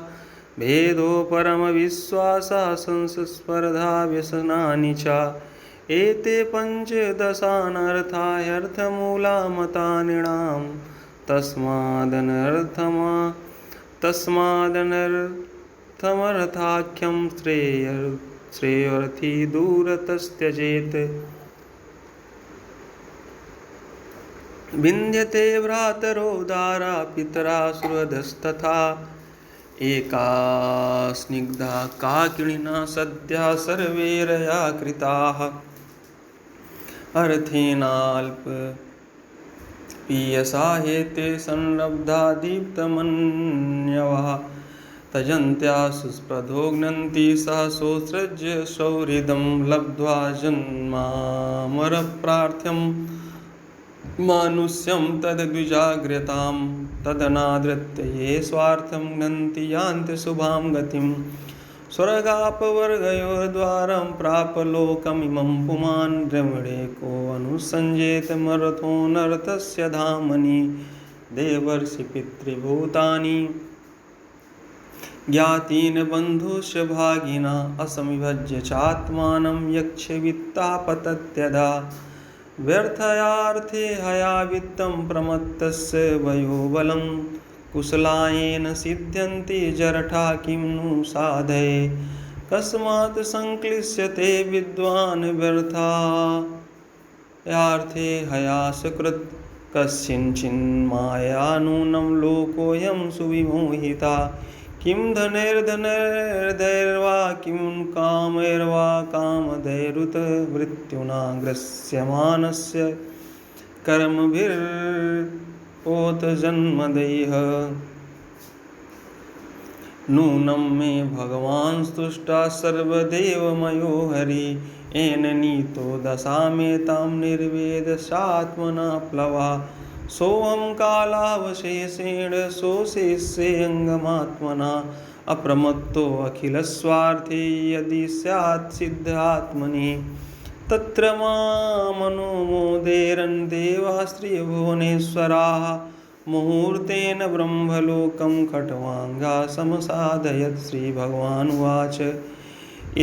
भेदो परमविश्वासः संस्पर्धा व्यसनानि च एते पञ्चदशानर्था ह्यर्थमूला मता नृणां तस्मादनर्थमर्थाख्यं श्रेयोर्थी दूरतस्त्यजेत् विन्द्यते भ्रातरो दारा पितरा सुहृदस्तथा एका स्निग्धा काकिनिना सद्यः सर्वैरया कृताः अर्थेनाल्प पीयसा हेते संरब्धा दीप्तमन्यवः तजन्त्या सुस्पृधो घ्नन्ति सहसोत्सृज्य सौहृदं लब्ध्वा जन्मामरप्रार्थ्यं मानुष्यं तद्विजाग्र्यतां तदनादृत्य ये स्वार्थं घ्नन्ति यान्ति शुभां गतिं स्वर्गापवर्गयोर्द्वारं प्रापलोकमिमं पुमान् द्रविडे को अनुसञ्जेत मरथोऽनर्थस्य धामनि देवर्षि पितृभूतानि ज्ञातीन् बन्धुश्च भागिना असंविभज्य चात्मानं यक्षवित्तापतत्यदा व्यर्थयार्थे हयावित्तं प्रमत्तस्य वयोबलं कुशलायेन सिद्ध्यन्ति जरठा किं नु साधये कस्मात् संक्लिश्यते विद्वान् व्यर्थायार्थे हयासकृत् कस्मिंश्चिन्माया नूनं लोकोऽयं सुविमोहिता किं धनैर्धनैर्धैर्वा किं कामैर्वा कामधैरुत मृत्युना ग्रस्यमानस्य कर्मभिर्पोत जन्मदैः नूनं मे भगवान् स्तुष्टा सर्वदेवमयो हरि येन नीतो दशामेतां निर्वेदशात्मना प्लवा सोऽहं कालावशेषेण शोषेष्येऽङ्गमात्मना अप्रमत्तो अखिलस्वार्थी यदि स्यात् सिद्धात्मनि तत्र मामनुमोदेरन् देवास्त्रिभुवनेश्वराः मुहूर्तेन ब्रह्मलोकं खट्वाङ्गा समसाधयत् श्रीभगवानुवाच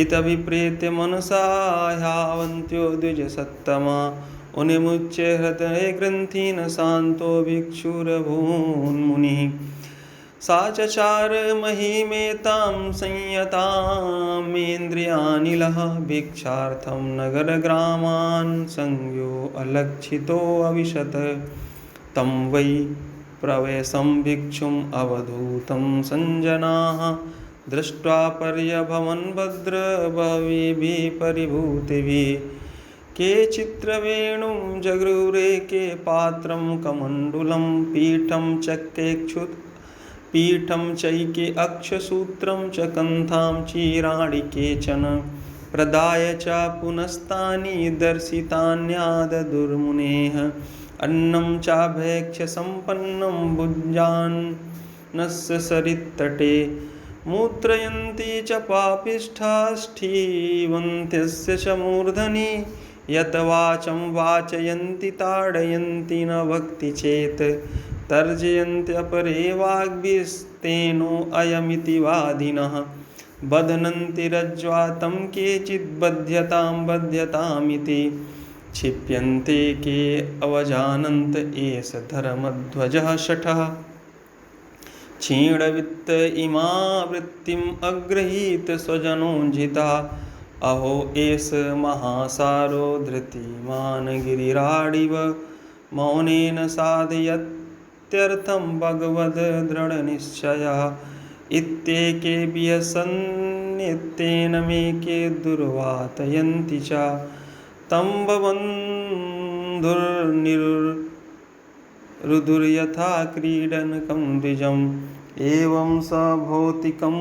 इतभिप्रेत्य मनसा ह्यावन्त्यो द्विजसत्तमा उन्मुच्य हृदये ग्रन्थीन् शान्तो भिक्षुरभून्मुनिः सा चचार महिमेतां संयतामेन्द्रियानिलः भिक्षार्थं नगरग्रामान् संज्ञो अलक्षितोऽविशत् तं वै प्रवेशं भिक्षुम् अवधूतं सञ्जनाः दृष्ट्वा पर्यभवन् भद्रभवेभिः परिभूतिभिः के चित्रवेणुं जगृहे के पात्रं कमण्डलं पीठं चैके अक्षसूत्रं च कन्थां चीराणि केचन प्रदाय च पुनस्तानि दर्शितान्याददुर्मुनेः अन्नं चाभैक्ष्य सम्पन्नं भुञ्जानस्य सरित्तटे मूत्रयन्ति च पापिष्ठाष्ठीवन्त्यस्य च मूर्धनि यत वाचं वाचयन्ति ताडयन्ति न भक्ति चेत् तर्जयन्त्यपरे वाग्भिस्तेनो अयमिति वादिनः बध्नन्ति रज्ज्वातं केचित् बध्यतामिति क्षिप्यन्ते के अवजानन्त एष धर्मध्वजः शठः क्षीणवित्त इमा वृत्तिम् अग्रहीत स्वजनोज्झिता अहो एष महासारो धृतिमान् गिरिराडिव मौनेन साधयत्यर्थं भगवद् दृढनिश्चयः इत्येके व्यसन्नित्येन मेके दुर्वातयन्ति च तं बन्धुर्निरुरुधुर्यथा क्रीडनकं द्विजम् एवं स भौतिकं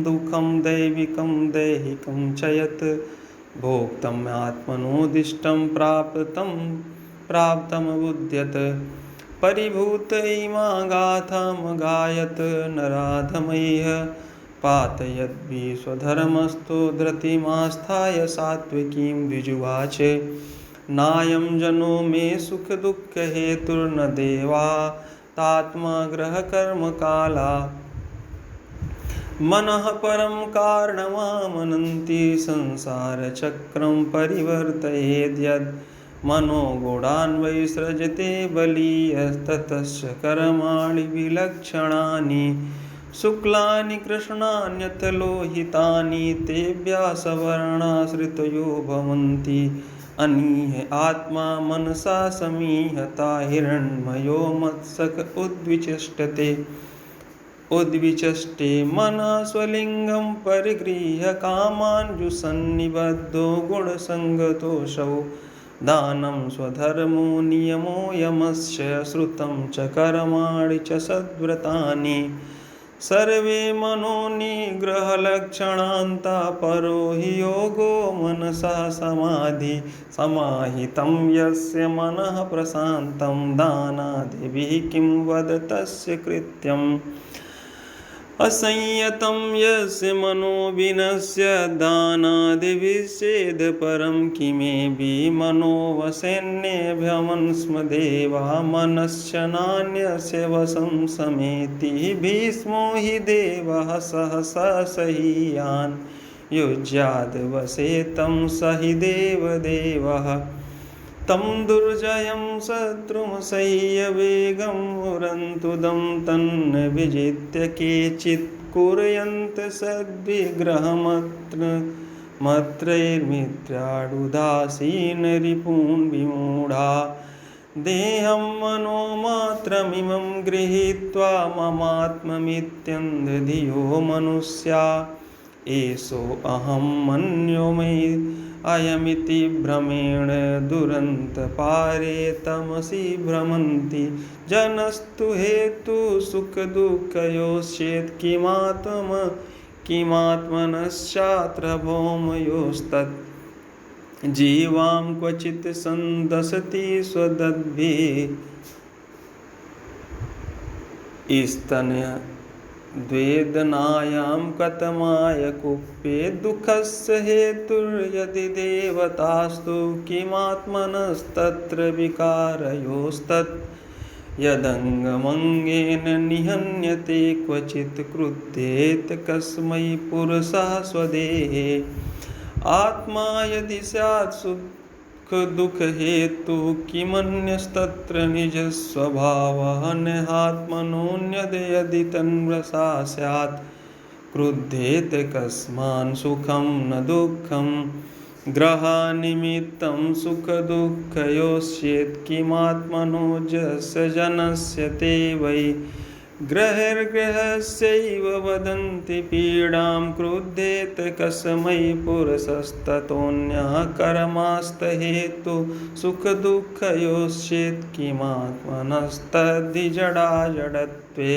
दुःखं दैविकं दैहिकं च यत् भोक्तम् आत्मनोदिष्टं प्राप्तमबुध्यत परिभूत इमा गाथामगायत नराधमैः पातयद्भिः स्वधर्मस्थो धृतिमास्थाय सात्विकीं द्विजुवाच नायं जनो मे सुखदुःखहेतुर्न देवा तात्मग्रहकर्मकाला मनः परं कारणमामनन्ति संसारचक्रं परिवर्तयेद्यद् मनोगुणान् वै सृजते बलीयस्ततश्च कर्माणि विलक्षणानि शुक्लानि कृष्णान्यथ लोहितानि तेभ्यः सवर्णाश्रितयो भवन्ति अनीह आत्मा मनसा समीहता हिरण्मयो मत्सक उद्विचष्टे मनः स्वलिङ्गं परिगृह्य कामाञ्जुसन्निबद्धो गुणसङ्गतोऽसौ दानं स्वधर्मो नियमो यमस्य श्रुतं च कर्माणि च सद्व्रतानि सर्वे मनोनिग्रहलक्षणान्ता परो हि योगो मनसा समाधि समाहितं यस्य मनः प्रशान्तं दानादिभिः किं वद तस्य कृत्यम् असंयतं यस्य मनो विनश्य दानादिभिश्चेद् परं किमेभिः मनो वशेन्येभ्यमन् स्म देवा मनश्च नान्यस्य वशं समेति भीष्मो हि देवः सहसा सहीयान् युज्याद्वशे तं स हि देवदेवः तं दुर्जयं शत्रुमसह्य वेगं मुरन्तुदं तन्न विजित्य केचित् कुर्यन्त सद्विग्रहमत्रैर्मित्राडुदासीन रिपून् विमूढा देहं मनोमात्रमिमं गृहीत्वा ममात्ममित्यन्धधियो मनुष्या एषोऽहं मन्यो मयि अयमिति भ्रमेण दुरन्तपारे तमसि भ्रमन्ति जनस्तु हेतु सुखदुःखयोश्चेत् किमात्मनश्चात्र भौमयोस्तत् जीवां क्वचित् सन्दसति स्वदद्भिः स्तन्य द्वेदनायां कतमाय कुप्ये दुःखस्य हेतुर्यदि देवतास्तु किमात्मनस्तत्र विकारयोस्तत् यदङ्गमङ्गेन निहन्यते क्वचित् क्रुध्येत कस्मै पुरुषः स्वदेहे आत्मा यदि स्यात् दुःखहेतु किमन्यस्तत्र निजस्वभावः नात्मनोऽन्यद् यदि तन्मसा स्यात् क्रुध्येत कस्मान् सुखं न दुःखं ग्रहनिमित्तं सुखदुःखयोश्चेत् किमात्मनोजस्य जनस्य ते वै ग्रहैर्ग्रहस्यैव वदन्ति पीडां क्रुध्येत कस्मै पुरुषस्ततोऽन्यः कर्मास्तहेतु सुखदुःखयोश्चेत् किमात्मनस्तद्धि जडाजडत्वे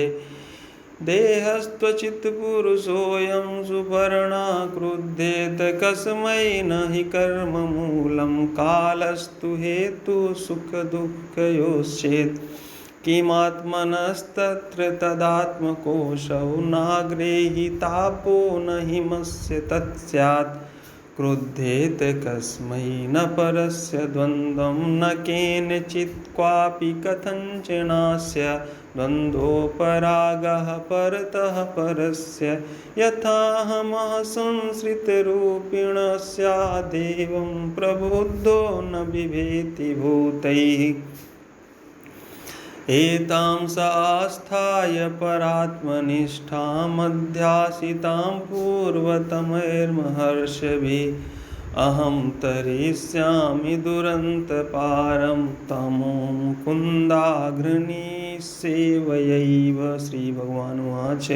देहस्त्वचित् पुरुषोऽयं सुपर्णा क्रुध्येत कस्मै न हि कर्ममूलं कालस्तु हेतुः सुखदुःखयोश्चेत् किमात्मनस्तत्र तदात्मकोशौ नाग्रेहि तापो न हिमस्य तत्स्यात् क्रुध्येत कस्मै न परस्य द्वन्द्वं न केनचित् क्वापि कथञ्चनास्य द्वन्द्वोपरागः परतः परस्य यथाहमः संसृतरूपिणस्यादेवं प्रबुद्धो न बिभेति भूतैः एतां स आस्थाय परात्मनिष्ठामध्यासितां पूर्वतमैर्महर्षिभिः अहं तरिष्यामि दुरन्तपारं तमो मुकुन्दाघ्रणीसेवयैव। श्री भगवान उवाच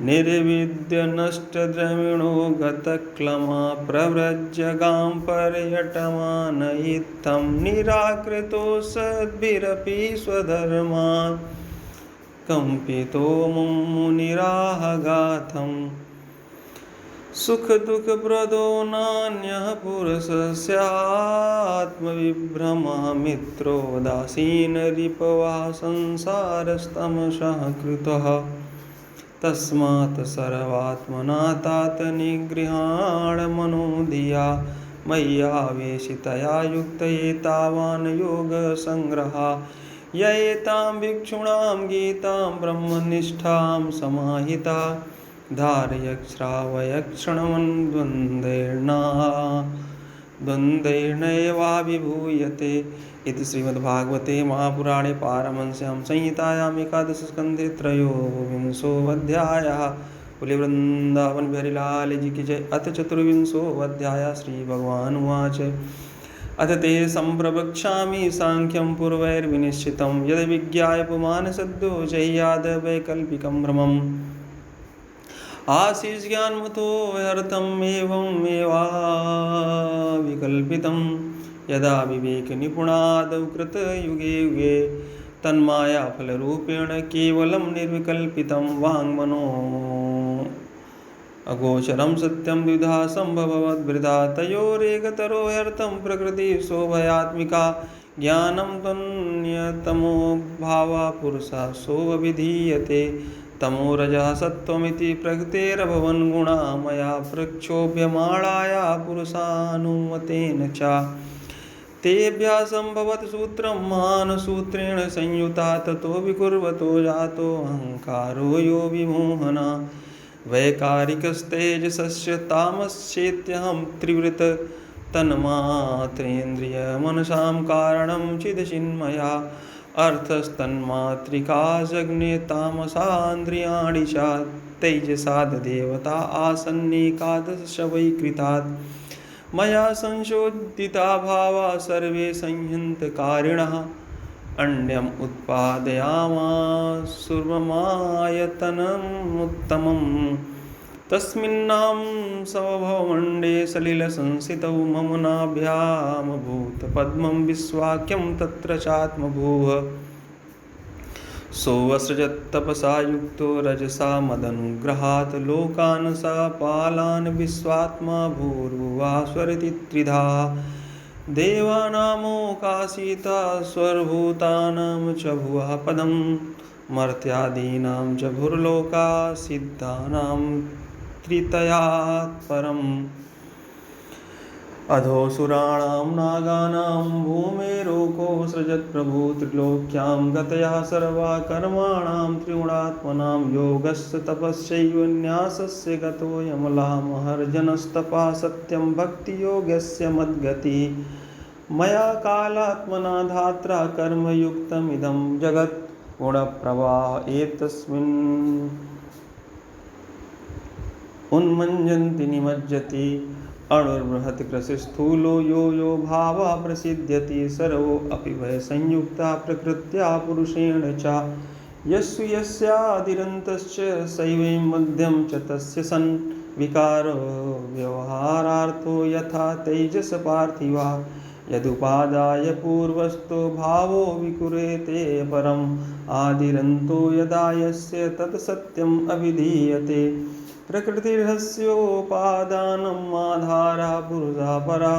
निर्विद्य नष्टद्रविणो गतक्लमा प्रव्रजगां पर्यटमान इत्थं निराकृतो सद्भिरपि स्वधर्मान् कंपितो मुनिराहगाथम् सुखदुःखप्रदो नान्यः पुरुषस्यात्मविभ्रमः मित्रोदासीनरिपवः संसारस्तमसः कृतः तस्मात् सर्वात्मना तात निगृहाण मनोधिया मय्यावेशितया युक्त एतावान् योगसंग्रहा य एतां भिक्षूणां गीतां ब्रह्मनिष्ठां समाहिता धारयक् श्रावयक् शृण्वन् द्वन्द्वैर्नैवाभिभूयते। इति श्रीमद्भागवते महापुराणे पारमहंस्यां संहितायाम् एकादशस्कन्धे त्रयोविंशोऽध्यायः। बोले वृंदावन बिहारी लाल जी की जय। अथ चतुर्विंशोऽध्यायः। श्री भगवान उवाच अथ ते सम्प्रवक्ष्यामि साङ्ख्यं पूर्वैर्विनिश्चितं यद् विज्ञाय पुमान् सद्यो जह्याद वैकल्पिकं भ्रमम् आसीत् ज्ञानमतो ह्यर्थम् एवमेवाविकल्पितं यदा विवेकनिपुणादौ कृतयुगे युगे तन्मायाफलरूपेण केवलं निर्विकल्पितं वाङ्मनो अगोचरं सत्यं द्विधा सम्भवद्वृथा तयोरेकतरो ह्यर्थं प्रकृतिशोभयात्मिका ज्ञानं त्वन्यतमो भावा पुरुषा सोऽभिधीयते तमो रजः सत्त्वमिति प्रकृतेरभवन् गुणा मया प्रक्षोभ्यमाणाया पुरुषानुमतेन च तेभ्यः भवत् सूत्रं मानसूत्रेण संयुता ततो विकुर्वतो जातो अहङ्कारो यो विमोहना वैकारिकस्तेजसस्य तामस्येत्यहं त्रिवृत तन्मात्रेन्द्रियमनसां कारणं चिदचिन्मया अर्थस्तन्मात्रिकाजग्ने तामसान्द्रियाणि च तैजसादेवता आसन्नेकादश वै कृतात् मया संशोधिता भावा सर्वे संहन्तकारिणः अन्यम् उत्पादयामासुर्वमायतनमुत्तमम् तस्मिन्नां सवभवमण्डे सलिलसंसितौ मम नाभ्यामभूतपद्मं विश्वाक्यं तत्र चात्मभूः सोऽसृजत्तपसा युक्तो रजसा मदनुग्रहात् लोकान् स पालान् विश्वात्मा भूर्भुवः त्रिधा देवानामोकासीता स्वर्भूतानां च भुवः पदं मर्त्यादीनां च भूर्लोका सिद्धानां त्रितयात् परम् अधोऽसुराणां नागानां भूमेरोको सृजत्प्रभु त्रिलोक्यां गतया सर्वा कर्माणां त्रिगुणात्मनां योगस्य तपस्यैव न्यासस्य गतो यमलामहर्जनस्तपः सत्यं भक्तियोगस्य मद्गतिः मया कालात्मना धात्रा कर्मयुक्तमिदं जगत् गुणप्रवाह एतस्मिन् उन्मञ्जन्ति निमज्जति अणुर्बृहत् कृषिस्थूलो यो यो भावः प्रसिद्ध्यति सर्वोऽपि वै संयुक्ता प्रकृत्या पुरुषेण च यस्सु यस्यादिरन्तश्च सैवं मध्यं च तस्य सन् विकारो व्यवहारार्थो यथा तेजस पार्थिवा यदुपादाय पूर्वस्तो भावो विकुर्यते परम् आदिरन्तो यदा यस्य तत् सत्यम् अभिधीयते प्रकृतिर्हस्योपादानम् आधारः पुरुषः परः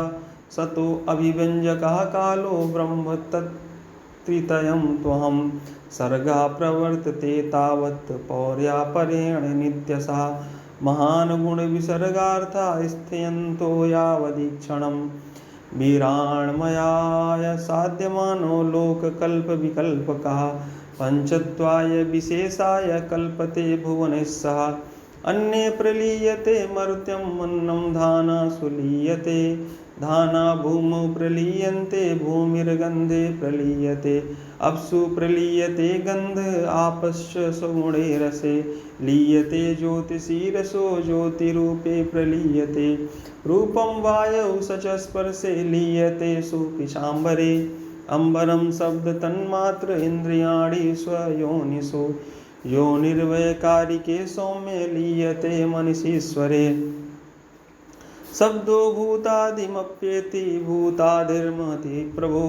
सतो अभिव्यञ्जकः कालो ब्रह्म तत्त्रितयं त्वहं सर्गः प्रवर्तते तावत् पौर्यापरेण नित्यशः महान् गुणविसर्गार्था स्थयन्तो यावदीक्षणम् वीराण्मयाय साध्यमानो लोककल्पविकल्पकः पञ्चत्वाय विशेषाय कल्पते भुवनैः सह अन्ये प्रलीयते मर्त्यं मन्नं धाना सुलीयते धाना भूमौ प्रलीयन्ते भूमिर्गन्धे प्रलीयते अप्सु प्रलीयते गन्ध आपश्च सगुणे रसे लीयते ज्योतिषी रसो ज्योतिरूपे प्रलीयते रूपं वायौ सच स्पर्शे लीयते सुपिशाम्बरे अम्बरं शब्दतन्मात्र इन्द्रियाणि स्वयोनिषु योनिर्वैकारिके सौम्ये लीयते मनसीश्वरे शब्दो भूतादिमप्येति भूतादिर्महति प्रभो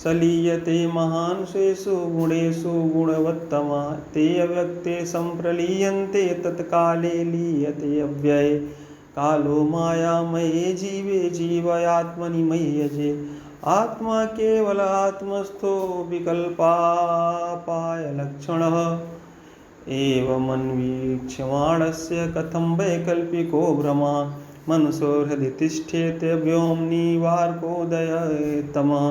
सलीयते महान् स्वेषु गुणेषु गुणवत्तमा ते अव्यक्ते सम्प्रलीयन्ते तत्काले लीयते अव्यये कालो मायामये जीवे जीवयात्मनि मय्यजे आत्मा केवल आत्मस्थो विकल्पापायलक्षणः एवमन्वीक्ष्यमाणस्य कथं वैकल्पिको भ्रमा मनसो हृदि तिष्ठेत व्योम्निवार्कोदयतमः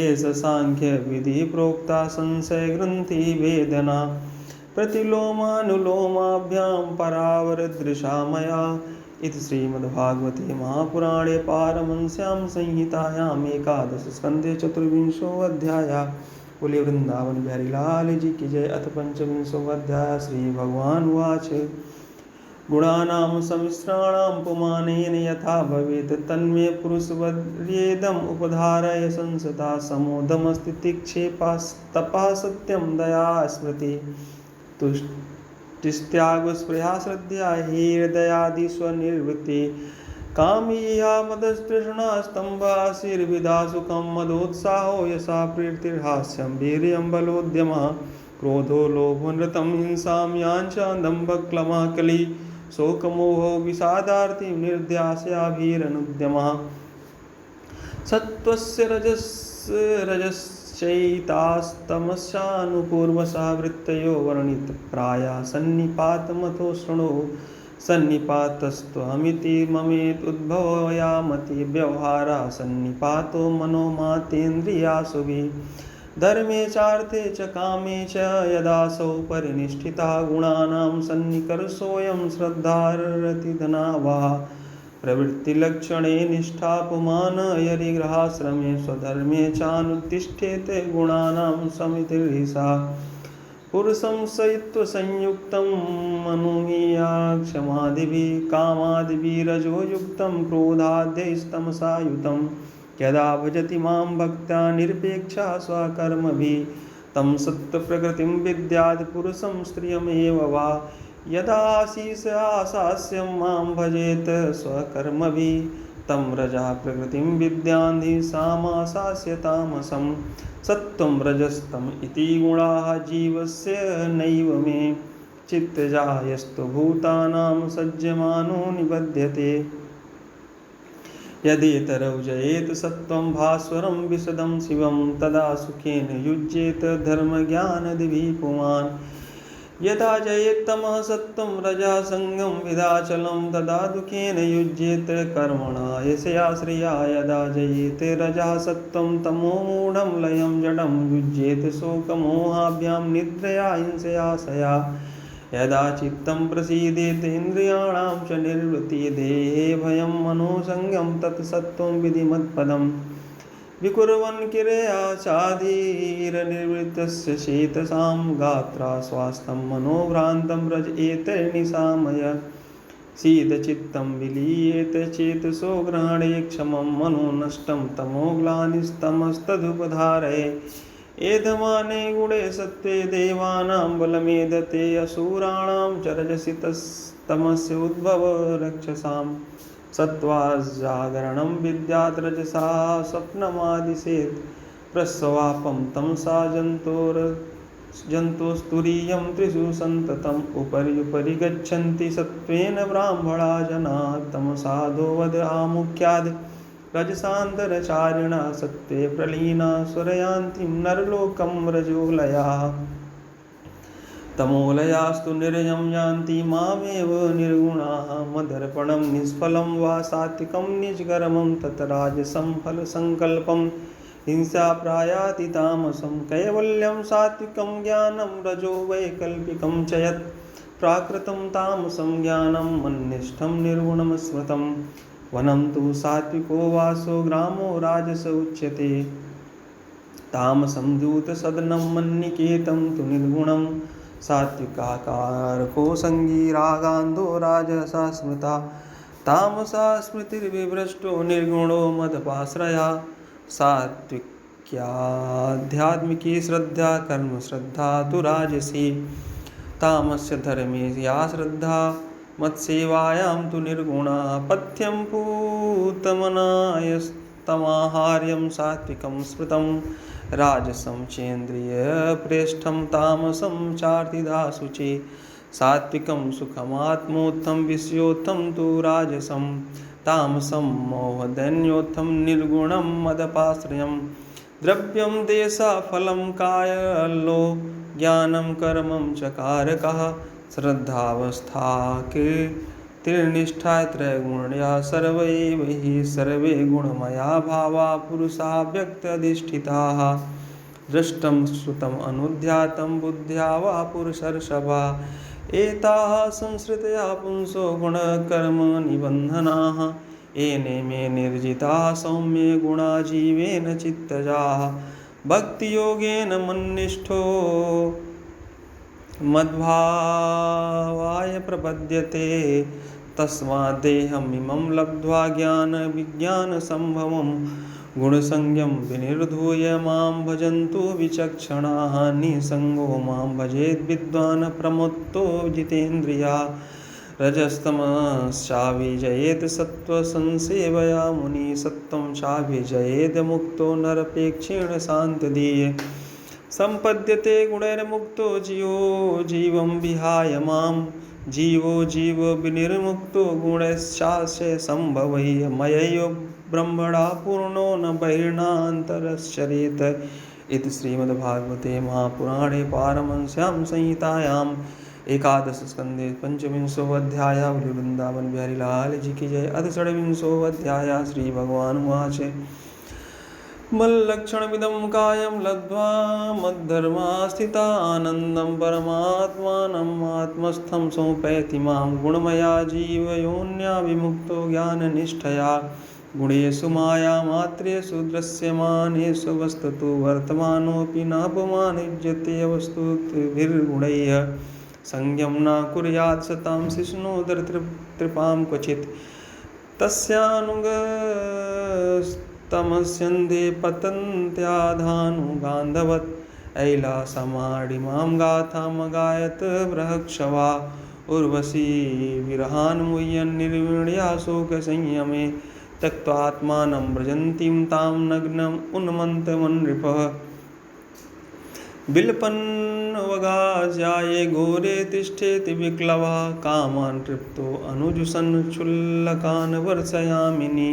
एष सांख्यविधि प्रोक्ता संशयग्रन्थि वेदना प्रतिलोमानुलोमाभ्यां परावरदृशा मया इति श्रीमद्भागवते महापुराणे पारमहंस्यां संहितायाम् एकादशस्कन्धे चतुर्विंशोऽध्यायः। बोले वृंदावन बिहारी लाल जी की जय। अथ पंचविंशोऽध्यायः। श्री भगवान् उवाच गुणानां सम्मिश्राणां पुमानेन यथा भवेत् तन्मे पुरुषवर्येदम् उपधारय संसदा समोदमस्तितिक्षेपस्तपः सत्यं दया स्मृति तुष्टिस्त्यागस्पृहा श्रद्धा हृदयादि स्वनिर्वृत्ति कामीया मदस्तृष्णा स्तम्भाशीर्विदा सुखं मदोत्साहो यशा प्रीतिर्हास्यं वीर्यं बलोद्यमः क्रोधो लोभो नृतं हिंसां याञ्चा दम्भक्लमः कली शोकमोहो विषादार्ति निर्ध्यास्याभिरनुद्यमः सत्त्वस्य रजश्चैतास्तमस्यानुपूर्वशः वृत्तयो वर्णितप्राया सन्निपातमथो शृणु सन्निपातस्त्वहमिति ममेत उद्भवयामति व्यवहारा सन्निपातो मनोमातेन्द्रियासुभिः धर्मे चार्थे च कामे च यदासौ परिनिष्ठिता गुणानां सन्निकर्षोऽयं श्रद्धारतिधनावः प्रवृत्तिलक्षणे निष्ठापमान यरिग्रहाश्रमे स्वधर्मे चानुतिष्ठेत गुणानां समितिर्हिसा पुरुषं सयित्वसंयुक्तं मनुमीयाक्षमादिभिः कामादिभिः रजोयुक्तं क्रोधाद्यैस्तमसायुतं यदा भजति मां भक्त्या निरपेक्षा स्वकर्मभिः तं सत्त्वप्रकृतिं विद्यात् पुरुषं स्त्रियमेव वा यदा आशास्यं मां भजेत स्वकर्मभिः तं रजा प्रकृतिं विद्यान्धि सामाशास्य तामसं सत्त्वं रजस्तम इति गुणाः जीवस्य नैव मे चित्तजायस्तु भूतानां सज्जमानो निबध्यते यदेतरौ जयेत सत्त्वं भास्वरं विशदं शिवं तदा सुखेन युज्येत धर्मज्ञानदिभिः पुमान् यदा जयेत्तमः सत्त्वं रजः संगं विदाचलं तदा दुःखेन युज्येत कर्मणा यशया श्रिया यदा जयेत रजः सत्त्वं तमो मूढं लयं जडं युज्येत शोकमोहाभ्यां निद्रया हिंसयाशया यदा चित्तं प्रसीदेत इन्द्रियाणां च निर्वृतिः देहे भयं मनोसंगं तत्सत्त्वं विधिमत्पदम् विकुर्वन् किरया चाधीरनिर्वृत्तस्य चेतसां गात्रा स्वास्थं मनोभ्रान्तं व्रजेतर्निशामय शीतचित्तं विलीयेत चेतसो ग्रहणे क्षमं मनो नष्टं तमोग्लानिस्तमस्तदुपधारये एधमाने गुणे सत्त्वे देवानां बलमेधते असुराणां च रजसि तमस्य उद्भव रक्षसाम् सत्त्वाजागरणं विद्यात् रजसा स्वप्नमादिशेत् प्रस्वापं तमसा जन्तोस्तुरीयं त्रिषु सन्ततम् उपरि गच्छन्ति सत्त्वेन ब्राह्मणा जनाः तमसाधो वद आमुख्याद् रजसान्तरचारिणा सत्त्वे प्रलीना स्वरयान्ति नरलोकं रजोलयाः तमोलयास्तु निर्यं यान्ति मामेव निर्गुणाः मदर्पणं निष्फलं वा सात्विकं निष्कर्मं तत् राजसं फलसङ्कल्पं हिंसा प्रायाति तामसं कैवल्यं सात्विकं ज्ञानं रजो वैकल्पिकं च यत् प्राकृतं तामसं ज्ञानं मन्निष्ठं निर्गुणं स्मृतं वनं तु सात्विको वासो ग्रामो राजस उच्यते तामसं दूतसदनं मन्निकेतं तु निर्गुणं सात्विकाकारको संगी रागान्धो राजसा स्मृता तामसा स्मृतिर्विभ्रष्टो निर्गुणो मदपाश्रया सात्विक्याध्यात्मिकी श्रद्धा कर्म श्रद्धा तु राजसी तामस्य धर्मे या श्रद्धा मत्सेवायां तु निर्गुणा पथ्यं पूतमनायस्तमाहार्यं सात्विकं स्मृतं राजसं चेन्द्रियप्रेष्ठं तामसं चार्तिदा शुचि सात्विकं सुखमात्मोत्थं विषयोत्थं तु राजसं तामसं मोहदैन्योत्थं निर्गुणं मदपाश्रयं द्रव्यं देशफलं कायलो ज्ञानं कर्मं च कारकः श्रद्धावस्था कीर्तिर्निष्ठा त्रैगुण्या सर्व एव हि सर्वे गुणमया भावा पुरुषा व्यक्ताधिष्ठिताः दृष्टं श्रुतम् अनुध्यातं बुद्ध्या वा पुरुषर्षभा एताः संसृतया पुंसो गुणकर्म निबन्धनाः एने मे निर्जिताः सौम्ये गुणा जीवेन चित्तजाः भक्तियोगेन मन्निष्ठो मद्भावाय प्रपद्यते तस्माद्देहमिमं लब्ध्वा ज्ञानविज्ञानसम्भवं गुणसंज्ञं विनिर्धूय मां भजन्तु विचक्षणाः निसङ्गो मां भजेद् विद्वान् प्रमत्तो जितेन्द्रिया रजस्तमश्चाभिजयेत् सत्त्वसंसेवया मुनिः सत्त्वं चाभिजयेत् मुक्तो नरपेक्षेण शान्तदीय सम्पद्यते गुणैर्मुक्तो जीवो जीवं विहाय मां जीवो जीव विनिर्मुक्तो गुणैश्चास्य सम्भवैः मयैव ब्रह्मणा पूर्णो न बहिर्नान्तरश्चरेत इति श्रीमद्भागवते महापुराणे पारमहंस्यां संहितायाम् एकादश स्कंदे पंचविंशोऽध्याय वृंदावन बिहारी लाल जी की जय। अथ षड्विंशोऽध्याय श्री भगवान उवाच मल्लक्षणमिदं कायं लब्ध्वा मद्धर्मा स्थिता आनन्दं परमात्मानम् आत्मस्थं समुपैति मां गुणमया जीवयोन्या विमुक्तो ज्ञाननिष्ठया गुणेषु मायामात्रेषु दृश्यमानेषु वस्तुतु वर्तमानोऽपि नापमानयुज्यते वस्तुभिर्गुणैः संज्ञं न कुर्यात् सतां शिष्णोदरतृपां क्वचित् तस्यानुगस्तमस्यन्धे पतन्त्याधानुगान्धवत् ऐलासमाडिमां गाथामगायत बृहक्षवा उर्वशी विरहान्मुह्यन् निर्वीण्या शोकसंयमे त्यक्त्वात्मानं व्रजन्तीं तां नग्नम् उन्मन्त्रमन्नृपः बिलपन्नवगाज्याये घोरे तिष्ठेति विक्लवः कामान् तृप्तो अनुजुषन् क्षुल्लकान् वर्षयामिनी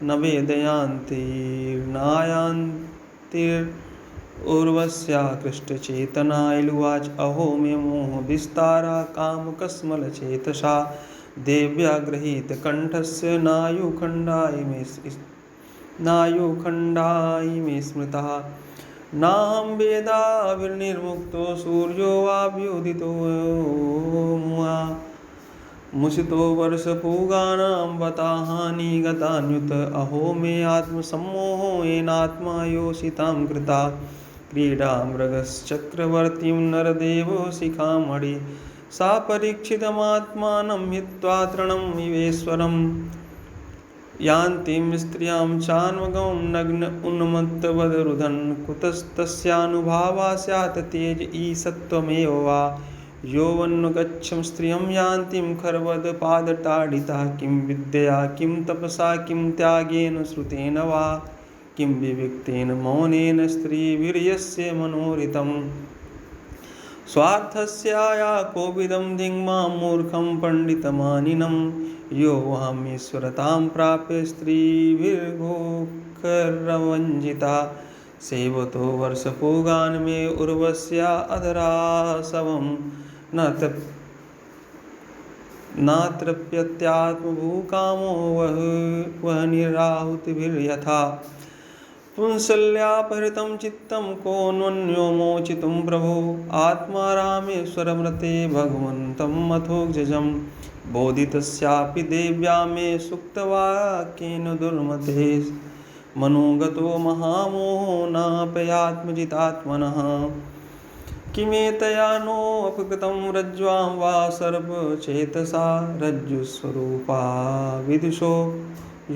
न वेदयान्तिर्नायान्तिर्उर्वश्या कृष्टचेतना इलुवाच अहो मे मोहविस्तारा कामकस्मलचेतसा देव्या गृहीतकण्ठस्य नायुखण्डायि मे स्मृतः नाहं वेदाविर्निर्मुक्तो सूर्यो वाभ्युदितो मुसितो वर्षपूगानां वताहानि गतान्युत अहो मे आत्मसम्मोहो येनात्मा योषितां कृता क्रीडा मृगश्चक्रवर्तीं नरदेवो शिखामणि सा परीक्षितमात्मानं हित्वा तृणं विवेश्वरम् यान्तीं स्त्रियां चान्वगं नग्न उन्मत्तवदरुधन् कुतस्तस्यानुभावा स्यात् तेज ईसत्त्वमेव वा यौवन्नुगच्छं स्त्रियं यान्तीं खरवदपादताडिता किं विद्यया किं तपसा किं त्यागेन श्रुतेन वा किं विविक्तेन मौनेन स्त्रीवीर्यस्य मनोरितम् स्वार्थस्याया कोविदं धिङ्मां मूर्खं पण्डितमानिनं यो वामीश्वरतां प्राप्य स्त्रीभिर्गोखरवञ्जिता सेवतो वर्षपूगान् मे उर्वश्या अधरासवं न तृप्यत्यात्मभूकामो वह निराहुतिभिर्यथा पुंसल्यापहृतं चित्तं को न्वन्यो मोचितुं प्रभो आत्मा रामेश्वरमृते भगवन्तं मथोग्जं बोधितस्यापि देव्या मे सुक्तवाक्येन दुर्मते मनोगतो महामोहो नापयात्मजितात्मनः किमेतया नोऽपकृतं रज्ज्वां वा सर्पचेतसा रज्जुस्वरूपा विदुषो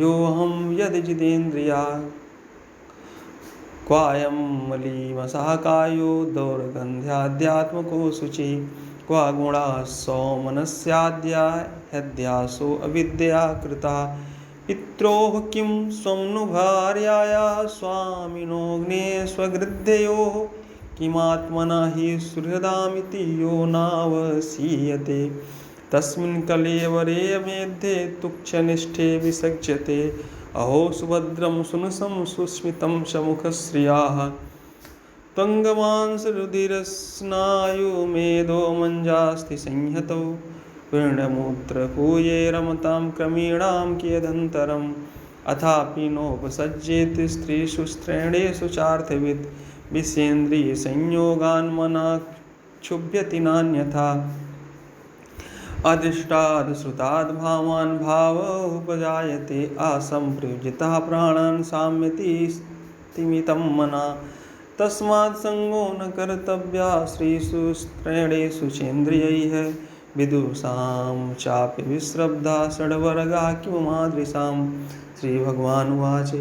योऽहं यदजितेन्द्रिया क्वायं मलीमसः दौर्गन्ध्याध्यात्मको शुचि क्वा गुणा सौमनस्याद्या ह्यध्यासो अविद्या कृता पित्रोः किं स्वं नु भार्याया स्वामिनोऽग्ने स्वगृध्ययोः किमात्मना हि सुहृदामिति यो नावसीयते तस्मिन् कलेवरे मेध्ये तुच्छनिष्ठे विसज्यते अहो सुभद्रं सुनसं सुस्मितं शमुखश्रियाः त्वङ्गमांसरुधिरस्नायुमेधो मञ्जास्ति संहतौ पीर्णमूत्रकूये रमतां क्रमीणां कियदन्तरम् अथापि नोपसज्जेति स्त्रीषु स्त्रीणेषु चार्थविद् विषेन्द्रियसंयोगान्मना क्षुभ्यति नान्यथा अदृष्टादश्रुताद् भावान् भाव उपजायते असंप्रयुजितः प्राणान् साम्यति स्तिमितं मना तस्मात् संगो न कर्तव्या स्त्रीषु स्त्रीणेषु चेन्द्रियैः विदुषां चापि विश्रब्धा षड्वर्गा किमुमादृशां श्रीभगवानुवाच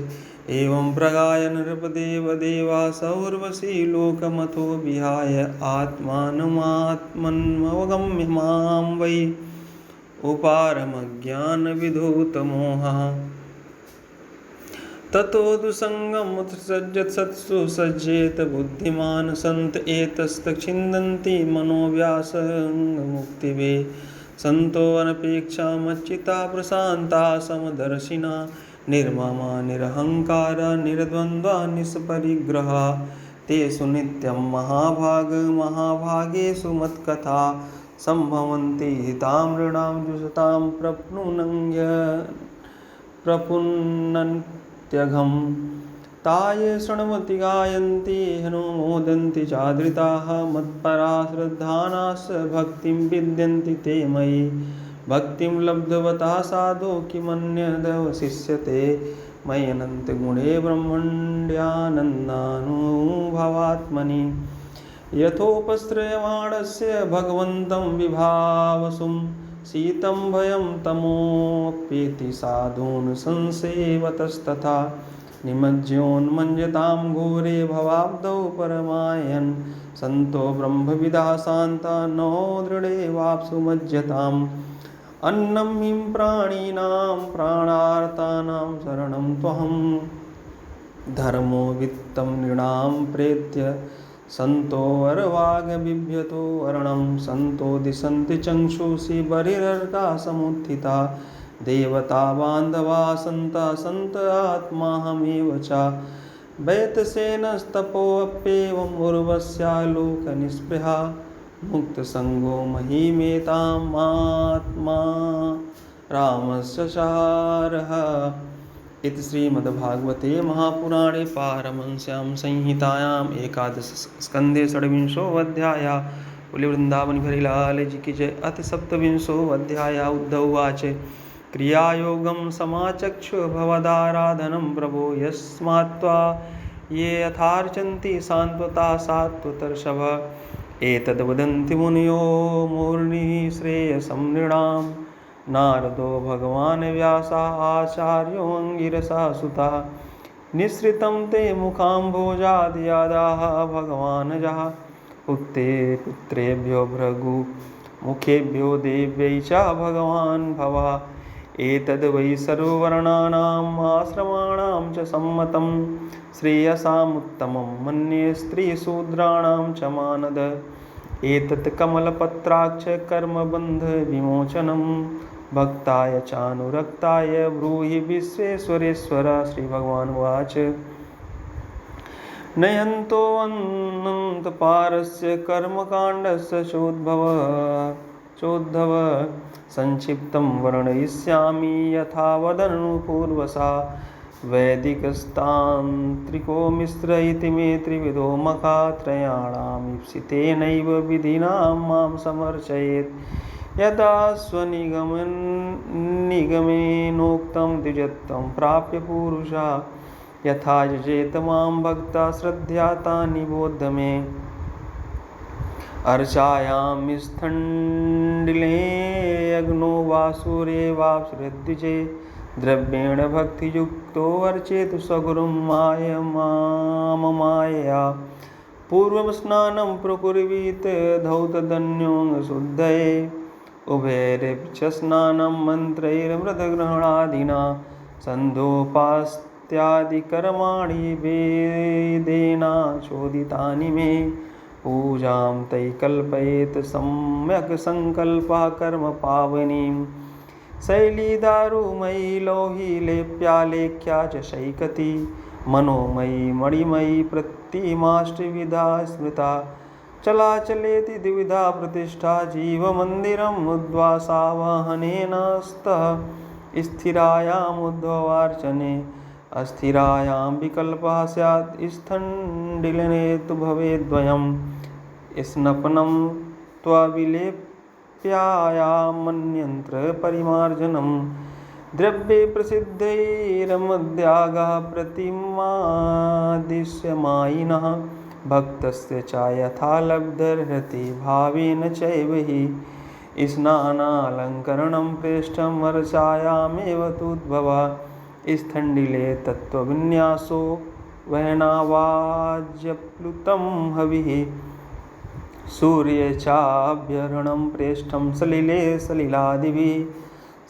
एवं प्रगाय नृपदेव देवासौर्वशी लोकमथो विहाय आत्मानमात्मन्मवगम्य मां वै उपारमज्ञानविधूतमोहः ततो दुसङ्गमुत्सृज्यत्सत्सु सज्जेत बुद्धिमान् सन्त एतस्तच्छिन्दन्ति मनोव्यासङ्गमुक्तिवे सन्तो अनपेक्षामच्चिता प्रशान्ता समदर्शिना निर्ममा निरहङ्कारा निर्द्वन्द्वा निष्परिग्रहा तेषु नित्यं महाभागेषु मत्कथा सम्भवन्ति हितामृणां जुषतां प्रपुनन्त्यघम् ताये शृण्वन्ति गायन्ति हनुमोदन्ति चादृताः मत्परा श्रद्धानाश्च भक्तिं विद्यन्ति ते मयि भक्तिं लब्धवता साधो किमन्यदवशिष्यते मयि अनन्तगुणे ब्रह्मण्ड्यानन्दानुभवात्मनि यथोपस्त्रयमाणस्य भगवन्तं विभावसुं शीतं भयं तमोऽप्येति साधून् संसेवतस्तथा निमज्जोन्मञ्जतां घोरे भवाब्धौ परमायन् सन्तो ब्रह्मविदः शान्ता नो दृढे वाप्सु मज्जताम् अन्नं हिं प्राणिनां प्राणार्तानां शरणं त्वहं धर्मो वित्तं नृणां प्रेत्य सन्तो वरवागबिभ्यतो वर्णं सन्तो दिशन्ति चक्षुषि बहिरर्कासमुत्थिता देवता बान्धवा सन्ता सन्त आत्माहमेव च वैतसेनस्तपोऽप्येवम् उर्वश्यालोकनिस्पृहा मुक्तसङ्गो महिमेतामात्मा रामस्य सारः इति श्रीमद्भागवते महापुराणे पारमहंस्यां संहितायाम् एकादशस्कन्धे षड्विंशोऽध्यायः। बोले वृंदावन बिहारी लाल जी की जय। अथ सप्तविंशोऽध्यायः। उद्धव उवाच क्रियायोगं समाचक्षु भवदाराधनं प्रभो यस्मात्त्वा ये यथार्चन्ति सान्त्वता सात्वतर्षभ एतद्वदन्ति मुनयो मूर्निः श्रेयसं नृणां नारदो भगवान् व्यासः आचार्यो अङ्गिरसः सुतः निःसृतं ते मुखाम्भोजाद्यादाः भगवानजः पुत्रेभ्यो भृगु मुखेभ्यो देव्यै च भगवान् भवः। एतद् वै सर्ववर्णानाम् आश्रमाणां च सम्मतं श्रेयसामुत्तमं मन्ये स्त्रीशूद्राणां च मानद। एतत् कमलपत्राक्ष कर्मबन्धविमोचनं भक्ताय चानुरक्ताय ब्रूहि विश्वेश्वरेश्वर। श्रीभगवानुवाच नयन्तोऽनन्तपारस्य कर्मकाण्डस्य चोद्भव संक्षिप्तं वर्णयिष्यामि यथा वदन्पूर्वसा। वैदिकस्तान्त्रिको मिश्र इति मे त्रिविधो मखा त्रयाणामीप्सितेनैव विधिना मां समर्चयेत्। यदा स्वनिगमेनोक्तं द्विजत्वं प्राप्य पुरुषा यथा यजेत मां भक्ता श्रद्धया तानि बोध मे। अर्चायां स्थण्डिले यज्ञो वासुरे वाप्सुरद्विजे द्रव्येण भक्तियुक्तो अर्चेत स्वगुरुं मायया। पूर्वं स्नानं प्रकुर्वीत धौतधन्योऽङ्गशुद्धये उभयैरपि च स्नानं मन्त्रैर्मृतग्रहणादिना सन्ध्योपास्त्यादिकर्माणि वेदेनाचोदितानि मे। पूजां तै कल्पयेत् सम्यक् सङ्कल्पः कर्म पावनीं। शैलीदारुमयी लौहिलेप्यालेख्या च शैकती मनोमयी मणिमयी प्रतिमाष्टविधा स्मृता। चलाचलेति द्विविधा प्रतिष्ठा जीवमन्दिरम् उद्वासावाहनेन स्तः स्थिरायामुद्भवार्चने। अस्थिरायां विकल्पः स्यात् स्थण्डिलने तु भवेद्वयम् स्नपनं त्वविलेप्यायामन्यत्र परिमार्जनं। द्रव्ये प्रसिद्धैरमद्यागः प्रतिमादिश्यमायिनः भक्तस्य च यथा लब्धर्हति भावेन चैव हि। स्नानालङ्करणं प्रेष्ठम् अर्चायामेव तूद्भवा। स्थण्डिले तत्त्वविन्यासो वह्नावाज्यप्लुतं हविः। सूर्ये चाभ्यर्हणं प्रेष्ठं सलिले सलिलादिभिः।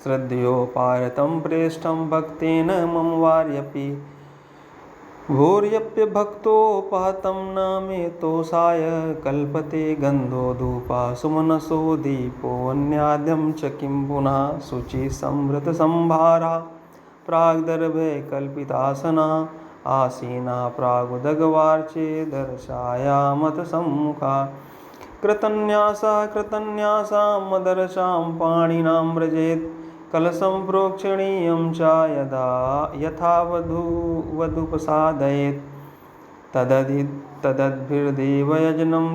श्रद्धयोपारतं प्रेष्ठं भक्तेन मम वार्यपि। भूर्यप्यभक्तोपहतं न मे तोषाय कल्पते। गन्धो धूपा सुमनसो दीपोऽन्याद्यं च किं पुनः। शुचि संभृतसंभारा प्राग्दर्भे कल्पितासना। आसीना प्रागुदगवार्चे दर्शायामथ सम्मुखा। कृतन्यासां मदर्शां पाणिनां व्रजेत्। कलशं प्रोक्षणीयं च यथा वधूपसादयेत्। तदद्भिर्देवयजनं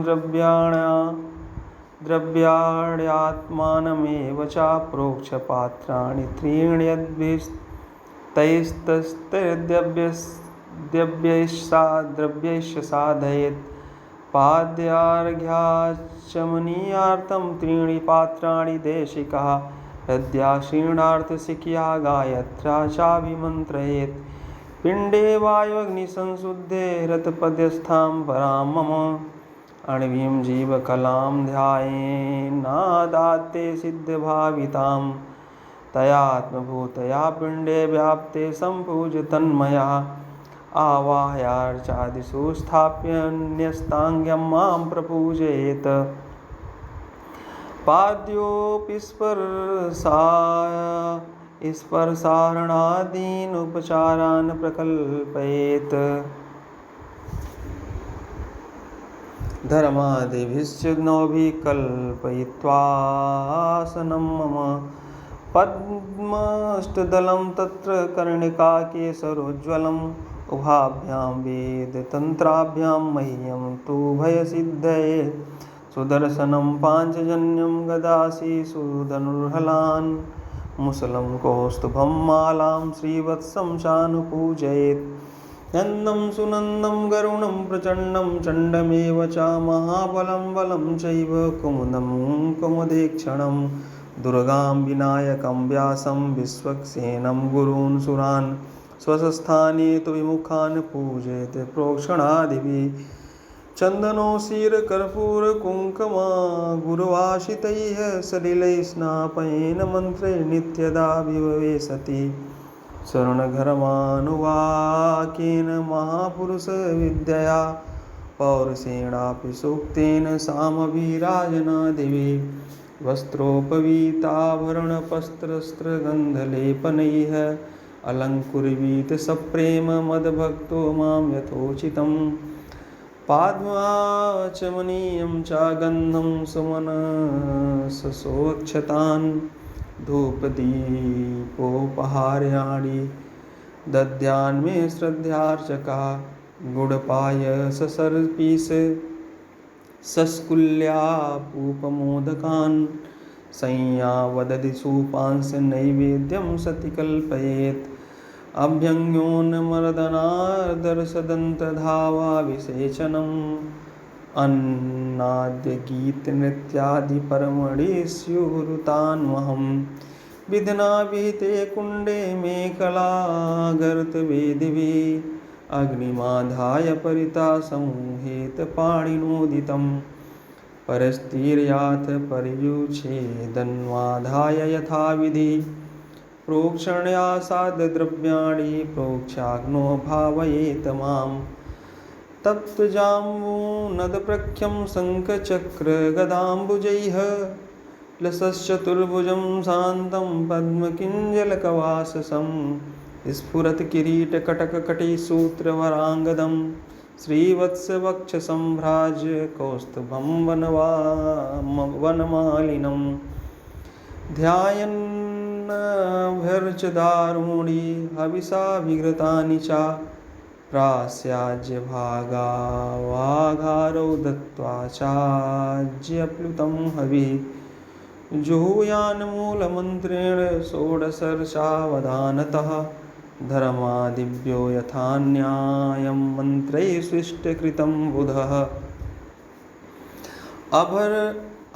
द्रव्याण्यात्मानमेव च प्रोक्ष्य पात्राणि त्रीणि यद्भिस्तैस्तैर्द्रव्यैश्च साधयेत्। पाद्यार्घ्याचमनीयार्थं त्रीणि पात्राणि देशिकः। हृद्या क्षीणार्थशिखया गायत्र्या चाभिमन्त्रयेत्। पिण्डे वायुअग्निसंशुद्धे रथपद्यस्थां परां मम। अणवीं जीवकलां ध्यायेन्नादात्ते सिद्धभावितां। तयात्मभूतया पिण्डे व्याप्ते सम्पूज्य तन्मया। आवाह्यार्चादिषु स्थाप्य न्यस्ताङ्ग्यं मां प्रपूजयेत्। पाद्योऽपि स्पर्शारणादीन् उपचारान् प्रकल्पयेत्। धर्मादिभिश्च नौभिः कल्पयित्वासनं मम। पद्मष्टदलं तत्र कर्णिका केसरोज्ज्वलम्। उभाभ्यां वेदतन्त्राभ्यां मह्यं तु भयसिद्धये। सुदर्शनं पाञ्चजन्यं गदासीषु धनुर्हलान्। मुसलं कौस्तुभं मालां श्रीवत्सं चानुपूजयेत्। नन्दं सुनन्दं गरुणं प्रचण्डं चण्डमेव च महाबलं बलं चैव कुमुदं कुमुदेक्षणं। दुर्गां विनायकं व्यासं विश्वक्सेनं गुरून् सुरान्। स्वस्वस्थाने तु विमुखान् पूजयेत् प्रोक्षणादिभिः। चन्दनोऽशीरकर्पूरकुङ्कुमा गुरुवाशितैः सलिलैः स्नापयेन मन्त्रे नित्यदा विभवेशति शरणघरमानुवाकेन महापुरुषविद्यया पौरुषेणापि सूक्तेन सामभिराजना दिवे वस्त्रोपवीताभरणपस्त्रस्त्रगन्धलेपनैः अलङ्कुर्वीत सप्रेम मद्भक्तो मां यथोचितं पाद्माचमनीयं च गन्धं सुमनससोऽक्षतान् धूपदीपोपहार्याणि दद्यान्मे श्रद्धार्चका गुडपायससर्पीस सस्कुल्यापूपमोदकान् संयावदति सूपांस नैवेद्यं सति कल्पयेत् अभ्यङ्ग्योन्मर्दनादर्शदन्तधावाभिषेचनम् अन्नाद्यगीतनृत्यादिपरमणि स्युरुतान्वहं विधना विहिते कुण्डे मेखलागर्तवेदिभिः अग्निमाधाय परिता समूहेत पाणिनोदितं परस्तीर्याथ पर्युच्छेदन्वाधाय यथाविधि प्रोक्षणया साधद्रव्याणि प्रोक्षाग्नो भावयेत मां तप्तजाम्बूनदप्रख्यं शङ्खचक्रगदाम्बुजैः लसश्चतुर्भुजं शान्तं पद्मकिञ्जलकवाससं स्फुरत्किरीटकटककटिसूत्रवराङ्गदं श्रीवत्सवक्षसम्भ्राज्य कौस्तुभं वनमालिनं ध्यायन्नभ्यर्चदारूणि हविषाभिघृतानि च प्रास्याज्यभागावाघारौ दत्त्वा चाज्यप्लुतं हविः जुहूयान्मूलमन्त्रेण षोडशर्षावधानतः धर्मादिभ्यो यथा न्यायं मन्त्रैः सृष्टकृतं बुधः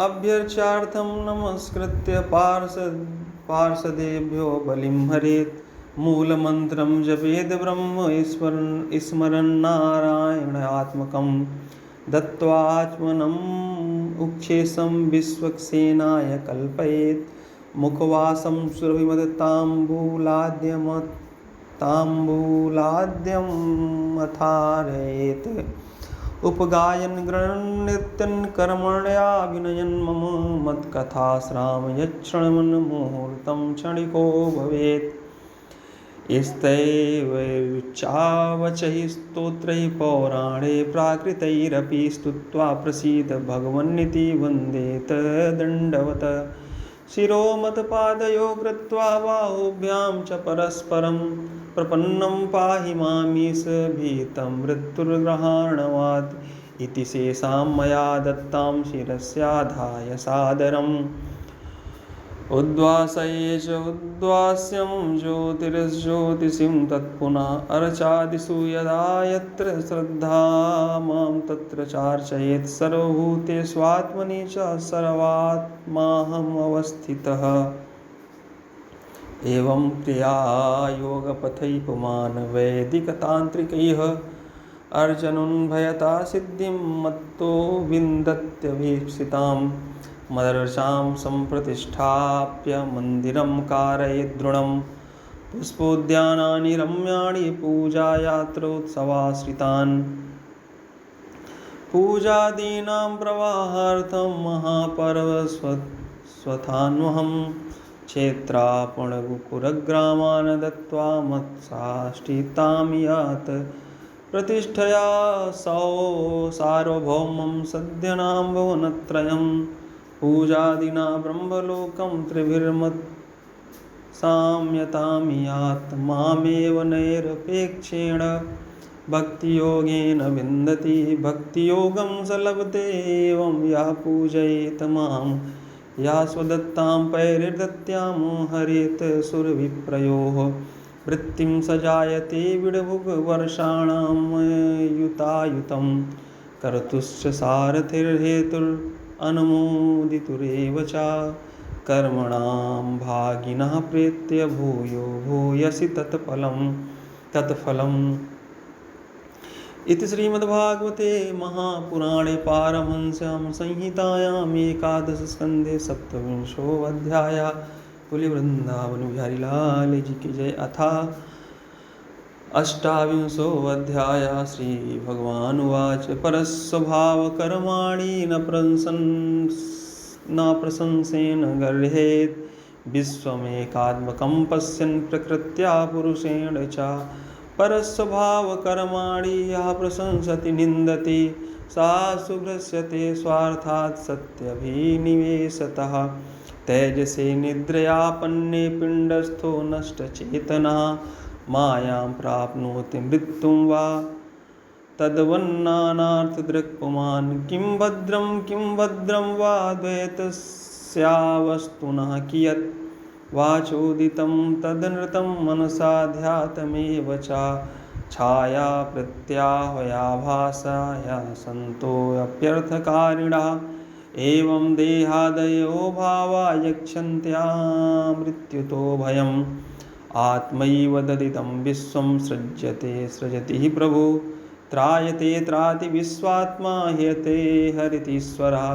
अभ्यर्च्यार्थं नमस्कृत्य पार्षदेभ्यो बलिं हरेत् मूलमन्त्रं जपेद ब्रह्म स्मरन्नारायणात्मकं दत्त्वात्मनम् उच्छेषं विश्वक्सेनाय कल्पयेत् मुखवासं सुरभिमदताम्बूलाद्यमथारयेत् उपगायन् गृह्णन्नृत्यन् कर्मण्याभिनयन् मम मत्कथाश्राम यच्छृण्वन् क्षणिको भवेत् स्तैर्वच्चावचैः स्तोत्रैः पौराणे प्राकृतैरपि स्तुत्वा प्रसीद भगवन्निति वन्देत दण्डवत् शिरोमत्पादयो कृत्वा बाहुभ्यां च परस्परं प्रपन्नं पाहि मामीश भीतं मृत्युर्ग्रहाणवात् इति शेषां मया दत्तां शिरस्याधाय सादरम् उद्वासये च उद्वास्यं ज्योतिर्ज्योतिषीं तत्पुनः अर्चादिषु यदा यत्र श्रद्धा मां तत्र चार्चयेत् सर्वभूतेष्वात्मनि च सर्वात्माहम् अवस्थितः एवं क्रिया योगपथैः पुमान् वैदिकतान्त्रिकैः अर्जुनोन्भयता सिद्धिं मत्तो विन्दत्यभीप्सिताम् मदर्शां सम्प्रतिष्ठाप्य मन्दिरं कारयेत् दृढं पुष्पोद्यानानि रम्याणि पूजायात्रोत्सवाश्रितान् पूजादीनां प्रवाहार्थं महापर्वस्वथान्वहं क्षेत्रापणगुकुरग्रामान् दत्त्वा मत्साष्टितां यात् प्रतिष्ठया सार्वभौमं सद्यनां भुवनत्रयं पूजादिना ब्रह्मलोकं त्रिभिर्मत्साम्यतां यात् मामेव नैरपेक्षेण भक्तियोगेन विन्दति भक्तियोगं स लभते एवं या पूजयेत मां या स्वदत्तां पैर्दत्यां हरेत सुरविप्रयोः वृत्तिं सजायते विडभुगवर्षाणां युतायुतं कर्तुश्च सारथिर्हेतुरनुमोदितुरेव च कर्मणां भागिनः प्रेत्य भूयो भूयसि तत्फलं इति श्रीमद्भागवते महापुराणे पारमहंस्यां संहितायाम् एकादशस्कन्धे सप्तविंशोऽध्यायः। बोले वृंदावन बिहारी लाल जी की जय। अथा अष्टाविंशोऽध्यायः। श्रीभगवानुवाच परस्वभावकर्माणि न प्रशंसेन गर्हेत् विश्वमेकात्मकं पश्यन् प्रकृत्या पुरुषेण च। परस्वभावकर्माणि यः प्रशंसति निन्दति सा सुभ्रश्यते स्वार्थात् सत्यभिनिवेशतः। तेजसे निद्रयापन्ने पिण्डस्थो नष्टचेतनः मायां प्राप्नोति मृत्युं वा तद्वन्नानार्थदृक्पुमान्। किं भद्रं वा द्वैतस्यावस्तुनः कियत् वाचोदितं तदनृतं मनसाध्यात्मेव च। छाया प्रत्याह्वयाभासा या सन्तोऽप्यर्थकारिणः एवं देहादयो भावा यक्षन्त्या मृत्युतो भयम्। आत्मैव ददितं विश्वं सृजति हि प्रभु त्रायते त्राति विश्वात्मा ह्यते हरितीश्वरः।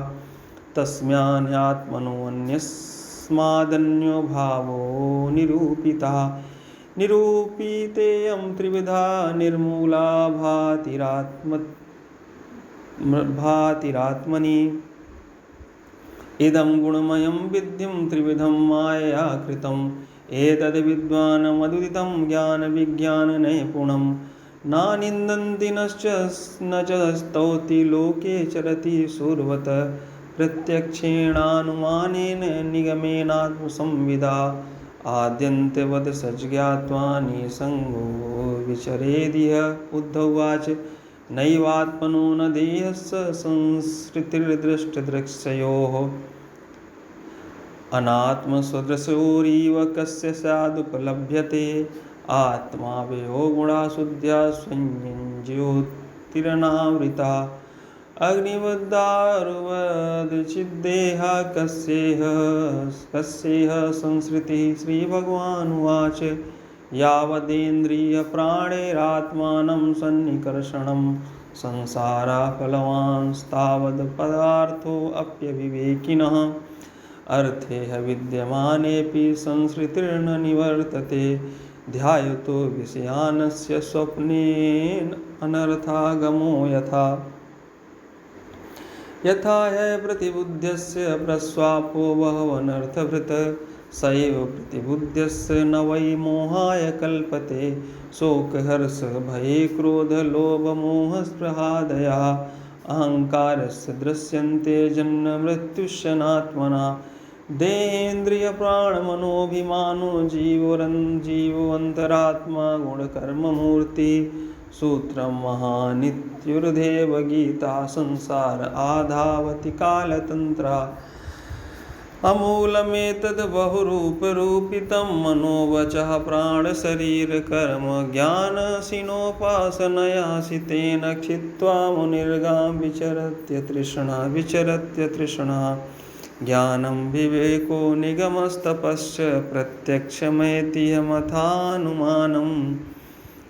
तस्मान्यात्मनो अन्यस्मादन्यो भावो निरूपितः। निरूपितेयं त्रिविधा निर्मूला भातिरात्मनि। इदं गुणमयं विद्यं त्रिविधं मायया कृतम्। एतद् मदुदितं ज्ञानविज्ञाननैपुणं। नानिन्दन्ति न च स्तौति लोके चरति शूरवत्। प्रत्यक्षेणानुमानेन निगमेनात्मसंविदा। आद्यन्त्यवत् सज्ज्ञात्वा निसङ्गो विचरेदिह। उद्धवाच नैवात्मनो न देहस्य संसृतिर्दृष्टदृश्ययोः। अनात्मसदृशोरिव कस्य स्यादुपलभ्यते। आत्मा वयो गुणाशुद्ध्या स्वयंज्योतिरनावृता। अग्निवद्दारुवदचिद्देह कस्येह संसृतिः। श्रीभगवानुवाच यावदेन्द्रियप्राणैरात्मानं सन्निकर्षणं संसारफलवांस्तावद् पदार्थोऽप्यविवेकिनः। अर्थेह विद्यमानेऽपि संसृतिर्न निवर्तते। ध्यायतो विषयानस्य स्वप्नेन अनर्थागमो यथा। यथा ह्य प्रतिबुद्धस्य प्रस्वापो बहवनर्थभृत् सैव प्रतिबुद्धस्य न वै मोहाय कल्पते। शोकहर्ष भये क्रोध लोभ मोहस्पृहादयः अहङ्कारस्य दृश्यन्ते जन्म मृत्युशनात्मना। देहेन्द्रियप्राणमनोभिमानो जीवोऽन्तरात्मा गुणकर्ममूर्ति। सूत्रं महानित्युर्देव गीता संसार आधावति कालतन्त्रा। अमूलमेतद् बहुरूपरूपितं मनोवचः प्राणशरीरकर्म ज्ञानसिनोपासनया सितेन क्षिप्त्वा मुनिर्गां विचरत्य तृष्णा। ज्ञानं विवेको निगमस्तपश्च प्रत्यक्षमेतिहमथानुमानम्।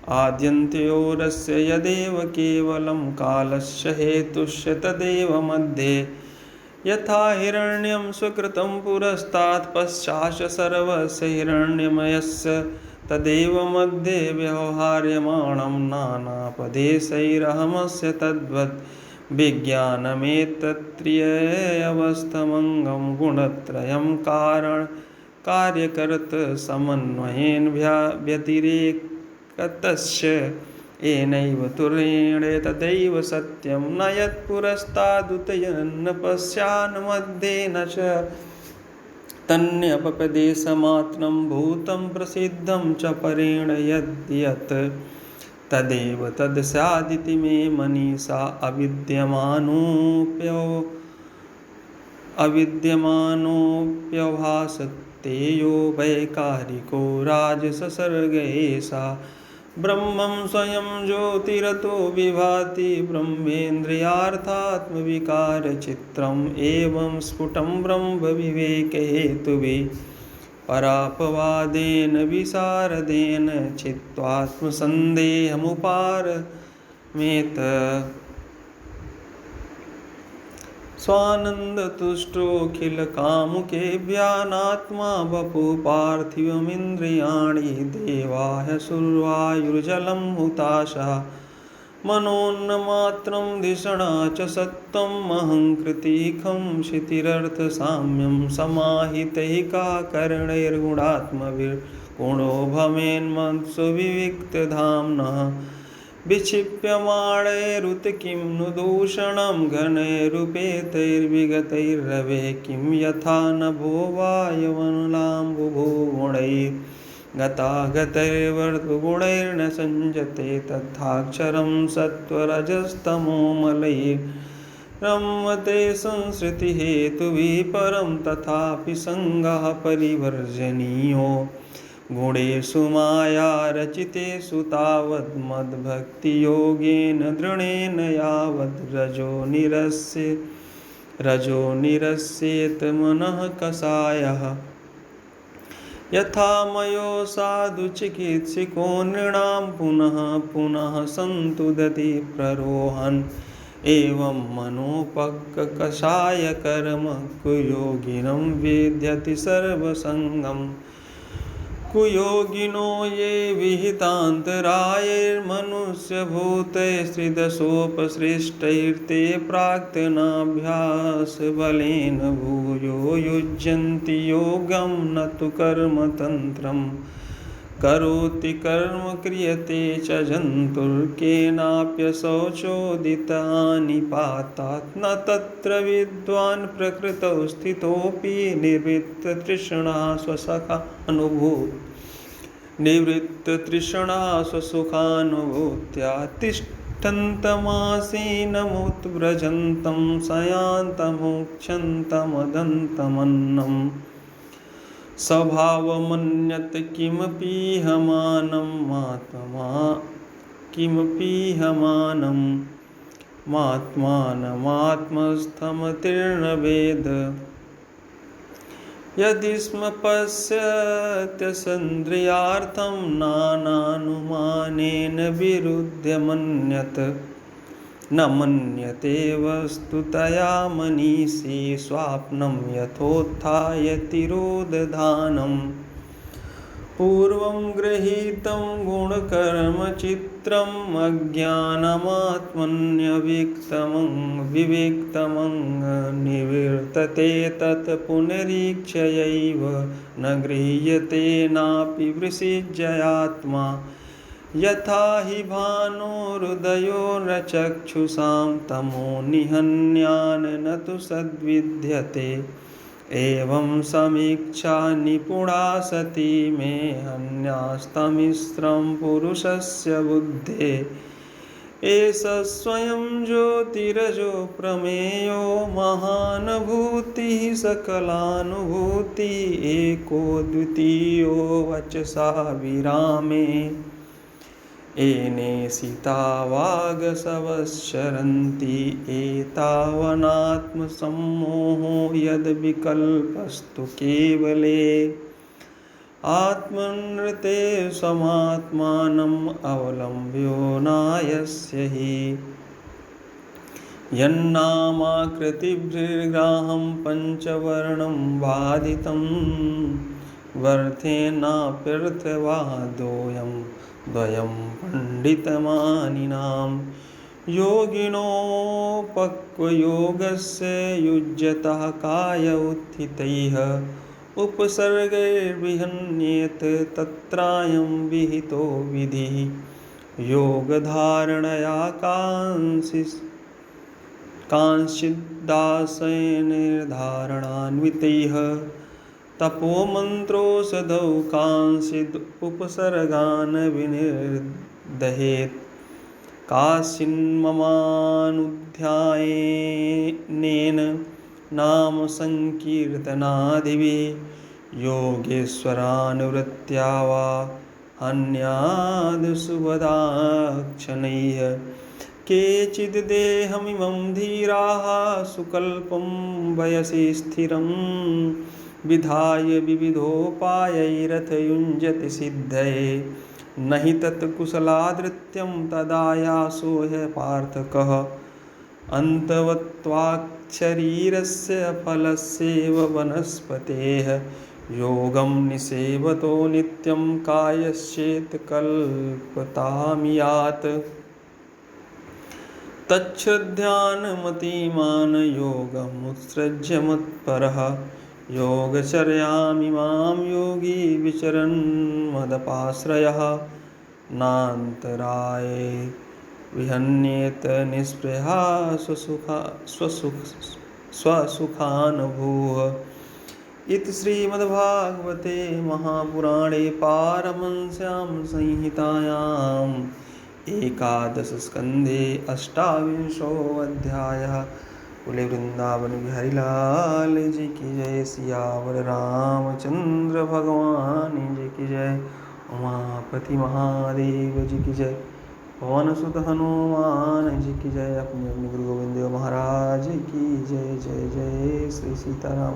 आद्यन्त्योरस्य यदेव केवलं कालस्य हेतुश्च तदेव मध्ये। यथा हिरण्यं सुकृतं पुरस्तात् पश्चात् सर्वस्य हिरण्यमयस्य तदेव मध्ये व्यवहार्यमाणं नानापदेशैरहमस्य तद्वत्। विज्ञानमेतत्त्रयवस्थमङ्गं गुणत्रयं कार्यकर्तृसमन्वयेन व्यतिरेकतस्य। येनैव तुर्येण तदैव सत्यं न यत्पुरस्तादुतयन्न पश्यान्मध्ये न च तन्यपदेशमात्रं भूतं प्रसिद्धं च परेण यद्यत् तदेव तद् स्यादिति मे मनीषा। अविद्यमानोऽप्यभासतेयो वैकारिको राजससर्ग एषा। ब्रह्मं स्वयं ज्योतिरतो विभाति ब्रह्मेन्द्रियार्थात्मविकारचित्रम्। एवं स्फुटं ब्रह्मविवेकहेतुभिः परापवादेन विशारदेन चित्त्वात्मसन्देहमुपार मेत स्वानन्दतुष्टोऽखिलकामुकेभ्यानात्मा वपु पार्थिवमिन्द्रियाणि देवाह्यसुर्वायुर्जलं हुताशः मनोन्नमात्रं धिषणा च सत्त्वम् अहङ्कृतिखं क्षितिरर्थसाम्यं समाहितैकाकरणैर्गुणात्मभिर्गुणो भवेन्मत्सु विविक्तधाम्नः विक्षिप्यमाणैरुत किं नु दूषणं घनैरुपेतैर्विगतैर्रवे किं यथा नभो वायवनलाम्बुभुगुणैः गतागतैर्वर्तुगुणैर्न सञ्जते तथाक्षरं सत्त्वरजस्तमोमलैः रमते संसृतिहेतुभिः परं तथापि सङ्गः परिवर्जनीयो गुणेषु माया रचितेषु तावत् मद्भक्तियोगेन दृढेन यावत् रजो निरस्येत मनः कषायः यथा मयो साधु चिकित्सिको नृणां पुनः पुनः सन्तुदति प्ररोहन् एवं मनोपक्कषायकर्म कुयोगिनं वेद्यति सर्वसङ्गम् कुयोगिनो ये विहितान्तरायैर्मनुष्यभूतैस्त्रिदशोपसृष्टैर्ते प्राक्तनाभ्यासबलेन भूयो युज्यन्ति योगं न तु कर्मतन्त्रम् करोति कर्म क्रियते च जन्तुर्केनाप्यशौचोदितानिपातात् न तत्र विद्वान् प्रकृतौ स्थितोऽपि निवृत्ततृष्णा स्वसुखानुभूत्या तिष्ठन्तमासीनमुत्व्रजन्तं शयान्तमोक्षन्तमदन्तमन्नम् स्वभावमन्यत् किमपीहमानमात्मानमात्मस्थमतीर्न वेद यदि स्म पश्यत्यसन्द्रियार्थं नानानुमानेन विरुध्य मन्यत् न मन्यते वस्तुतया मनीषी स्वाप्नं यथोत्थाय तिरोदधानम् पूर्वं गृहीतं गुणकर्मचित्रम् अज्ञानमात्मन्यविक्तमं तत् पुनरीक्षयैव न गृह्यते नापि वृषिज्यात्मा यथा हि भानुरुदयो न चक्षुषां तमो निहन्यान् न तु सद्विद्यते एवं समीक्षा निपुणा सती मे हन्यास्तमिश्रं पुरुषस्य बुद्धे एष स्वयं ज्योतिरजो प्रमेयो महानुभूतिः सकलानुभूतिः एको द्वितीयो वचसा विरामे एनेषितावागसवश्चरन्ति एतावनात्मसम्मोहो यद्विकल्पस्तु केवले आत्मनृते समात्मानम् अवलम्ब्यो नायस्य हि यन्नामाकृतिभिर्ग्राहं पञ्चवर्णं बाधितं वर्थेनाप्यर्थवादोऽयं द्वयं पण्डितमानिनां योगिनोपक्वयोगस्य युज्यतः काय उत्थितैः उपसर्गैर्विहन्येत तत्रायं विहितो विधिः योगधारणया कांश्चिद्दासेनैर्धारणान्वितैः तपोमन्त्रोषधौ कांश्चिद् उपसर्गान् विनिर्दहेत् काश्चिन्ममानुध्यायनेन नाम संकीर्तनादिभिः योगेश्वरानुवृत्त्या वा अन्यादशुभदाक्षणैः केचिद् देहमिमं धीराः सुकल्पं वयसि स्थिरं विधाय विविधोपायैरथ युञ्जति सिद्धये नहि तत्कुशलादृत्यं तदायासो ह्य पार्थ कः अन्तवत्त्वाक्षरीरस्य फलस्यैव वनस्पतेः योगं निसेवतो नित्यं कायश्चेत् कल्पतामियात् तच्छ्रद्ध्यानमतिमान् योगमुत्सृज्य मत्परः योगचर्यामिमां योगी विचरन् मदपाश्रयः नान्तराये विहन्येत निःस्पृहा स्वसुखानुभूः इति श्रीमद्भागवते महापुराणे पारमहंस्यां संहितायाम् एकादशस्कन्धे अष्टाविंशोऽध्यायः। बोले वृंदावन बिहारी लाल जी की जय। सियावर रामचंद्र भगवान जी की जय। उमापति महादेव जी की जय। पवन सुत हनुमान जी की जय। अपने अपने गुरु गोविंद देव महाराज की जय। जय जय श्री सीताराम।